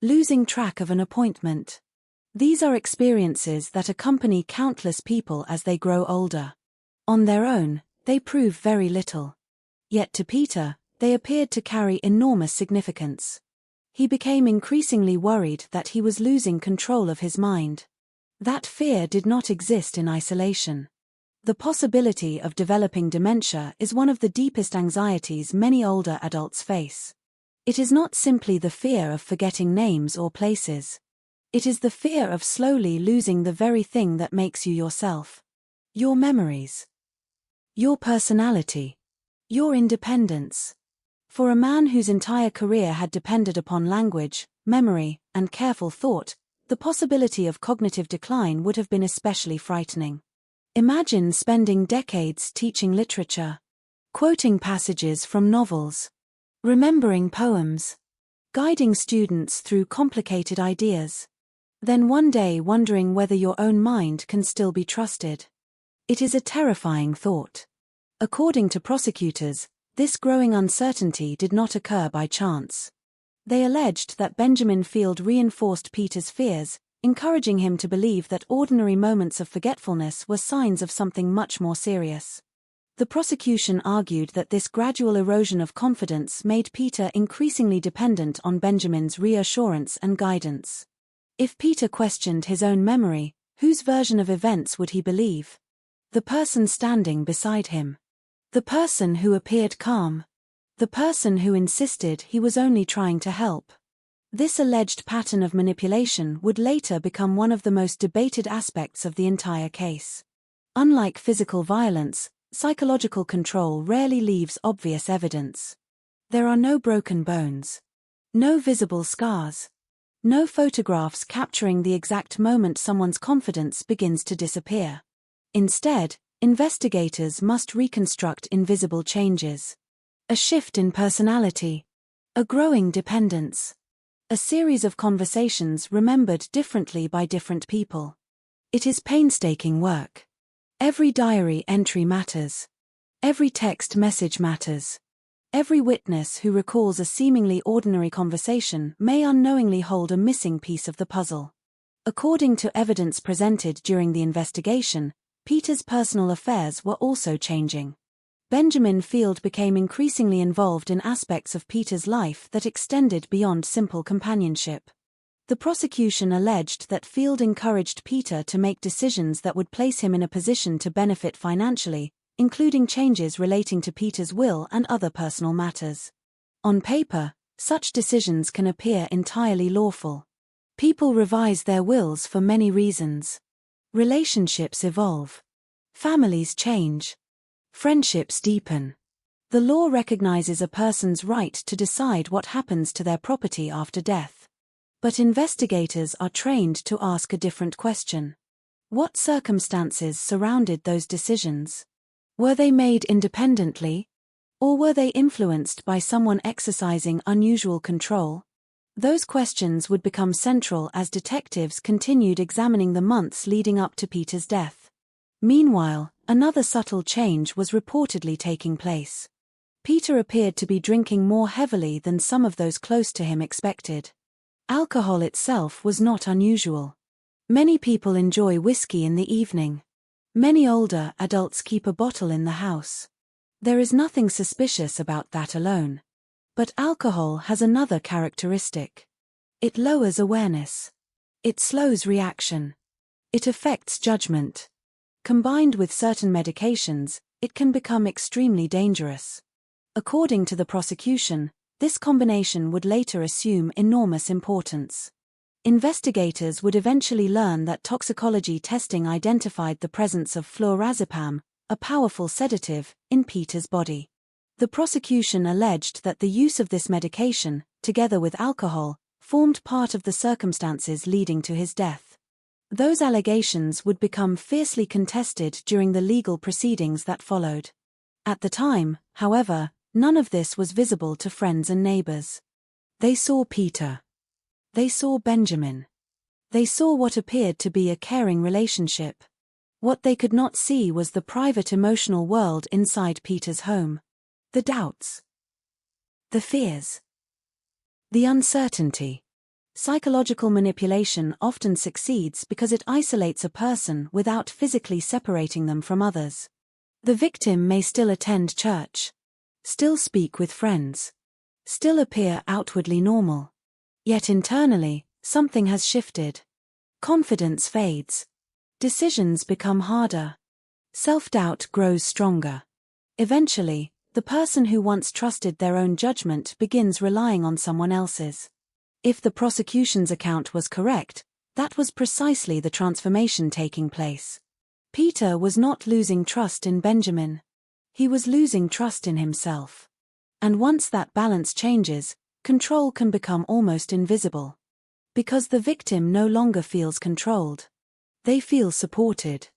Losing track of an appointment. These are experiences that accompany countless people as they grow older. On their own, they prove very little. Yet to Peter, they appeared to carry enormous significance. He became increasingly worried that he was losing control of his mind. That fear did not exist in isolation. The possibility of developing dementia is one of the deepest anxieties many older adults face. It is not simply the fear of forgetting names or places. It is the fear of slowly losing the very thing that makes you yourself. Your memories. Your personality. Your independence. For a man whose entire career had depended upon language, memory, and careful thought, the possibility of cognitive decline would have been especially frightening. Imagine spending decades teaching literature, quoting passages from novels, remembering poems, guiding students through complicated ideas. Then one day wondering whether your own mind can still be trusted. It is a terrifying thought. According to prosecutors, this growing uncertainty did not occur by chance. They alleged that Benjamin Field reinforced Peter's fears, encouraging him to believe that ordinary moments of forgetfulness were signs of something much more serious. The prosecution argued that this gradual erosion of confidence made Peter increasingly dependent on Benjamin's reassurance and guidance. If Peter questioned his own memory, whose version of events would he believe? The person standing beside him. The person who appeared calm. The person who insisted he was only trying to help. This alleged pattern of manipulation would later become one of the most debated aspects of the entire case. Unlike physical violence, psychological control rarely leaves obvious evidence. There are no broken bones. No visible scars. No photographs capturing the exact moment someone's confidence begins to disappear. Instead, investigators must reconstruct invisible changes. A shift in personality. A growing dependence. A series of conversations remembered differently by different people. It is painstaking work. Every diary entry matters. Every text message matters. Every witness who recalls a seemingly ordinary conversation may unknowingly hold a missing piece of the puzzle. According to evidence presented during the investigation, Peter's personal affairs were also changing. Benjamin Field became increasingly involved in aspects of Peter's life that extended beyond simple companionship. The prosecution alleged that Field encouraged Peter to make decisions that would place him in a position to benefit financially, including changes relating to Peter's will and other personal matters. On paper, such decisions can appear entirely lawful. People revise their wills for many reasons. Relationships evolve. Families change. Friendships deepen. The law recognizes a person's right to decide what happens to their property after death. But investigators are trained to ask a different question. What circumstances surrounded those decisions? Were they made independently? Or were they influenced by someone exercising unusual control? Those questions would become central as detectives continued examining the months leading up to Peter's death. Meanwhile, another subtle change was reportedly taking place. Peter appeared to be drinking more heavily than some of those close to him expected. Alcohol itself was not unusual. Many people enjoy whiskey in the evening. Many older adults keep a bottle in the house. There is nothing suspicious about that alone. But alcohol has another characteristic. It lowers awareness. It slows reaction. It affects judgment. Combined with certain medications, it can become extremely dangerous. According to the prosecution, this combination would later assume enormous importance. Investigators would eventually learn that toxicology testing identified the presence of fluorazepam, a powerful sedative, in Peter's body. The prosecution alleged that the use of this medication, together with alcohol, formed part of the circumstances leading to his death. Those allegations would become fiercely contested during the legal proceedings that followed. At the time, however, none of this was visible to friends and neighbors. They saw Peter. They saw Benjamin. They saw what appeared to be a caring relationship. What they could not see was the private emotional world inside Peter's home. The doubts. The fears. The uncertainty. Psychological manipulation often succeeds because it isolates a person without physically separating them from others. The victim may still attend church, still speak with friends, still appear outwardly normal. Yet internally, something has shifted. Confidence fades. Decisions become harder. Self-doubt grows stronger. Eventually, the person who once trusted their own judgment begins relying on someone else's. If the prosecution's account was correct, that was precisely the transformation taking place. Peter was not losing trust in Benjamin. He was losing trust in himself. And once that balance changes, control can become almost invisible. Because the victim no longer feels controlled. They feel supported.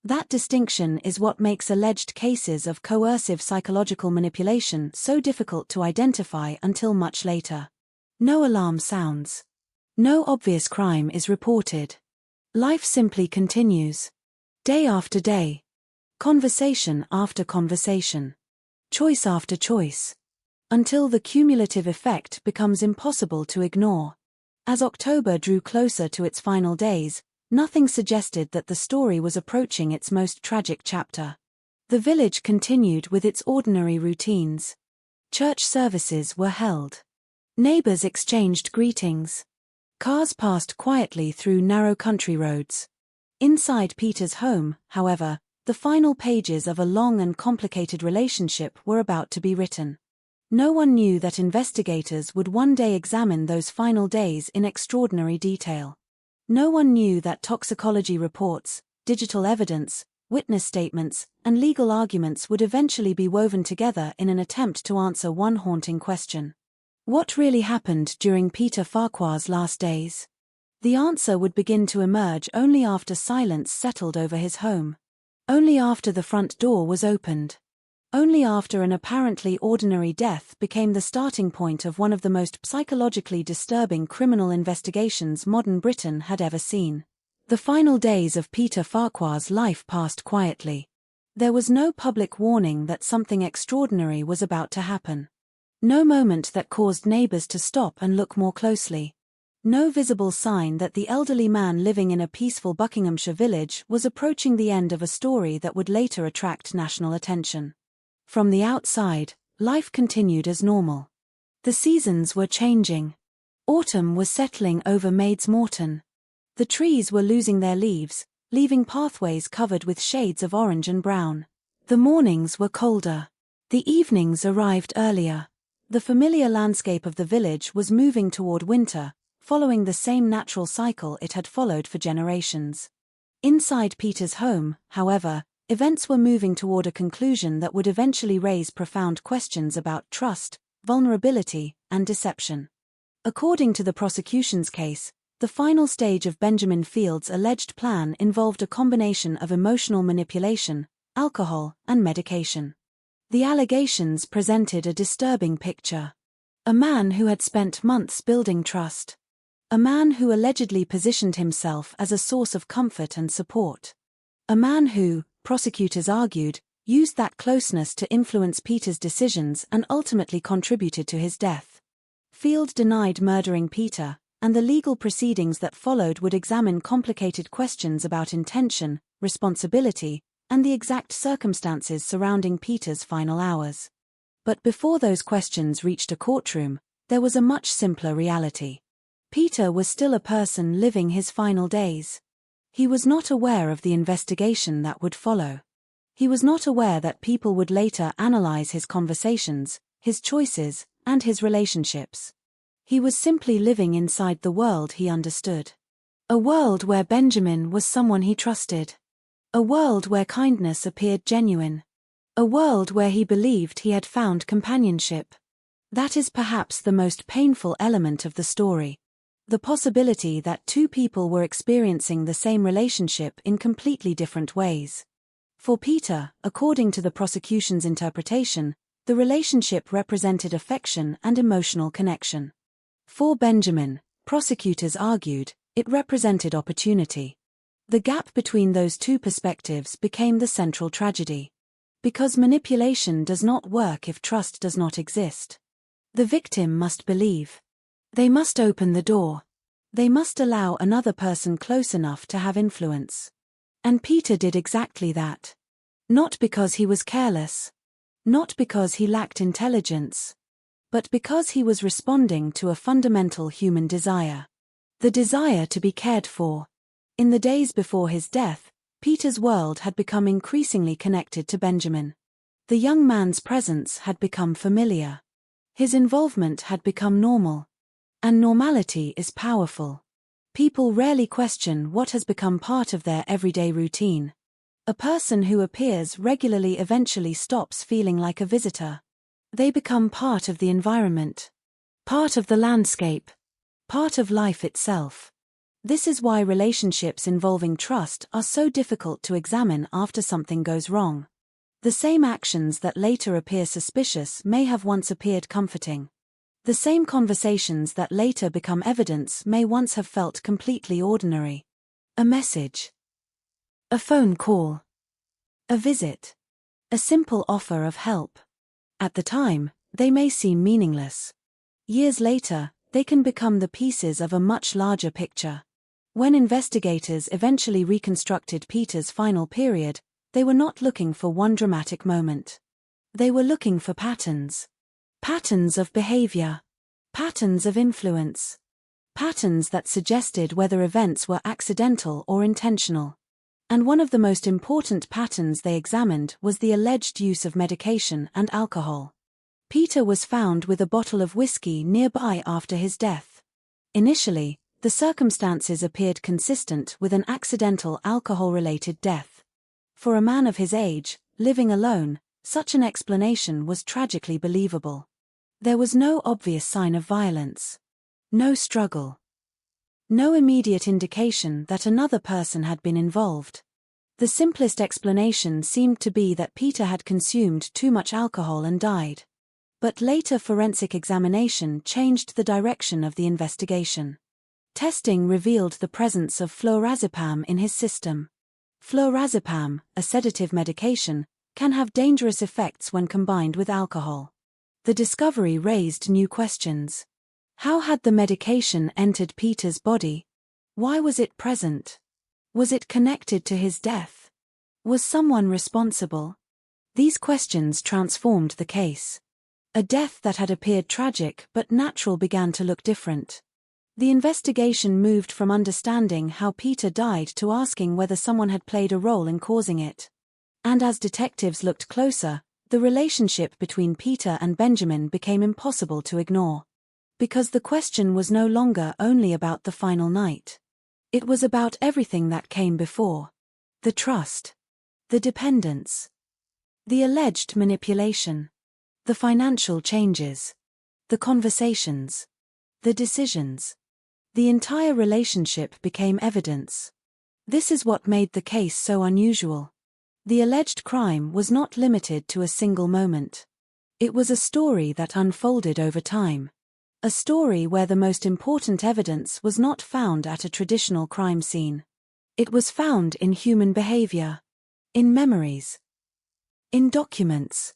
That distinction is what makes alleged cases of coercive psychological manipulation so difficult to identify until much later. No alarm sounds. No obvious crime is reported. Life simply continues. Day after day. Conversation after conversation. Choice after choice. Until the cumulative effect becomes impossible to ignore. As October drew closer to its final days, nothing suggested that the story was approaching its most tragic chapter. The village continued with its ordinary routines. Church services were held. Neighbors exchanged greetings. Cars passed quietly through narrow country roads. Inside Peter's home, however, the final pages of a long and complicated relationship were about to be written. No one knew that investigators would one day examine those final days in extraordinary detail. No one knew that toxicology reports, digital evidence, witness statements, and legal arguments would eventually be woven together in an attempt to answer one haunting question. What really happened during Peter Farquhar's last days? The answer would begin to emerge only after silence settled over his home. Only after the front door was opened. Only after an apparently ordinary death became the starting point of one of the most psychologically disturbing criminal investigations modern Britain had ever seen. The final days of Peter Farquhar's life passed quietly. There was no public warning that something extraordinary was about to happen. No moment that caused neighbors to stop and look more closely. No visible sign that the elderly man living in a peaceful Buckinghamshire village was approaching the end of a story that would later attract national attention. From the outside, life continued as normal. The seasons were changing. Autumn was settling over Maids Morton. The trees were losing their leaves, leaving pathways covered with shades of orange and brown. The mornings were colder. The evenings arrived earlier. The familiar landscape of the village was moving toward winter, following the same natural cycle it had followed for generations. Inside Peter's home, however, events were moving toward a conclusion that would eventually raise profound questions about trust, vulnerability, and deception. According to the prosecution's case, the final stage of Benjamin Field's alleged plan involved a combination of emotional manipulation, alcohol, and medication. The allegations presented a disturbing picture. A man who had spent months building trust. A man who allegedly positioned himself as a source of comfort and support. A man who, prosecutors argued, used that closeness to influence Peter's decisions and ultimately contributed to his death. Field denied murdering Peter, and the legal proceedings that followed would examine complicated questions about intention, responsibility, and the exact circumstances surrounding Peter's final hours. But before those questions reached a courtroom, there was a much simpler reality. Peter was still a person living his final days. He was not aware of the investigation that would follow. He was not aware that people would later analyze his conversations, his choices, and his relationships. He was simply living inside the world he understood. A world where Benjamin was someone he trusted. A world where kindness appeared genuine. A world where he believed he had found companionship. That is perhaps the most painful element of the story. The possibility that two people were experiencing the same relationship in completely different ways. For Peter, according to the prosecution's interpretation, the relationship represented affection and emotional connection. For Benjamin, prosecutors argued, it represented opportunity. The gap between those two perspectives became the central tragedy. Because manipulation does not work if trust does not exist. The victim must believe. They must open the door. They must allow another person close enough to have influence. And Peter did exactly that. Not because he was careless. Not because he lacked intelligence. But because he was responding to a fundamental human desire. The desire to be cared for. In the days before his death, Peter's world had become increasingly connected to Benjamin. The young man's presence had become familiar. His involvement had become normal. And normality is powerful. People rarely question what has become part of their everyday routine. A person who appears regularly eventually stops feeling like a visitor. They become part of the environment. Part of the landscape. Part of life itself. This is why relationships involving trust are so difficult to examine after something goes wrong. The same actions that later appear suspicious may have once appeared comforting. The same conversations that later become evidence may once have felt completely ordinary. A message. A phone call. A visit. A simple offer of help. At the time, they may seem meaningless. Years later, they can become the pieces of a much larger picture. When investigators eventually reconstructed Peter's final period, they were not looking for one dramatic moment. They were looking for patterns. Patterns of behavior. Patterns of influence. Patterns that suggested whether events were accidental or intentional. And one of the most important patterns they examined was the alleged use of medication and alcohol. Peter was found with a bottle of whiskey nearby after his death. Initially, the circumstances appeared consistent with an accidental alcohol-related death. For a man of his age, living alone, such an explanation was tragically believable. There was no obvious sign of violence. No struggle. No immediate indication that another person had been involved. The simplest explanation seemed to be that Peter had consumed too much alcohol and died. But later forensic examination changed the direction of the investigation. Testing revealed the presence of fluorazepam in his system. Fluorazepam, a sedative medication, can have dangerous effects when combined with alcohol. The discovery raised new questions. How had the medication entered Peter's body? Why was it present? Was it connected to his death? Was someone responsible? These questions transformed the case. A death that had appeared tragic but natural began to look different. The investigation moved from understanding how Peter died to asking whether someone had played a role in causing it. And as detectives looked closer, the relationship between Peter and Benjamin became impossible to ignore. Because the question was no longer only about the final night. It was about everything that came before. The trust. The dependence. The alleged manipulation. The financial changes. The conversations. The decisions. The entire relationship became evidence. This is what made the case so unusual. The alleged crime was not limited to a single moment. It was a story that unfolded over time. A story where the most important evidence was not found at a traditional crime scene. It was found in human behavior. In memories. In documents.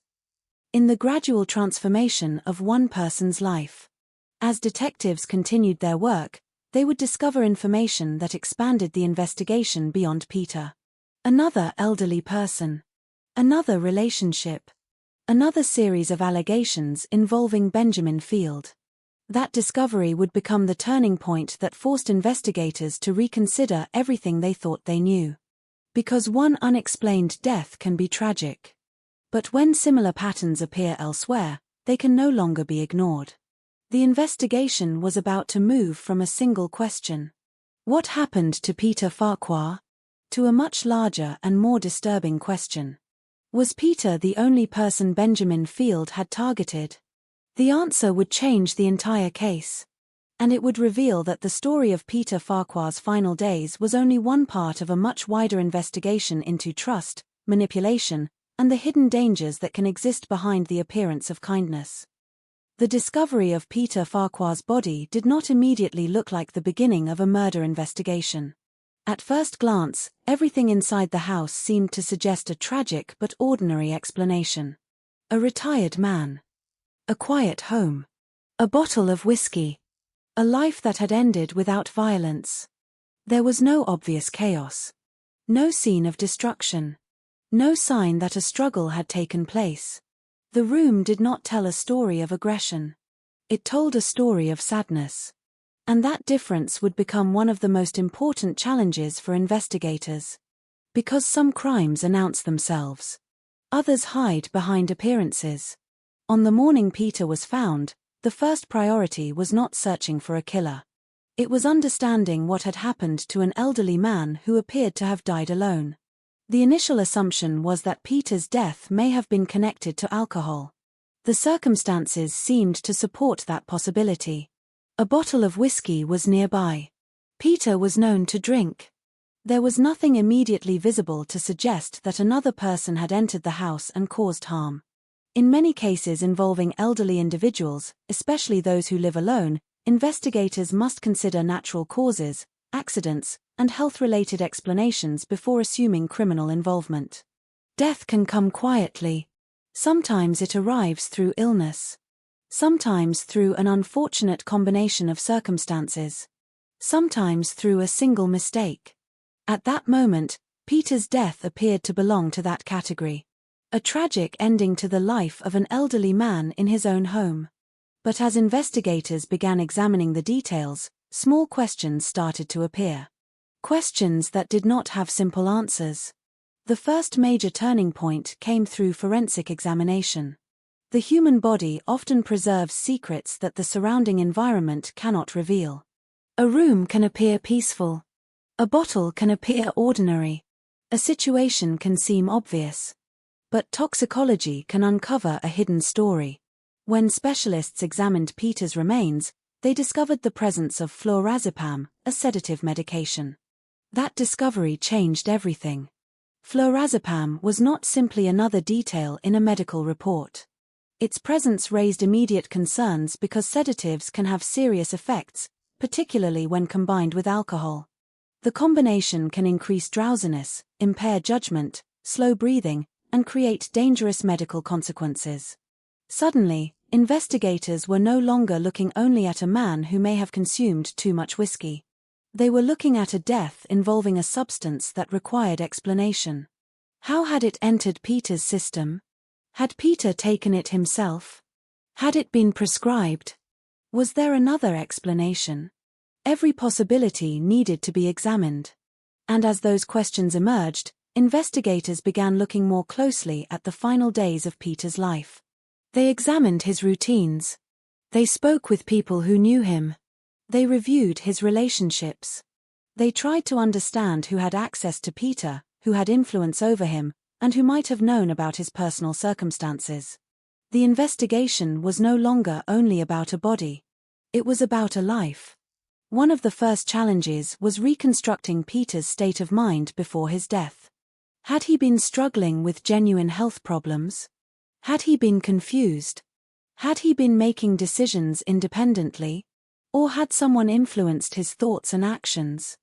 In the gradual transformation of one person's life. As detectives continued their work, they would discover information that expanded the investigation beyond Peter. Another elderly person. Another relationship. Another series of allegations involving Benjamin Field. That discovery would become the turning point that forced investigators to reconsider everything they thought they knew. Because one unexplained death can be tragic. But when similar patterns appear elsewhere, they can no longer be ignored. The investigation was about to move from a single question. What happened to Peter Farquhar? To a much larger and more disturbing question. Was Peter the only person Benjamin Field had targeted? The answer would change the entire case. And it would reveal that the story of Peter Farquhar's final days was only one part of a much wider investigation into trust, manipulation, and the hidden dangers that can exist behind the appearance of kindness. The discovery of Peter Farquhar's body did not immediately look like the beginning of a murder investigation. At first glance, everything inside the house seemed to suggest a tragic but ordinary explanation. A retired man. A quiet home. A bottle of whiskey. A life that had ended without violence. There was no obvious chaos. No scene of destruction. No sign that a struggle had taken place. The room did not tell a story of aggression. It told a story of sadness. And that difference would become one of the most important challenges for investigators. Because some crimes announce themselves. Others hide behind appearances. On the morning Peter was found, the first priority was not searching for a killer. It was understanding what had happened to an elderly man who appeared to have died alone. The initial assumption was that Peter's death may have been connected to alcohol. The circumstances seemed to support that possibility. A bottle of whiskey was nearby. Peter was known to drink. There was nothing immediately visible to suggest that another person had entered the house and caused harm. In many cases involving elderly individuals, especially those who live alone, investigators must consider natural causes, accidents, and health-related explanations before assuming criminal involvement. Death can come quietly. Sometimes it arrives through illness. Sometimes through an unfortunate combination of circumstances. Sometimes through a single mistake. At that moment, Peter's death appeared to belong to that category. A tragic ending to the life of an elderly man in his own home. But as investigators began examining the details, small questions started to appear. Questions that did not have simple answers. The first major turning point came through forensic examination. The human body often preserves secrets that the surrounding environment cannot reveal. A room can appear peaceful. A bottle can appear ordinary. A situation can seem obvious. But toxicology can uncover a hidden story. When specialists examined Peter's remains, they discovered the presence of fluorazepam, a sedative medication. That discovery changed everything. Fluorazepam was not simply another detail in a medical report. Its presence raised immediate concerns because sedatives can have serious effects, particularly when combined with alcohol. The combination can increase drowsiness, impair judgment, slow breathing, and create dangerous medical consequences. Suddenly, investigators were no longer looking only at a man who may have consumed too much whiskey. They were looking at a death involving a substance that required explanation. How had it entered Peter's system? Had Peter taken it himself? Had it been prescribed? Was there another explanation? Every possibility needed to be examined. And as those questions emerged, investigators began looking more closely at the final days of Peter's life. They examined his routines. They spoke with people who knew him. They reviewed his relationships. They tried to understand who had access to Peter, who had influence over him, and who might have known about his personal circumstances. The investigation was no longer only about a body. It was about a life. One of the first challenges was reconstructing Peter's state of mind before his death. Had he been struggling with genuine health problems? Had he been confused? Had he been making decisions independently? Or had someone influenced his thoughts and actions?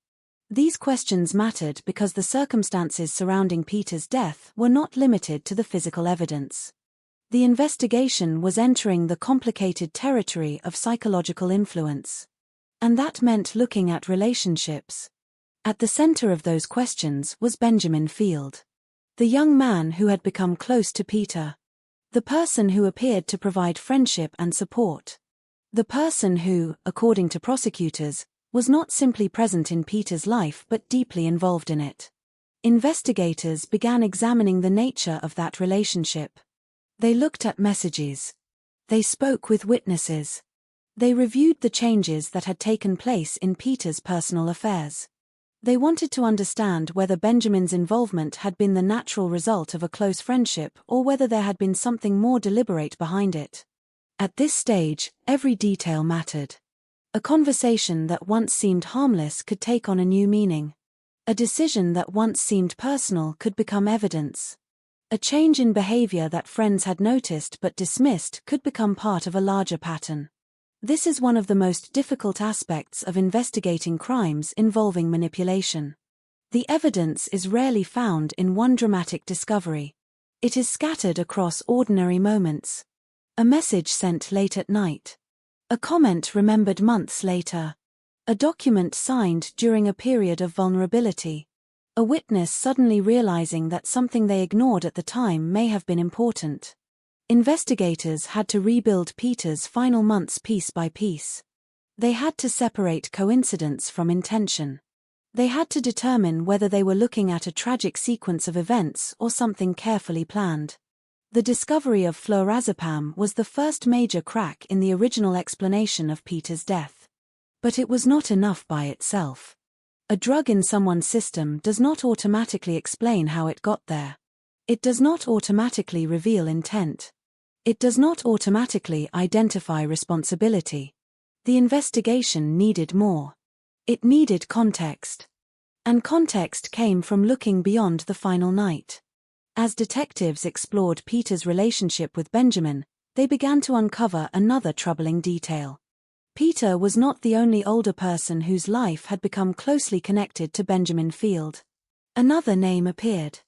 These questions mattered because the circumstances surrounding Peter's death were not limited to the physical evidence. The investigation was entering the complicated territory of psychological influence. And that meant looking at relationships. At the center of those questions was Benjamin Field. The young man who had become close to Peter. The person who appeared to provide friendship and support. The person who, according to prosecutors, was not simply present in Peter's life but deeply involved in it. Investigators began examining the nature of that relationship. They looked at messages. They spoke with witnesses. They reviewed the changes that had taken place in Peter's personal affairs. They wanted to understand whether Benjamin's involvement had been the natural result of a close friendship or whether there had been something more deliberate behind it. At this stage, every detail mattered. A conversation that once seemed harmless could take on a new meaning. A decision that once seemed personal could become evidence. A change in behavior that friends had noticed but dismissed could become part of a larger pattern. This is one of the most difficult aspects of investigating crimes involving manipulation. The evidence is rarely found in one dramatic discovery. It is scattered across ordinary moments. A message sent late at night. A comment remembered months later. A document signed during a period of vulnerability. A witness suddenly realizing that something they ignored at the time may have been important. Investigators had to rebuild Peter's final months piece by piece. They had to separate coincidence from intention. They had to determine whether they were looking at a tragic sequence of events or something carefully planned. The discovery of fluorazepam was the first major crack in the original explanation of Peter's death. But it was not enough by itself. A drug in someone's system does not automatically explain how it got there. It does not automatically reveal intent. It does not automatically identify responsibility. The investigation needed more. It needed context. And context came from looking beyond the final night. As detectives explored Peter's relationship with Benjamin, they began to uncover another troubling detail. Peter was not the only older person whose life had become closely connected to Benjamin Field. Another name appeared.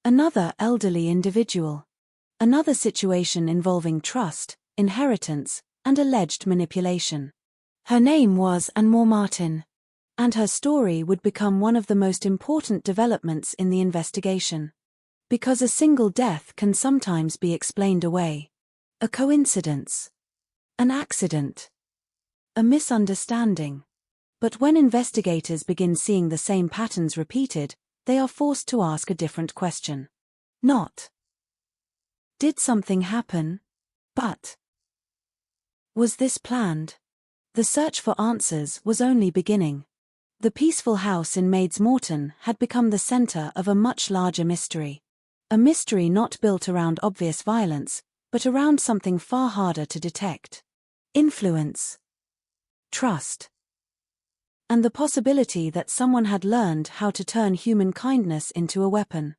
Another elderly individual. Another situation involving trust, inheritance, and alleged manipulation. Her name was Anne Martin. And her story would become one of the most important developments in the investigation. Because a single death can sometimes be explained away. A coincidence. An accident. A misunderstanding. But when investigators begin seeing the same patterns repeated, they are forced to ask a different question. Not, did something happen? But, was this planned? The search for answers was only beginning. The peaceful house in Maids Morton had become the center of a much larger mystery. A mystery not built around obvious violence, but around something far harder to detect. Influence. Trust. And the possibility that someone had learned how to turn human kindness into a weapon.